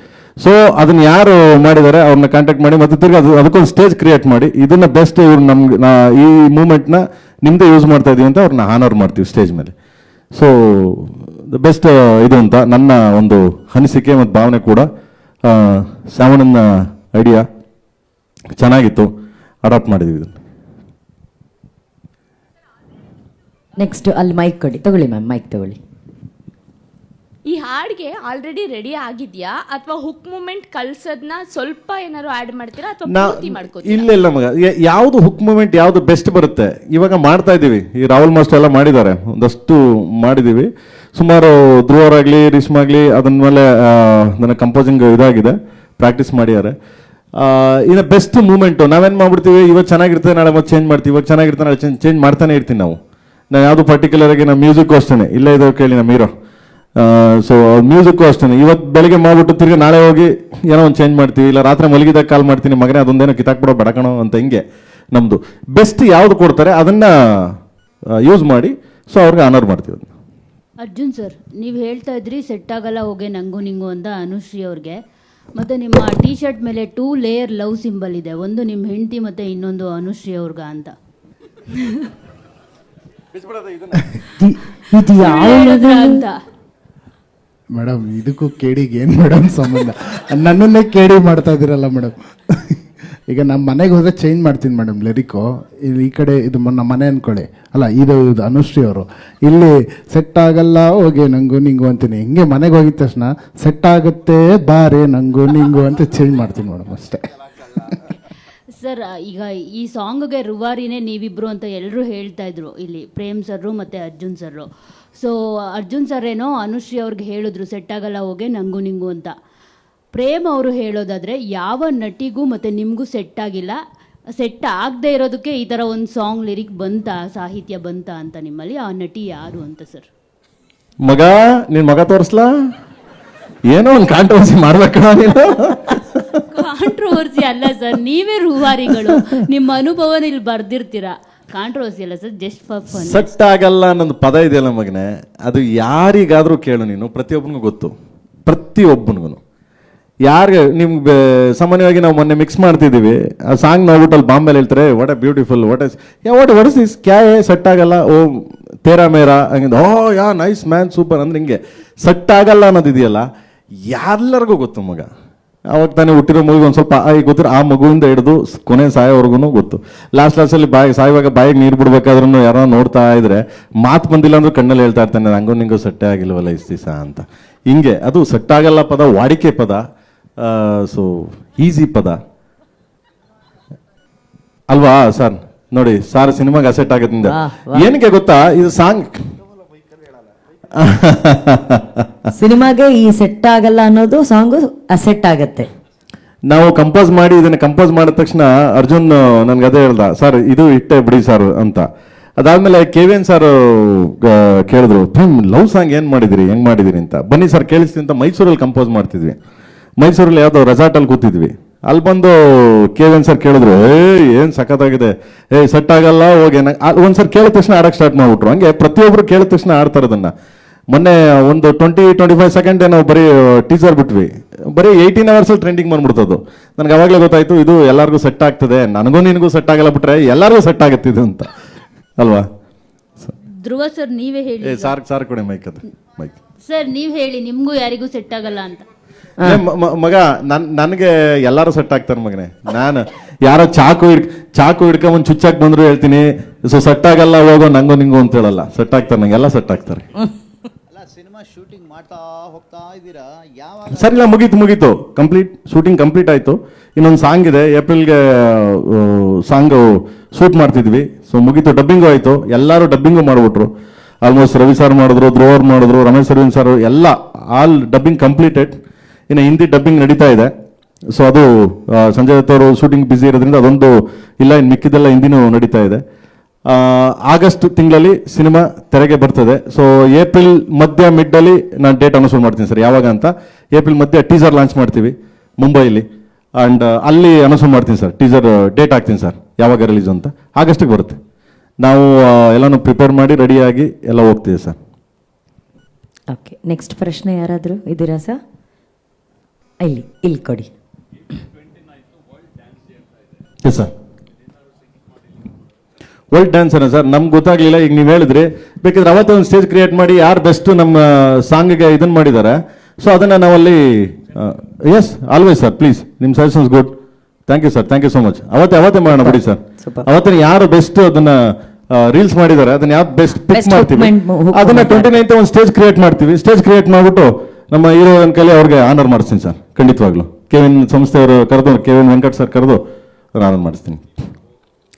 [SPEAKER 2] ಸೊ ಅದನ್ನ ಯಾರು ಮಾಡಿದ್ದಾರೆ ಅವ್ರನ್ನ ಕಾಂಟ್ಯಾಕ್ಟ್ ಮಾಡಿ ಮತ್ತೆ ತಿರ್ಗಿ ಅದಕ್ಕೊಂದು ಸ್ಟೇಜ್ ಕ್ರಿಯೇಟ್ ಮಾಡಿ, ಇದನ್ನ ಬೆಸ್ಟ್ ಇವ್ರು ನಮ್ಗೆ ಈ ಮೂಮೆಂಟ್ನ ನಿಮ್ದೇ ಯೂಸ್ ಮಾಡ್ತಾ ಇದೀವಿ ಅಂತ ಅವ್ರನ್ನ ಹಾನರ್ ಮಾಡ್ತೀವಿ ಸ್ಟೇಜ್ ಮೇಲೆ. ಸೊ ದ ಬೆಸ್ಟ್ ಇದು ಅಂತ ನನ್ನ ಒಂದು ಅನಿಸಿಕೆ ಮತ್ತು ಭಾವನೆ ಕೂಡ. ಶ್ರಾವಣನ ಐಡಿಯಾ ಚೆನ್ನಾಗಿತ್ತು, ಅಡಾಪ್ಟ್ ಮಾಡಿದ್ವಿ.
[SPEAKER 1] ನೆಕ್ಸ್ಟ್ ಅಲ್ಲಿ ಮೈಕ್ ಕೊಡಿ, ತಗೊಳ್ಳಿ ಮ್ಯಾಮ್, ಮೈಕ್ ತಗೊಳ್ಳಿ.
[SPEAKER 12] ಈ ಹಾಡಿಗೆ ಆಲ್ರೆಡಿ ರೆಡಿ ಆಗಿದ್ಯಾ ಅಥವಾ ಹುಕ್ ಮೂಮೆಂಟ್ ಕಲ್ಸೋದನ್ನ ಸ್ವಲ್ಪ ಏನಾದ್ರು ಆಡ್ ಮಾಡ್ತೀರಾ ಅಥವಾ ಪೂರ್ತಿ ಮಾಡ್ಕೋತೀರಾ?
[SPEAKER 2] ಇಲ್ಲ ಮಗ, ಯಾವ್ದು ಹುಕ್ ಮೂಮೆಂಟ್ ಯಾವ್ದು ಬೆಸ್ಟ್ ಬರುತ್ತೆ ಇವಾಗ ಮಾಡ್ತಾ ಇದೀವಿ. ಈ ರಾಹುಲ್ ಮಾಸ್ಟರ್ ಎಲ್ಲ ಮಾಡಿದ್ದಾರೆ, ಒಂದಷ್ಟು ಮಾಡಿದೀವಿ. ಸುಮಾರು ಧ್ರುವರಾಗ್ಲಿ ರೇಷ್ಮಾಗ್ಲಿ ಅದನ್ನ ಮೇಲೆ ನನ್ನ ಕಂಪೋಸಿಂಗ್ ಇದಾಗಿದೆ, ಪ್ರಾಕ್ಟೀಸ್ ಮಾಡಿದ್ದಾರೆ. ಇನ್ನು ಬೆಸ್ಟ್ ಮೂಮೆಂಟು ನಾವೇನು ಮಾಡ್ಬಿಡ್ತೀವಿ, ಇವತ್ತು ಚೆನ್ನಾಗಿರ್ತದೆ ನಾಳೆ ಮತ್ತೆ ಚೇಂಜ್ ಮಾಡ್ತೀವಿ, ಇವಾಗ ಚೆನ್ನಾಗಿರ್ತದೆ ನಾಳೆ ಚೇಂಜ್ ಮಾಡ್ತಾನೆ ಇರ್ತೀವಿ ನಾವು ಯಾವುದು ಪರ್ಟಿಕ್ಯುಲರ್ ಆಗಿ ನಮ್ಮ ಮ್ಯೂಸಿಕ್ಕು ಅಷ್ಟೇ. ಇಲ್ಲೇ ಇದು ಕೇಳಿ ನಮ್ಮ ಹೀರೋ. ಸೊ ಮ್ಯೂಸಿಕ್ಕು ಅಷ್ಟೇ, ಇವತ್ತು ಬೆಳಿಗ್ಗೆ ಮಾಡ್ಬಿಟ್ಟು ತಿರ್ಗಿ ನಾಳೆ ಹೋಗಿ ಏನೋ ಒಂದು ಚೇಂಜ್ ಮಾಡ್ತೀವಿ, ಇಲ್ಲ ರಾತ್ರಿ ಮಲಗಿದಾಗ ಕಾಲ್ ಮಾಡ್ತೀನಿ ಮಗನೇ ಅದೊಂದೇನೋ ಕಿತ್ತಾಕ್ಬಿಡೋ ಬಡಕಣೋ ಅಂತ. ಹಿಂಗೆ ನಮ್ಮದು ಬೆಸ್ಟ್ ಯಾವುದು ಕೊಡ್ತಾರೆ ಅದನ್ನ ಯೂಸ್ ಮಾಡಿ ಸೊ ಅವ್ರಿಗೆ ಆನರ್ ಮಾಡ್ತೀವಿ.
[SPEAKER 13] ಅರ್ಜುನ್ ಸರ್, ನೀವು ಹೇಳ್ತಾ ಇದ್ರಿ ಸೆಟ್ ಆಗಲ್ಲ ಹೋಗೆ ನಂಗೂ ನಿಂಗು ಅಂತ ಅನುಶ್ರೀ ಅವ್ರಿಗೆ. ಮತ್ತು ನಿಮ್ಮ ಟೀ ಶರ್ಟ್ ಮೇಲೆ 2 ಲೇಯರ್ ಲವ್ ಸಿಂಬಲ್ ಇದೆ, ಒಂದು ನಿಮ್ಮ ಹೆಂಡತಿ ಮತ್ತು ಇನ್ನೊಂದು ಅನುಶ್ರೀ ಅವ್ರಿಗ ಅಂತ.
[SPEAKER 1] ಇದು ಯಾವ
[SPEAKER 13] ಅಂತ
[SPEAKER 3] ಮೇಡಮ್ ಇದಕ್ಕೂ ಕೇಡಿಗೆ ಏನು ಮೇಡಮ್ ಸಂಬಂಧ? ನನ್ನನ್ನೇ ಕೇಡಿ ಮಾಡ್ತಾ ಇದ್ದೀರಲ್ಲ ಮೇಡಮ್. ಈಗ ನಮ್ಮ ಮನೆಗೆ ಹೋದ್ರೆ ಚೇಂಜ್ ಮಾಡ್ತೀನಿ ಮೇಡಮ್ ಲಿರಿಕ್ಕು. ಇಲ್ಲಿ ಈ ಕಡೆ ಇದು ನಮ್ಮ ಮನೆ ಅನ್ಕೊಳ್ಳಿ, ಅಲ್ಲ ಇದು ಅನುಶ್ರೀ ಅವರು, ಇಲ್ಲಿ ಸೆಟ್ ಆಗಲ್ಲ ಹೋಗಿ ನಂಗು ನಿಂಗು ಅಂತೀನಿ. ಹಿಂಗೆ ಮನೆಗೆ ಹೋಗಿದ ತಕ್ಷಣ ಸೆಟ್ ಆಗುತ್ತೆ ಬಾರೆ ನಂಗು ನಿಂಗು ಅಂತ ಚೇಂಜ್ ಮಾಡ್ತೀನಿ ಮೇಡಮ್ ಅಷ್ಟೇ.
[SPEAKER 13] ಸರ್, ಈಗ ಈ ಸಾಂಗ್ಗೆ ರುವಾರಿನೇ ನೀವಿಬ್ರು ಅಂತ ಎಲ್ಲರೂ ಹೇಳ್ತಾ ಇದ್ರು ಇಲ್ಲಿ, ಪ್ರೇಮ್ ಸರ್ರು ಮತ್ತು Arjun sir. So Arjun sir ಏನೋ ಅನುಶ್ರೀ ಅವ್ರಿಗೆ ಹೇಳಿದ್ರು ಸೆಟ್ ಆಗಲ್ಲ ಹೋಗೆ ನಂಗು ನಿಂಗು ಅಂತ. ಪ್ರೇಮ್ ಅವರು ಹೇಳೋದಾದರೆ ಯಾವ ನಟಿಗೂ ಮತ್ತು ನಿಮಗೂ ಸೆಟ್ ಆಗಿಲ್ಲ, ಸೆಟ್ ಆಗದೆ ಇರೋದಕ್ಕೆ ಈ ಥರ ಒಂದು ಸಾಂಗ್ ಲಿರಿಕ್ ಬಂತಾ, ಸಾಹಿತ್ಯ ಬಂತಾ ಅಂತ ನಿಮ್ಮಲ್ಲಿ, ಆ ನಟಿ ಯಾರು ಅಂತ ಸರ್?
[SPEAKER 2] ಮಗ ನಿನ್ ಮಗ ತೋರಿಸ್ಲಾ? ಏನೋ ಒಂದು ಕಾಂಟ್ರವರ್ಸಿ ಮಾಡ್ಬೇಕಣ ನೀನು.
[SPEAKER 13] ಕಾಂಟ್ರವರ್ಸಿ ಅಲ್ಲ ಸರ್, ನೀವೇ ರೂವಾರಿಗಳು, ನಿಮ್ಮ ಅನುಭವನ ಇಲ್ಲಿ ಬರ್ದಿರ್ತೀರಾ. ಕಾಂಟ್ರವರ್ಸಿ ಅಲ್ಲ sir, just for fun.
[SPEAKER 2] Set ಆಗಲ್ಲ ಅನ್ನೊಂದು ಪದ ಇದೆಯಲ್ಲ ಮಗನೇ, ಅದು ಯಾರಿಗಾದ್ರೂ ಕೇಳು ನೀನು, ಪ್ರತಿಯೊಬ್ಬನಿಗೂ ಗೊತ್ತು, ಪ್ರತಿಯೊಬ್ಬನಿಗೂ. ಯಾರಿಗೆ ನಿಮ್ಗೆ ಸಾಮಾನ್ಯವಾಗಿ ನಾವು ಮೊನ್ನೆ ಮಿಕ್ಸ್ ಮಾಡ್ತಿದ್ದೀವಿ, ಆ ಸಾಂಗ್ ನೋಡ್ಬಿಟ್ಟು ಅಲ್ಲಿ ಬಾಂಬೆಲ್ ಹೇಳ್ತಾರೆ what A beautiful, what is this, ಕ್ಯಾ ಸೆಟ್ ಆಗಲ್ಲ, ಓ ತೇರಾ ಮೇರಾ ಹಂಗಿಂದ, ಓ ಯಾ ನೈಸ್ ಮ್ಯಾನ್ ಸೂಪರ್ ಅಂದ್ರೆ ಹಿಂಗೆ ಸೆಟ್ ಆಗಲ್ಲ ಅನ್ನೋದಿದೆಯಲ್ಲ ಎಲ್ಲರಿಗೂ ಗೊತ್ತು ಮಗ. ಅವಾಗ ತಾನೇ ಹುಟ್ಟಿರೋ ಮಗುಗೆ ಒಂದು ಸ್ವಲ್ಪ ಗೊತ್ತಿರೋ ಆ ಮಗುವಿಂದ ಹಿಡಿದು ಕೊನೆ ಸಾಯೋವರೆಗೂ ಗೊತ್ತು. ಲಾಸ್ಟಲ್ಲಿ ಸಾಯುವಾಗ ಬಾಯಿಗೆ ನೀರು ಬಿಡ್ಬೇಕಾದ್ರೂ ಯಾರೋ ನೋಡ್ತಾ ಇದ್ರೆ ಮಾತು ಬಂದಿಲ್ಲ ಅಂದ್ರೂ ಕಣ್ಣಲ್ಲಿ ಹೇಳ್ತಾ ಇರ್ತಾನೆ ನಂಗೂ ನಿಂಗೂ ಸೆಟ್ಟೇ ಆಗಿಲ್ವಲ್ಲ ಇಷ್ಟು ದಿವಸ ಅಂತ. ಹಿಂಗೆ ಅದು ಸೆಟ್ ಆಗಲ್ಲ ಪದ ವಾಡಿಕೆ ಪದ, ಸೊ ಈಸಿ ಪದ ಅಲ್ವಾ ಸರ್? ನೋಡಿ ಸಾರ್ ಸಿನಿಮಾಗೆ ಅಸೆಟ್ ಆಗೋದ್ರಿಂದ ಏನಕ್ಕೆ ಗೊತ್ತಾ, ಇದು ಸಾಂಗ್
[SPEAKER 1] ಸಿನಿಮಾಗೆ ಈ ಸೆಟ್ ಆಗಲ್ಲ ಅನ್ನೋದು ಸಾಂಗ್ ಅಸೆಟ್ ಆಗತ್ತೆ.
[SPEAKER 2] ನಾವು ಕಂಪೋಸ್ ಮಾಡಿ ಇದನ್ನ ಕಂಪೋಸ್ ಮಾಡಿದ ತಕ್ಷಣ ಅರ್ಜುನ್ ನನ್ಗೆ ಅದೇ ಹೇಳ್ದ, ಸರ್ ಇದು ಇಟ್ಟೆ ಬಿಡಿ ಸರ್ ಅಂತ. ಅದಾದ್ಮೇಲೆ KVN ಸರ್ ಕೇಳಿದ್ರು, ಲವ್ ಸಾಂಗ್ ಏನ್ ಮಾಡಿದಿರಿ, ಹೆಂಗ್ ಮಾಡಿದಿರಿ ಅಂತ. ಬನ್ನಿ ಸರ್ ಕೇಳಿಸ್ತೀನಿ ಅಂತ ಮೈಸೂರಲ್ಲಿ ಕಂಪೋಸ್ ಮಾಡ್ತಿದ್ವಿ. ಮೈಸೂರಲ್ಲಿ ಯಾವ್ದೋ ರೆಸಾರ್ಟಲ್ಲಿ ಕೂತಿದ್ವಿ. ಅಲ್ಲಿ ಬಂದು KVN ಸರ್ ಕೇಳಿದ್ರು, ಏನ್ ಸಖತ್ತಾಗಿದೆ, ಸೆಟ್ ಆಗಲ್ಲ ಹೋಗಿ. ಒಂದ್ಸರ್ ಕೇಳಿದ ತಕ್ಷಣ ಆಡಕ್ ಸ್ಟಾರ್ಟ್ ಮಾಡ್ಬಿಟ್ರು. ಹಂಗೆ ಪ್ರತಿಯೊಬ್ರು ಕೇಳಿದ ತಕ್ಷಣ ಆಡ್ತಾರೆ ಅದನ್ನ. ಮೊನ್ನೆ ಒಂದು 20-25 ಸೆಕೆಂಡ್ ನಾವು ಬರೀ ಟೀಸರ್ ಬಿಟ್ವಿ, ಬರೀ 18 hours ಟ್ರೆಂಡಿಂಗ್ ಬಂದ್ಬಿಡ್ತದ್ದು. ನನಗೆ ಅವಾಗಲೇ ಗೊತ್ತಾಯ್ತು ಇದು ಎಲ್ಲರಿಗೂ ಸೆಟ್ ಆಗ್ತದೆ, ನನಗೂ ನಿನಗೂ ಸೆಟ್ ಆಗಲ್ಲ ಬಿಟ್ರೆ ಎಲ್ಲರಿಗೂ ಸೆಟ್ ಆಗುತ್ತೆ ಇದು ಅಂತ ಅಲ್ವಾ?
[SPEAKER 13] ಧ್ರುವ ಸರ್ ನೀವೇ ಹೇಳಿ
[SPEAKER 2] ಸಾರ್ ಕೊಡಿ ಮೈಕ್, ಅದು ಮೈಕ್
[SPEAKER 13] ಸರ್, ನೀವ್ ಹೇಳಿ ನಿಮ್ಗೂ ಯಾರಿಗೂ ಸೆಟ್ ಆಗಲ್ಲ ಅಂತ.
[SPEAKER 2] ಮಗ ನನಗೆ ಎಲ್ಲಾರು ಸೆಟ್ ಆಗ್ತಾರೆ ಮಗನೇ. ನಾನು ಯಾರೋ ಚಾಕು ಹಿಡ್ಕೊಂಡ್ ಚುಚ್ಚಾಕ್ ಬಂದ್ರು ಹೇಳ್ತೀನಿ ಸೊ ಸೆಟ್ ಆಗಲ್ಲ ಹೋಗೋ ನಂಗೋ ನಿಂಗೋ ಅಂತ ಹೇಳಲ್ಲ, ಸೆಟ್ ಆಗ್ತಾರೆ, ನಂಗೆಲ್ಲ ಸೆಟ್ ಆಗ್ತಾರೆ.
[SPEAKER 14] ಶೂಟಿಂಗ್ ಮಾಡ್ತಾ ಹೋಗ್ತಾ ಇದ್ದೀರಾ?
[SPEAKER 2] ಸರ್ ಇಲ್ಲ, ಮುಗೀತು ಕಂಪ್ಲೀಟ್ ಶೂಟಿಂಗ್ ಕಂಪ್ಲೀಟ್ ಆಯ್ತು. ಇನ್ನೊಂದು ಸಾಂಗ್ ಇದೆ, ಏಪ್ರಿಲ್ಗೆ ಸಾಂಗ್ ಶೂಟ್ ಮಾಡ್ತಿದ್ವಿ. ಸೊ ಮುಗೀತು, ಡಬ್ಬಿಂಗು ಆಯ್ತು, ಎಲ್ಲರೂ ಡಬ್ಬಿಂಗು ಮಾಡ್ಬಿಟ್ರು. ಆಲ್ಮೋಸ್ಟ್ ರವಿ ಸರ್ ಮಾಡಿದ್ರು, ಧ್ರುವರ್ ಮಾಡಿದ್ರು, ರಮೇಶ್ ಅರವಿಂದ್ ಸರ್ ಎಲ್ಲ ಆಲ್ ಡಬ್ಬಿಂಗ್ ಕಂಪ್ಲೀಟೆಡ್. ಇನ್ನು ಹಿಂದಿ ಡಬ್ಬಿಂಗ್ ನಡೀತಾ ಇದೆ. ಸೊ ಅದು ಸಂಜಯ್ ದತ್ ಅವರು ಶೂಟಿಂಗ್ ಬ್ಯುಸಿ ಇರೋದ್ರಿಂದ ಅದೊಂದು ಇಲ್ಲ, ಇನ್ನು ಮಿಕ್ಕಿದೆಲ್ಲ ಹಿಂದಿನೂ ನಡೀತಾ ಇದೆ. ಆಗಸ್ಟ್ ತಿಂಗಳಲ್ಲಿ ಸಿನಿಮಾ ತೆರೆಗೆ ಬರ್ತದೆ. ಸೊ ಏಪ್ರಿಲ್ ಮಧ್ಯ ಮಿಡ್ಡಲ್ಲಿ ನಾನು ಡೇಟ್ ಅನೌನ್ಸ್ ಮಾಡ್ತೀನಿ ಸರ್, ಯಾವಾಗ ಅಂತ. ಏಪ್ರಿಲ್ ಮಧ್ಯ ಟೀಸರ್ ಲಾಂಚ್ ಮಾಡ್ತೀವಿ ಮುಂಬೈಲಿ, ಆ್ಯಂಡ್ ಅಲ್ಲಿ ಅನೌನ್ಸ್ ಮಾಡ್ತೀನಿ ಸರ್, ಟೀಸರ್ ಡೇಟ್ ಹಾಕ್ತೀನಿ ಸರ್ ಯಾವಾಗ ರಿಲೀಸ್ ಅಂತ. ಆಗಸ್ಟಿಗೆ ಬರುತ್ತೆ. ನಾವು ಎಲ್ಲನೂ ಪ್ರಿಪೇರ್ ಮಾಡಿ ರೆಡಿಯಾಗಿ ಎಲ್ಲ ಹೋಗ್ತೀವಿ ಸರ್.
[SPEAKER 1] ಓಕೆ, ನೆಕ್ಸ್ಟ್ ಪ್ರಶ್ನೆ ಯಾರಾದರೂ ಇದ್ದೀರಾ ಸರ್? ಇಲ್ಲಿ ಕೊಡಿ.
[SPEAKER 2] Yes sir, world dancer sir, ನಮ್ಗೆ ಗೊತ್ತಾಗ್ಲಿಲ್ಲ. ಈಗ ನೀವು ಹೇಳಿದ್ರಿ, ಬೇಕಾದ್ರೆ ಅವತ್ತೇ ಒಂದು ಸ್ಟೇಜ್ ಕ್ರಿಯೇಟ್ ಮಾಡಿ ಯಾರು ಬೆಸ್ಟ್ ನಮ್ಮ ಸಾಂಗ್ಗೆ ಇದನ್ನ ಮಾಡಿದ್ದಾರೆ, ಸೊ ಅದನ್ನ ನಾವಲ್ಲಿ ಎಸ್ ಆಲ್ವೇಸ್ ಸರ್, ಪ್ಲೀಸ್ ನಿಮ್ಮ suggestions good, thank you sir, thank you so much. ಅವತ್ತೇ ಮಾಡೋಣ ಬಿಡಿ ಸರ್. ಅವತ್ತಿನ ಯಾರು ಬೆಸ್ಟ್ ಅದನ್ನ ರೀಲ್ಸ್ ಮಾಡಿದ್ದಾರೆ ಅದನ್ನ ಯಾವ್ದು ಬೆಸ್ಟ್ ಪಿಕ್ ಮಾಡ್ತೀವಿ, ಅದನ್ನ 29th ಒಂದು ಸ್ಟೇಜ್ ಕ್ರಿಯೇಟ್ ಮಾಡ್ತೀವಿ. ಸ್ಟೇಜ್ ಕ್ರಿಯೇಟ್ ಮಾಡ್ಬಿಟ್ಟು ನಮ್ಮ ಹೀರೋಯಿನ್ ಕೈಲಿ ಅವ್ರಿಗೆ ಆನರ್ ಮಾಡಿಸ್ತೀನಿ ಸರ್, ಖಂಡಿತವಾಗ್ಲು. KVN ಸಂಸ್ಥೆಯವರು ಕರೆದು, KVN ವೆಂಕಟ್ ಸರ್ ಕರೆದು ಆನರ್ ಮಾಡಿಸ್ತೀನಿ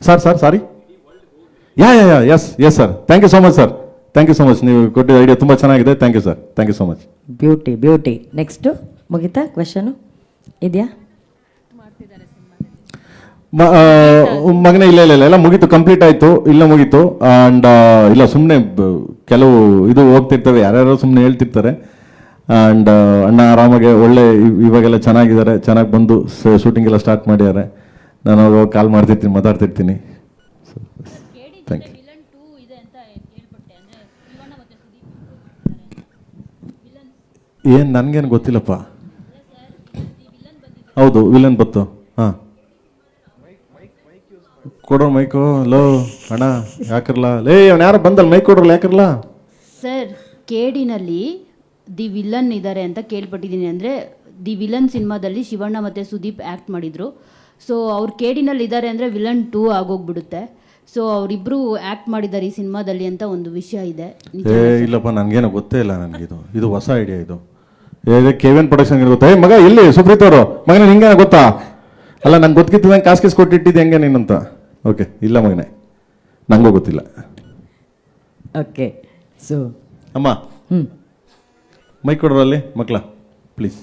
[SPEAKER 2] sir. Sorry, yes sir, thank you so much sir, thank you so much. ನೀವು ಕೊಟ್ಟಿದ್ದ ಐಡಿಯಾ ತುಂಬ ಚೆನ್ನಾಗಿದೆ, thank you sir, thank you so much.
[SPEAKER 1] Beauty. Next ಮುಗಿತಾ ಕ್ವೆಶನ್ ಇದೆಯಾ
[SPEAKER 2] ಮಗನೇ? ಇಲ್ಲ ಮುಗೀತು, ಕಂಪ್ಲೀಟ್ ಆಯ್ತು, ಇಲ್ಲ ಮುಗೀತು. ಅಂಡ್ ಇಲ್ಲ ಸುಮ್ಮನೆ ಕೆಲವು ಇದು ಹೋಗ್ತಿರ್ತವೆ, ಯಾರ್ಯಾರೋ ಸುಮ್ಮನೆ ಹೇಳ್ತಿರ್ತಾರೆ. ಅಂಡ್ ಅಣ್ಣ ಆರಾಮಾಗೆ ಒಳ್ಳೆ ಇವಾಗೆಲ್ಲ ಚೆನ್ನಾಗಿದ್ದಾರೆ, ಚೆನ್ನಾಗಿ ಬಂದು ಶೂಟಿಂಗ್ ಎಲ್ಲ ಸ್ಟಾರ್ಟ್ ಮಾಡಿದ್ದಾರೆ. ನಾನು ಅವಾಗ ಕಾಲ್ ಮಾಡ್ತಿರ್ತೀನಿ, ಮಾತಾಡ್ತಿರ್ತೀನಿ. Thank you. ಏನ್ ನನ್ಗೇನು ಗೊತ್ತಿಲ್ಲಪ್ಪ. ಹೌದು, ವಿಲನ್ ಬತ್ತು. ಹಾಂ, ಕೊಡೋ ಮೈಕು. ಲೋ ಅಣ್ಣ ಯಾಕಿರಲ್ಲ, ಲೇ ಅವ್ನು ಯಾರು ಬಂದಲ್ಲ ಮೈಕ್ ಕೊಡ್ರಲ್ಲ, ಯಾಕಿರಲ್ಲ
[SPEAKER 13] ಸರ್? ಕೇಡಿನಲ್ಲಿ ದಿ ವಿಲನ್ ಇದ್ದಾರೆ ಅಂತ ಕೇಳ್ಪಟ್ಟಿದ್ದೀನಿ. ಅಂದರೆ ದಿ ವಿಲನ್ ಸಿನಿಮಾದಲ್ಲಿ ಶಿವಣ್ಣ ಮತ್ತು ಸುದೀಪ್ ಆ್ಯಕ್ಟ್ ಮಾಡಿದರು. ಸೊ ಅವ್ರು ಕೇಡಿನಲ್ಲಿ ಇದ್ದಾರೆ ಅಂದರೆ ವಿಲನ್ 2 ಆಗೋಗ್ಬಿಡುತ್ತೆ. ಸೊ ಅವರಿಬ್ಬರು ಆ್ಯಕ್ಟ್ ಮಾಡಿದ್ದಾರೆ ಈ ಸಿನಿಮಾದಲ್ಲಿ ಅಂತ ಒಂದು ವಿಷಯ ಇದೆ.
[SPEAKER 2] ಇಲ್ಲಪ್ಪ, ನನಗೇನೋ ಗೊತ್ತೇ ಇಲ್ಲ. ನನಗಿದು ಇದು ಹೊಸ ಐಡಿಯಾ. ಇದು KVN ಪ್ರೊಡಕ್ಷನ್ ಗೊತ್ತಾ? ಮಗ ಎಲ್ಲಿ ಸುಪ್ರೀತ್ ಅವರು ಮಗನ ನಿಂಗೆ ಗೊತ್ತಾ? ಅಲ್ಲ, ನಂಗೆ ಗೊತ್ತಿದ್ದಂಗೆ ಕಾಸ್ ಕೊಟ್ಟಿಟ್ಟಿದ್ದು ಹೆಂಗೆ ನೀನಂತ. ಓಕೆ, ಇಲ್ಲ ಮಗನೇ, ನಂಗೂ ಗೊತ್ತಿಲ್ಲ.
[SPEAKER 1] ಓಕೆ, ಸೊ
[SPEAKER 2] ಅಮ್ಮ ಮೈಕ್ ಕೊಡ್ರಲ್ಲಿ ಮಕ್ಕಳ ಪ್ಲೀಸ್.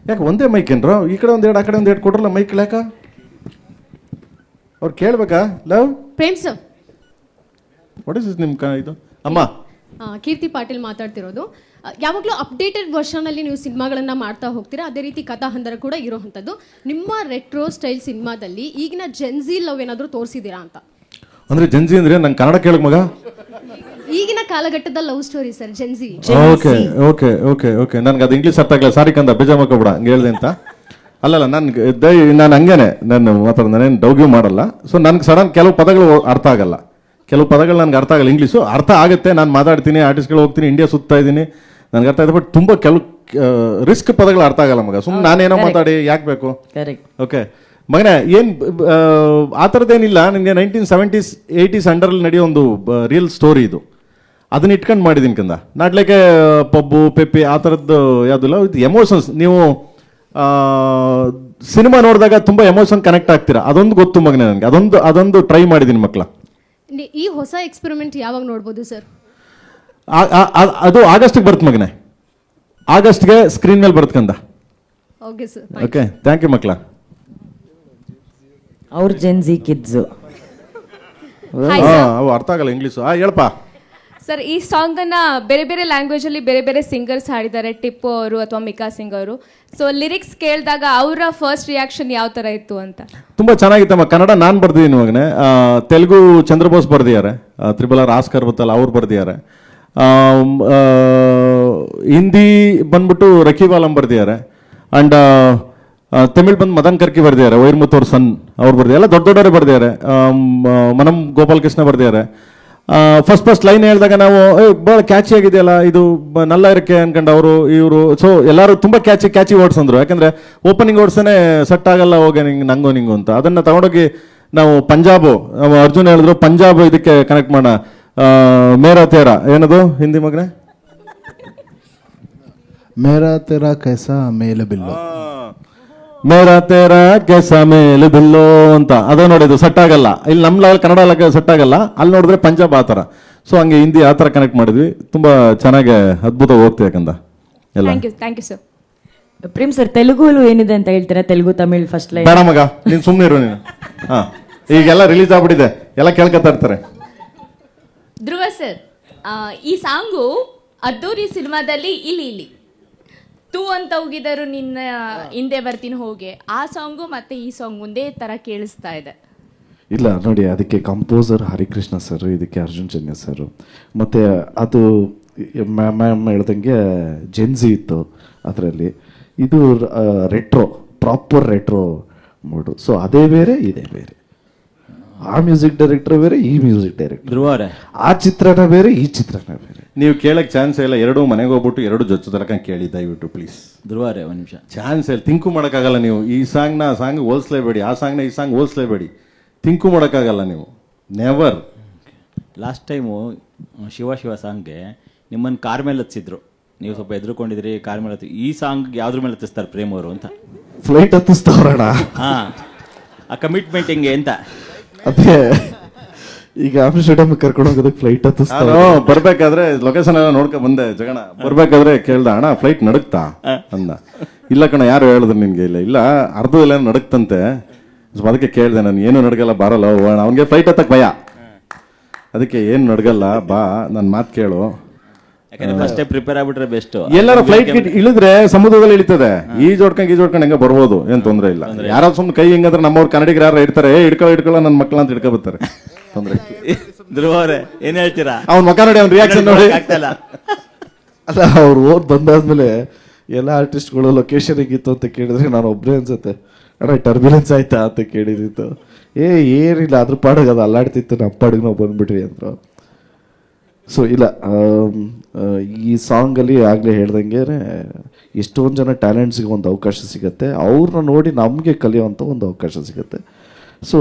[SPEAKER 2] ಯಾಕೆ ಒಂದೇ ಮೈಕ್ ಏನ್ರು? ಈ ಕಡೆ ಒಂದೆರಡು, ಆ ಕಡೆ ಒಂದೆರಡು ಕೊಡ್ರಲ್ಲ ಮೈಕ್. ಯಾಕ ಅವ್ರು ಕೇಳ್ಬೇಕಾ? Love
[SPEAKER 15] Prem sir,
[SPEAKER 2] what is ನಿಮ್ಮ ಇದು? ಅಮ್ಮ
[SPEAKER 15] ಕೀರ್ತಿ ಪಾಟೀಲ್ ಮಾತಾಡ್ತಿರೋದು. ಯಾವಾಗಲೂ ಅಪ್ಡೇಟೆಡ್ ವರ್ಷನಲ್ಲಿ ನೀವು ಸಿನಿಮಾಗಳನ್ನ ಮಾಡ್ತಾ ಹೋಗ್ತೀರಾ, ಅದೇ ರೀತಿ ಕಥಾ ಹಂದರ ಕೂಡ ಇರೋವಂಥದ್ದು. ನಿಮ್ಮ ರೆಟ್ರೋ ಸ್ಟೈಲ್ ಸಿನಿಮಾದಲ್ಲಿ ಈಗಿನ ಜೆನ್ಜಿ ಲವ್ ಏನಾದರೂ ತೋರಿಸಿದ್ದೀರಾ ಅಂತ?
[SPEAKER 2] ಅಂದ್ರೆ ಜೆನ್ಜಿ ಅಂದ್ರೆ ನಂಗೆ ಕನ್ನಡ ಕೇಳಕ್ ಮಗ.
[SPEAKER 15] ಈಗಿನ ಕಾಲಘಟ್ಟದ love story sir, Gen Z.
[SPEAKER 2] Okay okay okay okay, ನನ್ಗೆ ಅದು ಇಂಗ್ಲೀಷ್ ಅರ್ಥ ಆಗಲ್ಲ. ಸಾರಿ ಕಂದ, ಬೇಜಾಮಕ್ಕೋಬಿಡ ಹಂಗೆ ಹೇಳ್ದೆ ಅಂತ. ಅಲ್ಲಲ್ಲ, ನಾನು ಹಂಗೇನೆ ನಾನು ಮಾತಾಡೋದು, ನಾನೇನು ಡೌಗ್ಯೂ ಮಾಡಲ್ಲ. ಸೊ ನನ್ಗೆ ಸಡನ್ ಕೆಲವು ಪದಗಳು ಅರ್ಥ ಆಗಲ್ಲ, ಕೆಲವು ಪದಗಳು ನನಗೆ ಅರ್ಥ ಆಗಲ್ಲ. ಇಂಗ್ಲೀಷು ಅರ್ಥ ಆಗುತ್ತೆ, ನಾನು ಮಾತಾಡ್ತೀನಿ, ಆರ್ಟಿಸ್ಟ್ಗಳು ಹೋಗ್ತೀನಿ, ಇಂಡಿಯಾ ಸುತ್ತಾ ಇದ್ದೀನಿ, ನನಗೆ ಅರ್ಥ ಆಗುತ್ತೆ. ಬಟ್ ತುಂಬ ಕೆಲವು ರಿಸ್ಕ್ ಪದಗಳು ಅರ್ಥ ಆಗಲ್ಲ ಮಗ. ಸುಮ್ಮನೆ ನಾನೇನೋ ಮಾತಾಡಿ ಯಾಕೆ ಬೇಕು? ಓಕೆ ಮಗನೇ, ಏನು ಆ ಥರದ್ದೇನಿಲ್ಲ. ನನಗೆ 1970s 80s ಅಂಡರಲ್ಲಿ ನಡೆಯೋ ಒಂದು ರಿಯಲ್ ಸ್ಟೋರಿ ಇದು. ಅದನ್ನ ಇಟ್ಕೊಂಡು ಮಾಡಿದ್ದೀನಿ ಕಂದ. ನಾಟ್ಲಿಕ್ಕೆ ಪಬ್ಬು ಪೆಪ್ಪಿ ಆ ಥರದ್ದು ಯಾವುದಿಲ್ಲ. ಇದು ಎಮೋಷನ್ಸ್. ನೀವು ಸಿನಿಮಾ ನೋಡಿದಾಗ ತುಂಬ ಎಮೋಷನ್ ಕನೆಕ್ಟ್ ಆಗ್ತೀರಾ, ಅದೊಂದು ಗೊತ್ತು ಮಗನೇ ನನಗೆ. ಅದೊಂದು ಟ್ರೈ ಮಾಡಿದ್ದೀನಿ ಮಕ್ಕಳ.
[SPEAKER 15] ಈ ಹೊಸ ಎಕ್ಸ್ಪೆರಿಮೆಂಟ್ ಯಾವಾಗ ನೋಡ್ಬೋದು ಸರ್?
[SPEAKER 2] ಅದು ಆಗಸ್ಟ್ಗೆ ಬರುತ್ತೆ ಮಗನೇ, ಆಗಸ್ಟ್ಗೆ ಸ್ಕ್ರೀನ್ ಮೇಲೆ ಬರುತ್ತೆ ಕಂದ.
[SPEAKER 15] Okay sir,
[SPEAKER 2] okay, thank you ಮಕ್ಕಳ.
[SPEAKER 1] ಅವ್ರ ಜೆನ್ಜಿ ಕಿಡ್ಸ್
[SPEAKER 2] ಅವು ಅರ್ಥ ಆಗಲ್ಲ ಇಂಗ್ಲೀಷು. ಹೇಳಪ್ಪ
[SPEAKER 16] ಸರ್. ಈ ಸಾಂಗ್ ಅನ್ನ ಬೇರೆ ಬೇರೆ ಲ್ಯಾಂಗ್ವೇಜ್ ಅಲ್ಲಿ ಬೇರೆ ಬೇರೆ ಸಿಂಗರ್ಸ್ ಹಾಡಿದ್ದಾರೆ, ಟಿಪ್ಪು ಅವರು ಅಥವಾ ಮಿಕಾ ಸಿಂಗ್ ಅವರು. ಸೊ ಲಿರಿಕ್ಸ್ ಕೇಳಿದಾಗ ಅವರ ಫಸ್ಟ್ ರಿಯಾಕ್ಷನ್ ಯಾವ ತರ ಇತ್ತು ಅಂತ?
[SPEAKER 2] ತುಂಬಾ ಚೆನ್ನಾಗಿತ್ತಮ್ಮ. ಕನ್ನಡ ನಾನು ಬರ್ದಿದ್ದೀನಿ ಮಗನೇ. ತೆಲುಗು ಚಂದ್ರಬೋಸ್ ಬರ್ದಿದ್ದಾರೆ, ತ್ರಿಬಲ್ ಆಸ್ಕರ್ ಬತ್ತಲ್ಲ ಅವ್ರು ಬರ್ದಿದ್ದಾರೆ. ಹಿಂದಿ ಬಂದ್ಬಿಟ್ಟು ರಕೀಬ್ ಆಲಂ ಬರ್ದಿದ್ದಾರೆ. ಅಂಡ್ ತಮಿಳ್ ಬಂದು ಮದನ್ ಕರ್ಕಿ ಬರ್ದಿದ್ದಾರೆ, ವೈರ್ಮುತ್ತವ್ರ ಸನ್ ಅವ್ರು ಬರ್ದಿದ್ದಾರೆ. ಎಲ್ಲ ದೊಡ್ಡ ದೊಡ್ಡವರೇ ಬರ್ದಿದ್ದಾರೆ. ಮನಂ ಗೋಪಾಲ್ ಕೃಷ್ಣ ಬರ್ದಿದ್ದಾರೆ. ಫಸ್ಟ್ ಲೈನ್ ಹೇಳಿದಾಗ ನಾವು ಭಾಳ ಕ್ಯಾಚಿ ಆಗಿದೆಯಲ್ಲ ಇದು ನಲ್ಲ ಇರಕ್ಕೆ ಅನ್ಕೊಂಡು ಅವರು ಇವರು. ಸೊ ಎಲ್ಲರೂ ತುಂಬ ಕ್ಯಾಚಿ ವರ್ಡ್ಸ್ ಅಂದ್ರು. ಯಾಕಂದ್ರೆ ಓಪನಿಂಗ್ ವರ್ಡ್ಸೇ ಸೆಟ್ ಆಗಲ್ಲ, ಹೋಗಿ ನಂಗೋ ನಿಂಗೋ ಅಂತ. ಅದನ್ನ ತಗೊಂಡೋಗಿ ನಾವು ಪಂಜಾಬು, ಅರ್ಜುನ್ ಹೇಳಿದ್ರು ಪಂಜಾಬ್ ಇದಕ್ಕೆ ಕನೆಕ್ಟ್ ಮಾಡೋಣ. ಮೇರಾ ತೇರಾ ಏನದು ಹಿಂದಿ ಮಗನೇ?
[SPEAKER 3] ಮೇರಾ ತೇರಾ ಕೈಸಾ ಮೇಲ ಬಿಲ್ಲು,
[SPEAKER 2] ಮೇರಾ ತೇರಾ ಕೆಸ ಮೇಲು ಬಿಲ್ಲೋ ಅಂತ. ಅದೇ ನೋಡಿದ್ದು ಸೆಟ್ ಆಗಲ್ಲ. ಇಲ್ಲಿ ನಮ್ಮ ಕನ್ನಡ ಸೆಟ್ ಆಗಲ್ಲ, ಅಲ್ಲಿ ನೋಡಿದ್ರೆ ಪಂಜಾಬ್ ಆ ಥರ. ಸೊ ಹಂಗೆ ಹಿಂದಿ ಆ ಥರ ಕನೆಕ್ಟ್ ಮಾಡಿದ್ವಿ. ತುಂಬಾ ಚೆನ್ನಾಗಿ ಅದ್ಭುತ ಹೋಗ್ತೀವಿ ಯಾಕಂದ ಎಲ್ಲ.
[SPEAKER 16] Thank you sir.
[SPEAKER 1] Prem sir, Telugu ಏನಿದೆ ಅಂತ ಹೇಳ್ತೀರಾ? ತೆಲುಗು ತಮಿಳ್ ಫಸ್ಟ್ ಲೈನ್
[SPEAKER 2] ಬೇಡ ಮಗ, ನೀನ್ ಸುಮ್ಮನೆ ಇರು ನೀನು. ಈಗೆಲ್ಲ ರಿಲೀಸ್ ಆಗ್ಬಿಟ್ಟಿದೆ, ಎಲ್ಲ ಕೇಳ್ಕೊತಾ ಇರ್ತಾರೆ.
[SPEAKER 12] ಧ್ರುವ ಸರ್, ಈ ಸಾಂಗು ಅದ್ದೂರಿ ಸಿನಿಮಾದಲ್ಲಿ ಇಲ್ಲಿ ತೂ ಅಂತ ಹೋಗಿದರು ನಿನ್ನ ಹಿಂದೆ ಬರ್ತೀನಿ ಹೋಗಿ, ಆ ಸಾಂಗು ಮತ್ತೆ ಈ ಸಾಂಗ್ ಒಂದೇ ತರ ಕೇಳಿಸ್ತಾ ಇದೆ.
[SPEAKER 4] ಇಲ್ಲ ನೋಡಿ, ಅದಕ್ಕೆ ಕಂಪೋಸರ್ ಹರಿಕೃಷ್ಣ ಸರ್, ಇದಕ್ಕೆ ಅರ್ಜುನ್ ಜನ್ಯ ಸರ್. ಮತ್ತೆ ಅದು ಮ್ಯಾಮ್ ಹೇಳ್ದಂಗೆ ಜೆನ್ಜಿ ಇತ್ತು ಅದರಲ್ಲಿ. ಇದು ರೆಟ್ರೋ, ಪ್ರಾಪರ್ ರೆಟ್ರೋ ಮೂಡು. ಸೊ ಅದೇ ಬೇರೆ ಇದೇ ಬೇರೆ. ಆ ಮ್ಯೂಸಿಕ್ ಡೈರೆಕ್ಟರ್ ಬೇರೆ, ಈ ಮ್ಯೂಸಿಕ್ ಡೈರೆಕ್ಟರ್, ಆ ಚಿತ್ರನ ಬೇರೆ, ಈ ಚಿತ್ರನ ಬೇರೆ.
[SPEAKER 2] ನೀವು ಕೇಳಕ್ ಚಾನ್ಸ್ ಇಲ್ಲ. ಎರಡು ಮನೆಗೆ ಹೋಗ್ಬಿಟ್ಟು ಎರಡು ಜೊತೆ ತರಕ ಕೇಳಿ ದಯವಿಟ್ಟು ಪ್ಲೀಸ್.
[SPEAKER 11] ಧ್ರುವಾರೆ ಒಂದ್ ನಿಮಿಷ,
[SPEAKER 2] ಚಾನ್ಸ್ ಇಲ್ಲ. ಥಿಂಕು ಮಾಡೋಕ್ಕಾಗಲ್ಲ ನೀವು. ಈ ಸಾಂಗ್ನ ಆ ಸಾಂಗ್ ಹೋಲಿಸ್ಲೇಬೇಡಿ, ಆ ಸಾಂಗ್ನ ಈ ಸಾಂಗ್ ಹೋಲಿಸ್ಲೇಬೇಡಿ. ಥಿಂಕು ಮಾಡೋಕ್ಕಾಗಲ್ಲ ನೀವು, ನೆವರ್.
[SPEAKER 11] ಲಾಸ್ಟ್ ಟೈಮು ಶಿವ ಸಾಂಗ್ಗೆ ನಿಮ್ಮನ್ನು ಕಾರ್ ಮೇಲೆ ಹತ್ತಿಸಿದ್ರು, ನೀವು ಸ್ವಲ್ಪ ಎದುರುಕೊಂಡಿದ್ರಿ. ಕಾರ್ ಮೇಲೆ ಹತ್ತಿ ಈ ಸಾಂಗ್ ಯಾವ್ದ್ರ ಮೇಲೆ ಹತ್ತಿಸ್ತಾರೆ ಪ್ರೇಮ್ ಅವರು ಅಂತ?
[SPEAKER 4] ಫ್ಲೈಟ್ ಹತ್ತಿಸ್ತಾವ್ರಣ.
[SPEAKER 11] ಹಾ, ಆ ಕಮಿಟ್ಮೆಂಟ್ ಹೆಂಗೆ ಅಂತ.
[SPEAKER 4] ಅದೇ ಈಗ ಆಮ್ಸ್ಟರ್ಡಮ್ ಕರ್ಕೊಂಡು ಹೋಗೋದಕ್ಕೆ ಫ್ಲೈಟ್ ಹತ್ತಿಸ್ತಾರೆ.
[SPEAKER 2] ಬರ್ಬೇಕಾದ್ರೆ ಲೊಕೇಶನ್ ಎಲ್ಲ ನೋಡ್ಕೊ ಬಂದೆ ಜಗಣ. ಬರ್ಬೇಕಾದ್ರೆ ಕೇಳ್ದ, ಅಣ್ಣ ಫ್ಲೈಟ್ ನಡುಕ್ತಾ ಅಂದ. ಇಲ್ಲ ಕಣ, ಯಾರು ಹೇಳಿದ್ರು ನಿನ್ಗೆ? ಇಲ್ಲ ಅರ್ಧದಲ್ಲ ನಡುಕ್ತಂತೆ. ಅದಕ್ಕೆ ಕೇಳ್ದೆ ನಾನು, ಏನು ನಡ್ಗಲ್ಲ ಬಾರಲ್ಲ ಅವನಿಗೆ ಫ್ಲೈಟ್ ಹತ್ತಕ್ ಭಯ. ಅದಕ್ಕೆ ಏನು ನಡ್ಗಲ್ಲ ಬಾ, ನನ್ನ ಮಾತು ಕೇಳು.
[SPEAKER 11] ಫಸ್ಟ್ ಪ್ರಿಪೇರ್ ಆಗ್ಬಿಟ್ರೆ ಬೆಸ್ಟ್.
[SPEAKER 2] ಎಲ್ಲಾರು ಫ್ಲೈಟ್ ಇಳಿದ್ರೆ ಸಮುದ್ರದಲ್ಲಿ ಇಳಿತದೆ. ಈ ಜೋಡ್ಕೊಂಡು ಹೆಂಗ ಬರ್ಬೋದು, ಏನ್ ತೊಂದ್ರೆ ಇಲ್ಲ. ಯಾರು ಸುಮ್ಮನೆ ಕೈ ಹಿಂಗಂದ್ರೆ ನಮ್ಮವ್ರು ಕನ್ನಡಿಗರು ಯಾರು ಇಡ್ತಾರೆ, ಇಡ್ಕೊಳ್ಳೋ ನನ್ನ ಮಕ್ಕಳ ಅಂತ ಇಡ್ಕೊಬರ್ತಾರೆ. ತೊಂದ್ರೆ.
[SPEAKER 11] ಧ್ರುವರೇ ಏನ್ ಹೇಳ್ತೀರಾ?
[SPEAKER 2] ಅವ್ನ ಮಕ್ಕ ನೋಡಿ, ಅವ್ನ ರಿಯಾಕ್ಷನ್ ನೋಡಿ.
[SPEAKER 4] ಅಲ್ಲ, ಅವ್ರು ಓದ್ ಬಂದಾದ್ಮೇಲೆ ಎಲ್ಲ ಆರ್ಟಿಸ್ಟ್ಗಳು ಲೊಕೇಶನ್ ಹೇಗಿತ್ತು ಅಂತ ಕೇಳಿದ್ರೆ ನಾನು ಒಬ್ಬರೇ ಅನ್ಸುತ್ತೆ, ಅಣ್ಣ ಟರ್ಬ್ಯುಲೆನ್ಸ್ ಆಯ್ತಾ ಅಂತ ಕೇಳಿದಿತ್ತು. ಏನಿಲ್ಲ, ಅದ್ರ ಪಾಡಿಗೆ ಅದು ಅಲ್ಲಾಡ್ತಿತ್ತು, ನಮ್ಮ ಪಾಡಿಗೆ ನಾವು ಬಂದ್ಬಿಟ್ವಿ ಅಂದ್ರು. ಸೊ ಇಲ್ಲ, ಈ ಸಾಂಗಲ್ಲಿ ಆಗಲೇ ಹೇಳ್ದಂಗೆ ಎಷ್ಟೊಂದು ಜನ ಟ್ಯಾಲೆಂಟ್ಸ್ಗೆ ಒಂದು ಅವಕಾಶ ಸಿಗುತ್ತೆ, ಅವ್ರನ್ನ ನೋಡಿ ನಮಗೆ ಕಲಿಯೋವಂಥ ಒಂದು ಅವಕಾಶ ಸಿಗುತ್ತೆ. ಸೊ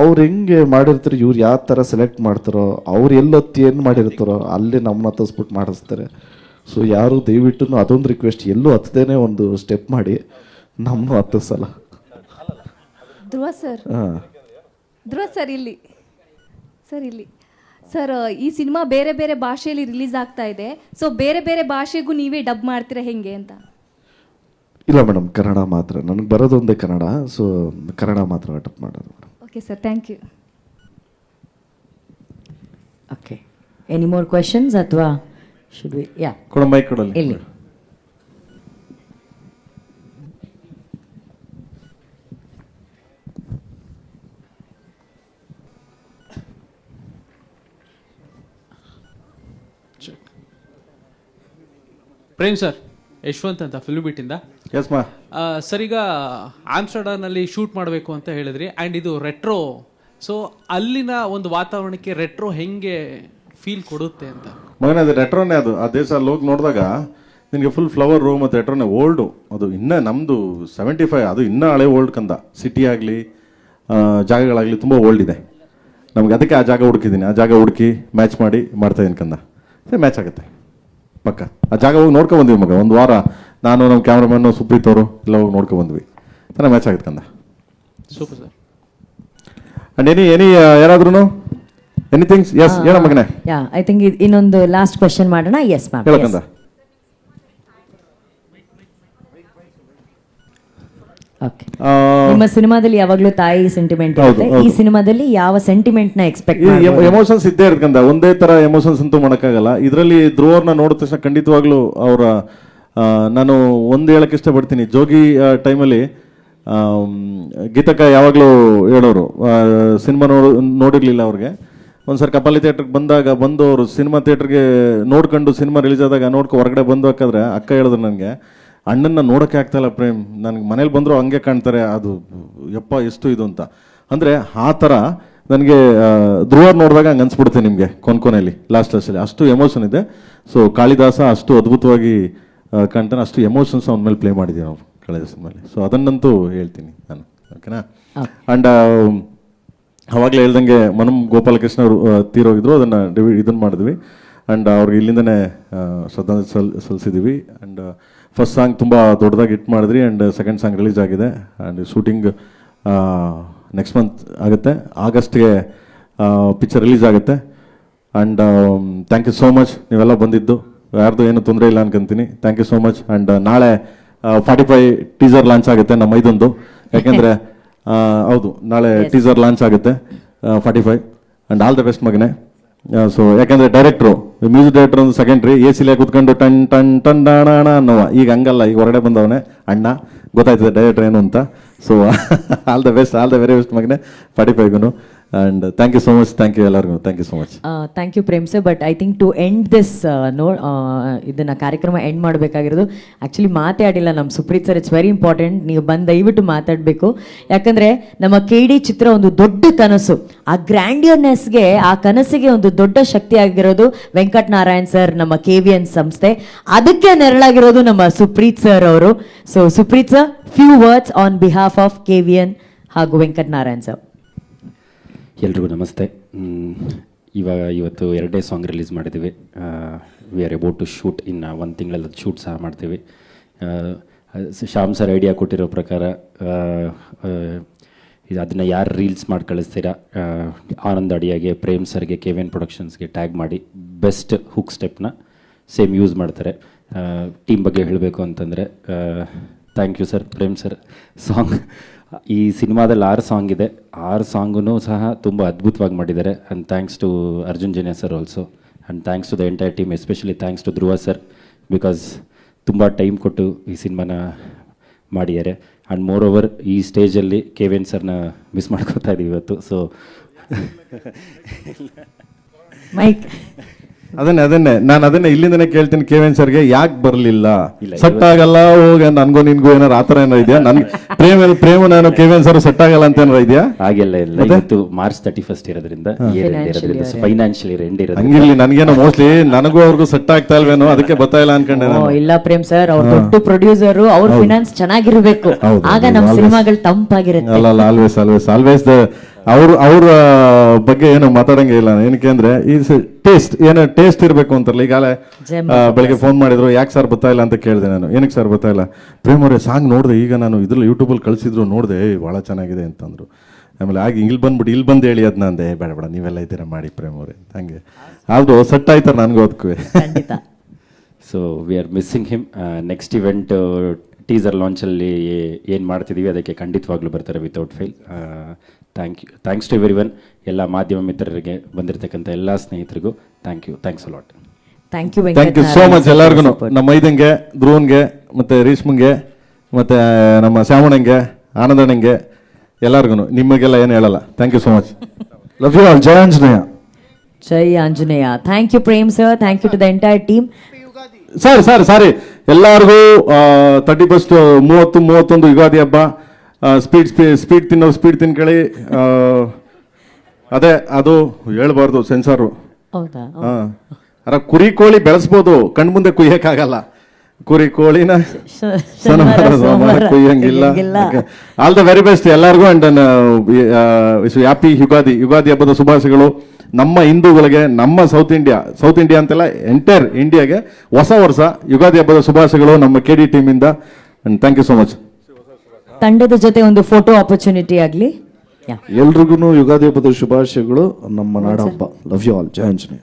[SPEAKER 4] ಅವ್ರು ಹೆಂಗೆ ಮಾಡಿರ್ತಾರೆ, ಇವ್ರು ಯಾವ ಥರ ಸೆಲೆಕ್ಟ್ ಮಾಡ್ತಾರೋ, ಅವ್ರು ಎಲ್ಲೊತ್ತಿ ಏನು ಮಾಡಿರ್ತಾರೋ ಅಲ್ಲೇ ನಮ್ಮನ್ನ ಹತ್ತಿಸ್ಬಿಟ್ಟು ಮಾಡಿಸ್ತಾರೆ. ಸೊ ಯಾರು ದಯವಿಟ್ಟು ಅದೊಂದು ರಿಕ್ವೆಸ್ಟ್, ಎಲ್ಲೂ ಹತ್ತದೇನೆ ಒಂದು ಸ್ಟೆಪ್ ಮಾಡಿ ನಮ್ಮನ್ನು ಹತ್ತಿಸಲ್ಲ.
[SPEAKER 17] ಧ್ರುವ ಸರ್, ಧ್ರುವ ಸರ್ ಇಲ್ಲಿ ಸರ್, ಈ ಸಿನಿಮಾ ಬೇರೆ ಬೇರೆ ಭಾಷೆಯಲ್ಲಿ ರಿಲೀಸ್ ಆಗ್ತಾ ಇದೆ. ಸೊ ಬೇರೆ ಬೇರೆ ಭಾಷೆಗೂ ನೀವೇ ಡಬ್ ಮಾಡ್ತೀರಾ ಹೆಂಗೆ ಅಂತ?
[SPEAKER 4] ಇಲ್ಲ ಮೇಡಮ್, ಕನ್ನಡ ಮಾತ್ರ. ನನಗೆ ಬರೋದೊಂದೇ ಕನ್ನಡ, ಸೊ ಕನ್ನಡ ಮಾತ್ರ ಡಬ್ ಮಾಡೋದು.
[SPEAKER 17] Okay sir, thank you.
[SPEAKER 1] Okay, any more questions ಅಥವಾ ಶುಡ್ ವಿ? ಯಾ,
[SPEAKER 2] ಕೊಡ ಮೈಕ್ ಕೊಡಲಿ
[SPEAKER 1] ಇಲ್ಲಿ.
[SPEAKER 18] ಪ್ರೇಮ್ ಸರ್, ಯಶವಂತ್ ಅಂತ ಫಿಲ್ಮ್ಬಿಟ್ಟಿಂದ.
[SPEAKER 2] ಎಸ್ ಮಾ.
[SPEAKER 18] ಸರ್, ಈಗ ಆಮ್ಸ್ಟರ್ಡಾಮ್ನಲ್ಲಿ ಶೂಟ್ ಮಾಡಬೇಕು ಅಂತ ಹೇಳಿದ್ರಿ, ಆ್ಯಂಡ್ ಇದು ರೆಟ್ರೋ. ಸೊ ಅಲ್ಲಿನ ಒಂದು ವಾತಾವರಣಕ್ಕೆ ರೆಟ್ರೋ ಹೆಂಗೆ ಫೀಲ್ ಕೊಡುತ್ತೆ ಅಂತ?
[SPEAKER 2] ಮಗನ ಅದು ರೆಟ್ರೋನೇ. ಅದು ಆ ದೇಶ ಅಲ್ಲಿ ಹೋಗಿ ನೋಡಿದಾಗ ನಿನಗೆ ಫುಲ್ ಫ್ಲವರ್ ರೂಮ್ ಮತ್ತು ರೆಟ್ರೋನೇ. ಓಲ್ಡು ಅದು ಇನ್ನೂ ನಮ್ಮದು 75, ಅದು ಇನ್ನೂ ಹಳೆ ಓಲ್ಡ್ ಕಂದ. ಸಿಟಿ ಆಗಲಿ ಜಾಗಗಳಾಗಲಿ ತುಂಬ ಓಲ್ಡ್ ಇದೆ ನಮ್ಗೆ. ಅದಕ್ಕೆ ಆ ಜಾಗ ಹುಡುಕಿದ್ದೀನಿ, ಆ ಜಾಗ ಹುಡುಕಿ ಮ್ಯಾಚ್ ಮಾಡಿ ಮಾಡ್ತಾಯಿದ್ದೀನಿ ಕಂದ. ಮ್ಯಾಚ್ ಆಗುತ್ತೆ ಪಕ್ಕ. ಆ ಜಾಗ ಹೋಗಿ ನೋಡ್ಕೊ ಬಂದ್ವಿ ಮಗ. ಒಂದು ವಾರ ನಾನು ನಮ್ಮ ಕ್ಯಾಮ್ರಾಮನ್ನು ಸುಪ್ರೀತ್ ಅವರು ಎಲ್ಲ ಹೋಗಿ ನೋಡ್ಕೊ ಬಂದ್ವಿ. ಚೆನ್ನಾಗಿ ಮ್ಯಾಚ್ ಆಗುತ್ತೆ ಕಂದ.
[SPEAKER 18] Super sir.
[SPEAKER 2] ಅಂಡ್ ಎನಿ ಯಾರಾದ್ರೂ ಎನಿಥಿಂಗ್ಸ್? ಎಸ್, ಹೇಳ ಮಗನೇ.
[SPEAKER 1] ಯಾ, ಐ ಥಿಂಕ್ ಇನ್ನೊಂದು ಲಾಸ್ಟ್ ಕ್ವೆಶ್ಚನ್ ಮಾಡೋಣ. ಎಸ್ ಮ್ಯಾಮ್,
[SPEAKER 2] ಹೇಳಕಂದ.
[SPEAKER 1] ನಿಮ್ಮ ಸಿನಿಮಾದಲ್ಲಿ ಯಾವಾಗಲೂ ತಾಯಿ ಸೆಂಟಿಮೆಂಟ್ ಇರುತ್ತೆ. ಈ ಸಿನಿಮಾದಲ್ಲಿ ಯಾವ ಸೆಂಟಿಮೆಂಟ್ ನ ಎಕ್ಸ್ಪೆಕ್ಟ್?
[SPEAKER 2] ಎಮೋಷನ್ಸ್ ಇದ್ದೇ ಇರ್ತಕ್ಕಂಥ, ಒಂದೇ ತರ ಎಮೋಷನ್ಸ್ ಅಂತೂ ಮಾಡೋಕ್ಕಾಗಲ್ಲ. ಇದರಲ್ಲಿ ಧ್ರುವರ್ನ ನೋಡಿದ ತಕ್ಷಣ ಖಂಡಿತವಾಗ್ಲೂ ಅವರ ನಾನು ಒಂದು ಹೇಳಕ್ಕೆ ಇಷ್ಟಪಡ್ತೀನಿ. ಜೋಗಿ ಟೈಮಲ್ಲಿ ಗೀತಕ್ಕ ಯಾವಾಗಲೂ ಹೇಳೋರು, ಸಿನಿಮಾ ನೋಡಿರ್ಲಿಲ್ಲ ಅವ್ರಿಗೆ. ಒಂದ್ಸರಿ ಕಪಾಲಿ ಥಿಯೇಟ್ರಿಗೆ ಬಂದು ಅವರು ಸಿನಿಮಾ ಥಿಯೇಟ್ರಿಗೆ ನೋಡ್ಕೊಂಡು ಸಿನಿಮಾ ರಿಲೀಸ್ ಆದಾಗ ಹೊರಗಡೆ ಬಂದು ಹಾಕಿದ್ರೆ ಅಕ್ಕ ಹೇಳಿದ್ರು ನನಗೆ, ಅಣ್ಣನ್ನ ನೋಡೋಕ್ಕೆ ಆಗ್ತಾಯಿಲ್ಲ ಪ್ರೇಮ್, ನನಗೆ ಮನೇಲಿ ಬಂದರೂ ಹಂಗೆ ಕಾಣ್ತಾರೆ, ಅದು ಯಪ್ಪ ಎಷ್ಟು ಇದು ಅಂತ. ಅಂದರೆ ಆ ಥರ ನನಗೆ ಧ್ರುವರ್ ನೋಡಿದಾಗ ಹಂಗೆ ಅನ್ಸ್ಬಿಡುತ್ತೆ ನಿಮಗೆ ಕೊನೆಯಲ್ಲಿ ಲಾಸ್ಟಲ್ಲಿ ಅಷ್ಟು ಎಮೋಷನ್ ಇದೆ. ಸೊ ಕಾಳಿದಾಸ ಅಷ್ಟು ಅದ್ಭುತವಾಗಿ ಕಾಣ್ತಾನೆ, ಅಷ್ಟು ಎಮೋಷನ್ಸ್ ಅವನ ಮೇಲೆ ಪ್ಲೇ ಮಾಡಿದ್ದೀವಿ ನಾವು ಕಳೆದ ಸಿನಿಮಾಲಿ. ಸೊ ಅದನ್ನಂತೂ ಹೇಳ್ತೀನಿ ನಾನು, ಓಕೆನಾ? ಆ್ಯಂಡ್ ಅವಾಗಲೇ ಹೇಳ್ದಂಗೆ ಮನಂ ಗೋಪಾಲಕೃಷ್ಣ ಅವರು ತೀರೋಗಿದ್ರು, ಅದನ್ನು ಇದನ್ನು ಮಾಡಿದ್ವಿ. ಆ್ಯಂಡ್ ಅವ್ರಿಗೆ ಇಲ್ಲಿಂದನೇ ಶ್ರದ್ಧಾಂಜಲಿ ಸಲ್ಲಿಸಿದ್ದೀವಿ. ಆ್ಯಂಡ್ ಫಸ್ಟ್ ಸಾಂಗ್ ತುಂಬ ದೊಡ್ಡದಾಗಿ ಹಿಟ್ ಮಾಡಿದ್ರಿ. ಆ್ಯಂಡ್ ಸೆಕೆಂಡ್ ಸಾಂಗ್ ರಿಲೀಸ್ ಆಗಿದೆ. ಆ್ಯಂಡ್ ಶೂಟಿಂಗ್ ನೆಕ್ಸ್ಟ್ ಮಂತ್ ಆಗುತ್ತೆ, ಆಗಸ್ಟ್ಗೆ ಪಿಕ್ಚರ್ ರಿಲೀಸ್ ಆಗುತ್ತೆ. And thank you so much, ನೀವೆಲ್ಲ ಬಂದಿದ್ದು, ಯಾರ್ದು ಏನು ತೊಂದರೆ ಇಲ್ಲ ಅನ್ಕೊಂತೀನಿ. Thank you so much. And ನಾಳೆ 45 ಟೀಸರ್ ಲಾಂಚ್ ಆಗುತ್ತೆ ನಮ್ಮ ಇದೊಂದು. ಯಾಕೆಂದರೆ ಹೌದು, ನಾಳೆ ಟೀಸರ್ ಲಾಂಚ್ ಆಗುತ್ತೆ 45. ಆ್ಯಂಡ್ ಆಲ್ ದ ಬೆಸ್ಟ್ ಮಗನೇ. ಸೊ ಯಾಕೆಂದರೆ ಡೈರೆಕ್ಟ್ರು, ಮ್ಯೂಸಿಕ್ ಡೈರೆಕ್ಟರ್ ಒಂದು ಸೆಕೆಂಡ್ರಿ, ಎಸಿಲೇ ಕುತ್ಕೊಂಡು ಟನ್ ಟನ್ ಟನ್ ಡಾಣ ಅನ್ನೋ. ಈಗ ಹಂಗಲ್ಲ, ಈಗ ಹೊರಗಡೆ ಬಂದವನೇ ಅಣ್ಣ, ಗೊತ್ತಾಯ್ತದೆ ಡೈರೆಕ್ಟರ್ ಏನು ಅಂತ. So all the best, all the very best ಮಗನೇ 45ಗೂ. And thank you so much. Thank you ಎಲ್ಲರಿಗೂ. Thank you so much.
[SPEAKER 1] Thank you Prem sir. But I think to end this ಇದನ್ನ ಕಾರ್ಯಕ್ರಮ ಎಂಡ್ ಮಾಡಬೇಕಾಗಿರೋದು, ಆ್ಯಕ್ಚುಲಿ ಮಾತಾಡಿಲ್ಲ ನಮ್ಮ Supreeth sir. It's very important, ನೀವು ಬಂದು ದಯವಿಟ್ಟು ಮಾತಾಡಬೇಕು. ಯಾಕಂದರೆ ನಮ್ಮ KD ಚಿತ್ರ ಒಂದು ದೊಡ್ಡ ಕನಸು, ಆ ಗ್ರ್ಯಾಂಡಿಯರ್ನೆಸ್ಗೆ, ಆ ಕನಸಿಗೆ ಒಂದು ದೊಡ್ಡ ಶಕ್ತಿ ಆಗಿರೋದು ವೆಂಕಟ್ ನಾರಾಯಣ್ ಸರ್, ನಮ್ಮ KVN ಸಂಸ್ಥೆ. ಅದಕ್ಕೆ ನೆರಳಾಗಿರೋದು ನಮ್ಮ ಸುಪ್ರೀತ್ ಸರ್ ಅವರು. So Supreeth sir, few words on behalf of KVN ಹಾಗೂ ವೆಂಕಟ್ ನಾರಾಯಣ್ ಸರ್.
[SPEAKER 19] ಎಲ್ರಿಗೂ ನಮಸ್ತೆ. ಇವತ್ತು 2 ಸಾಂಗ್ ರಿಲೀಸ್ ಮಾಡಿದ್ದೀವಿ. We are about to shoot, ಇನ್ನು 1 ತಿಂಗಳಲ್ಲಿ ಶೂಟ್ ಸಹ ಮಾಡ್ತೀವಿ. ಶ್ಯಾಮ್ ಸರ್ ಐಡಿಯಾ ಕೊಟ್ಟಿರೋ ಪ್ರಕಾರ ಅದನ್ನು ಯಾರು ರೀಲ್ಸ್ ಮಾಡಿ ಕಳಿಸ್ತೀರಾ, ಆನಂದ್ ಅಡಿಯಾಗೆ, ಪ್ರೇಮ್ ಸರ್ಗೆ, KVN ಪ್ರೊಡಕ್ಷನ್ಸ್ಗೆ ಟ್ಯಾಗ್ ಮಾಡಿ ಬೆಸ್ಟ್ ಹುಕ್ ಸ್ಟೆಪ್ನ ಸೇಮ್ ಯೂಸ್ ಮಾಡ್ತಾರೆ. ಟೀಮ್ ಬಗ್ಗೆ ಹೇಳಬೇಕು ಅಂತಂದರೆ thank you sir, Prem sir. Song ಈ ಸಿನಿಮಾದಲ್ಲಿ 6 ಸಾಂಗ್ ಇದೆ, 6 ಸಾಂಗೂ ಸಹ ತುಂಬ ಅದ್ಭುತವಾಗಿ ಮಾಡಿದ್ದಾರೆ. And thanks to Arjun Janya sir also. And thanks to the entire team, especially thanks to Dhruva sir, because ತುಂಬ ಟೈಮ್ ಕೊಟ್ಟು ಈ ಸಿನಿಮಾನ ಮಾಡಿದ್ದಾರೆ. ಆ್ಯಂಡ್ ಮೋರ್ ಓವರ್ ಈ ಸ್ಟೇಜಲ್ಲಿ KVN ಸರ್ನ ಮಿಸ್ ಮಾಡ್ಕೋತಾ ಇದ್ದೀವಿ ಇವತ್ತು. ಸೊ
[SPEAKER 1] ಮೈಕ್
[SPEAKER 2] ಅದನ್ನೇ ನಾನು ಅದನ್ನೇ ಇಲ್ಲಿಂದನೇ ಕೇಳ್ತೀನಿ KVN ಸರ್ಗೆ ಯಾಕೆ ಬರ್ಲಿಲ್ಲ, ಸೆಟ್ ಆಗಲ್ಲ ಹೋಗ ನನ್ಗೂ ನಿನ್ಗೂ ಏನಾರು ಆತರ ಏನೋ ಇದೆಯಾ? ನನ್ ಪ್ರೇಮ ನಾನು KVN ಸರ್ ಸೆಟ್ ಆಗಲ್ಲ ಅಂತ ಏನಾರ ಇದೆಯಾ?
[SPEAKER 19] ಹಾಗೆಲ್ಲ ಇಲ್ಲ, ಇವತ್ತು March 31 ಇರೋದ್ರಿಂದ ಫೈನಾನ್ಷಿಯಲಿ ಎಂಡ್ ಇರೋದ್ರಿಂದ
[SPEAKER 2] ಹಂಗಿರ್ಲಿ, ನನ್ಗೇನೋ ಮೋಸ್ಟ್ಲಿ ನನಗೂ ಅವ್ರಿಗೂ ಸೆಟ್ ಆಗ್ತಾ ಇಲ್ವೇನೋ ಅದಕ್ಕೆ ಬರ್ತಾ ಇಲ್ಲ ಅನ್ಕೊಂಡೆ ನಾನು.
[SPEAKER 1] ಇಲ್ಲ ಪ್ರೇಮ್ ಸರ್, ಅವ್ರ ದೊಡ್ಡ ಪ್ರೊಡ್ಯೂಸರ್, ಅವ್ರ ಫಿನಾನ್ಸ್ ಚೆನ್ನಾಗಿರ್ಬೇಕು, ಆಗ ನಮ್ ಸಿನಿಮಾಗಳು ತಂಪಾಗಿರುತ್ತೆ.
[SPEAKER 2] ಅಲ್ಲ ಆಲ್ವೇಸ್ ಅವ್ರ ಬಗ್ಗೆ ಏನು ಮಾತಾಡಂಗೆ ಇಲ್ಲ. ಏನಕ್ಕೆ ಅಂದ್ರೆ ಈ ಟೇಸ್ಟ್ ಇರ್ಬೇಕು ಅಂತಾರಲ್ಲ. ಈಗಾಗಲೇ ಬೆಳಿಗ್ಗೆ ಫೋನ್ ಮಾಡಿದ್ರು, ಯಾಕೆ ಸರ್ ಬರ್ತಾ ಇಲ್ಲ ಅಂತ ಕೇಳಿದೆ ನಾನು. ಏನಕ್ಕೆ ಸರ್ ಬರ್ತಾ ಇಲ್ಲ? ಪ್ರೇಮ್ ಅವರೇ ಸಾಂಗ್ ನೋಡಿದೆ, ಈಗ ನಾನು ಇದ್ರಲ್ಲಿ ಯೂಟ್ಯೂಬಲ್ಲಿ ಕಳಿಸಿದ್ರು ನೋಡಿದೆ, ಬಹಳ ಚೆನ್ನಾಗಿದೆ ಅಂತಂದ್ರು. ಆಮೇಲೆ ಆಗ ಇಲ್ಲಿ ಬಂದು ಹೇಳಿ ಅದನ್ನ ಅಂದೆ, ಬೇಡ ನೀವೆಲ್ಲ ಇದ್ದೀರಾ ಮಾಡಿ ಪ್ರೇಮ್ ಅವರೇ ಹಂಗೆ. ಆದ್ರೂ ಸೆಟ್ ಆಯ್ತಾರೆ ನನಗೂ ಅದಕ್ಕೂ.
[SPEAKER 19] So we are missing him. Next event teaser ಲಾಂಚಲ್ಲಿ ಏನು ಮಾಡ್ತಿದ್ದೀವಿ ಅದಕ್ಕೆ ಖಂಡಿತವಾಗ್ಲೂ ಬರ್ತಾರೆ without fail. Thanks to everyone. ಎಲ್ಲ ಮಾಧ್ಯಮ ಮಿತ್ರರಿಗೆ, ಬಂದಿರತಕ್ಕಂಥ ಎಲ್ಲ ಸ್ನೇಹಿತರಿಗೂ thanks a lot.
[SPEAKER 1] Thank you
[SPEAKER 2] so much ಎಲ್ಲರಿಗೂ. ನಮ್ಮ ಮೈದಂಗೆ, ಧ್ರುವನ್ಗೆ, ಮತ್ತೆ ರೇಷ್ಮಂಗೆ, ಮತ್ತೆ ನಮ್ಮ ಶ್ಯಾಮಣ್ಣಂಗೆ, ಆನಂದಣ್ಣಂಗೆ, ಎಲ್ಲರಿಗೂ ನಿಮಗೆಲ್ಲ ಏನು ಹೇಳಲ್ಲ. Thank you so much. Love you all. ಜೈ ಆಂಜನೇಯ.
[SPEAKER 1] ಜೈ Anjaneya. Thank you Prem sir, thank you to the entire team.
[SPEAKER 2] Sorry ಎಲ್ಲರಿಗೂ 31 31 ಯುಗಾದಿ ಹಬ್ಬ. ಸ್ಪೀಡ್ ತಿನ್ಕೊಳ್ಳಿ. ಅದೇ ಅದು ಹೇಳ್ಬಾರ್ದು, ಸೆನ್ಸಾರು. ಕುರಿ ಕೋಳಿ ಬೆಳೆಸ್ಬೋದು, ಕಣ್ಮುಂದೆ ಕುಯ್ಯಕ್ಕಾಗಲ್ಲ. ಕುರಿ ಕೋಳಿನ ಸೋಮವಾರ ಕುಯ್ಯಂಗಿಲ್ಲ. ಆಲ್ ದ ವೆರಿ ಬೆಸ್ಟ್ ಎಲ್ಲರಿಗೂ. ಅಂಡ್ ಹ್ಯಾಪಿ ಯುಗಾದಿ ಹಬ್ಬದ ಶುಭಾಶಯಗಳು ನಮ್ಮ ಹಿಂದೂಗಳಿಗೆ, ನಮ್ಮ ಸೌತ್ ಇಂಡಿಯಾ ಅಂತೆಲ್ಲ ಎಂಟೈರ್ ಇಂಡಿಯಾಗೆ ಹೊಸ ವರ್ಷ ಯುಗಾದಿ ಹಬ್ಬದ ಶುಭಾಶಯಗಳು ನಮ್ಮ KD ಟೀಮ್ ಇಂದ. Thank you so much.
[SPEAKER 1] ತಂಡದ ಜೊತೆ ಒಂದು ಫೋಟೋ ಆಪರ್ಚುನಿಟಿ ಆಗಲಿ.
[SPEAKER 4] ಎಲ್ರಿಗೂ ಯುಗಾದಿ ಹಬ್ಬದ ಶುಭಾಶಯಗಳು. ನಮ್ಮ ನಾಡ ಹಬ್ಬ. Love you all. ಜೈ ಆಂಜನೇಯ.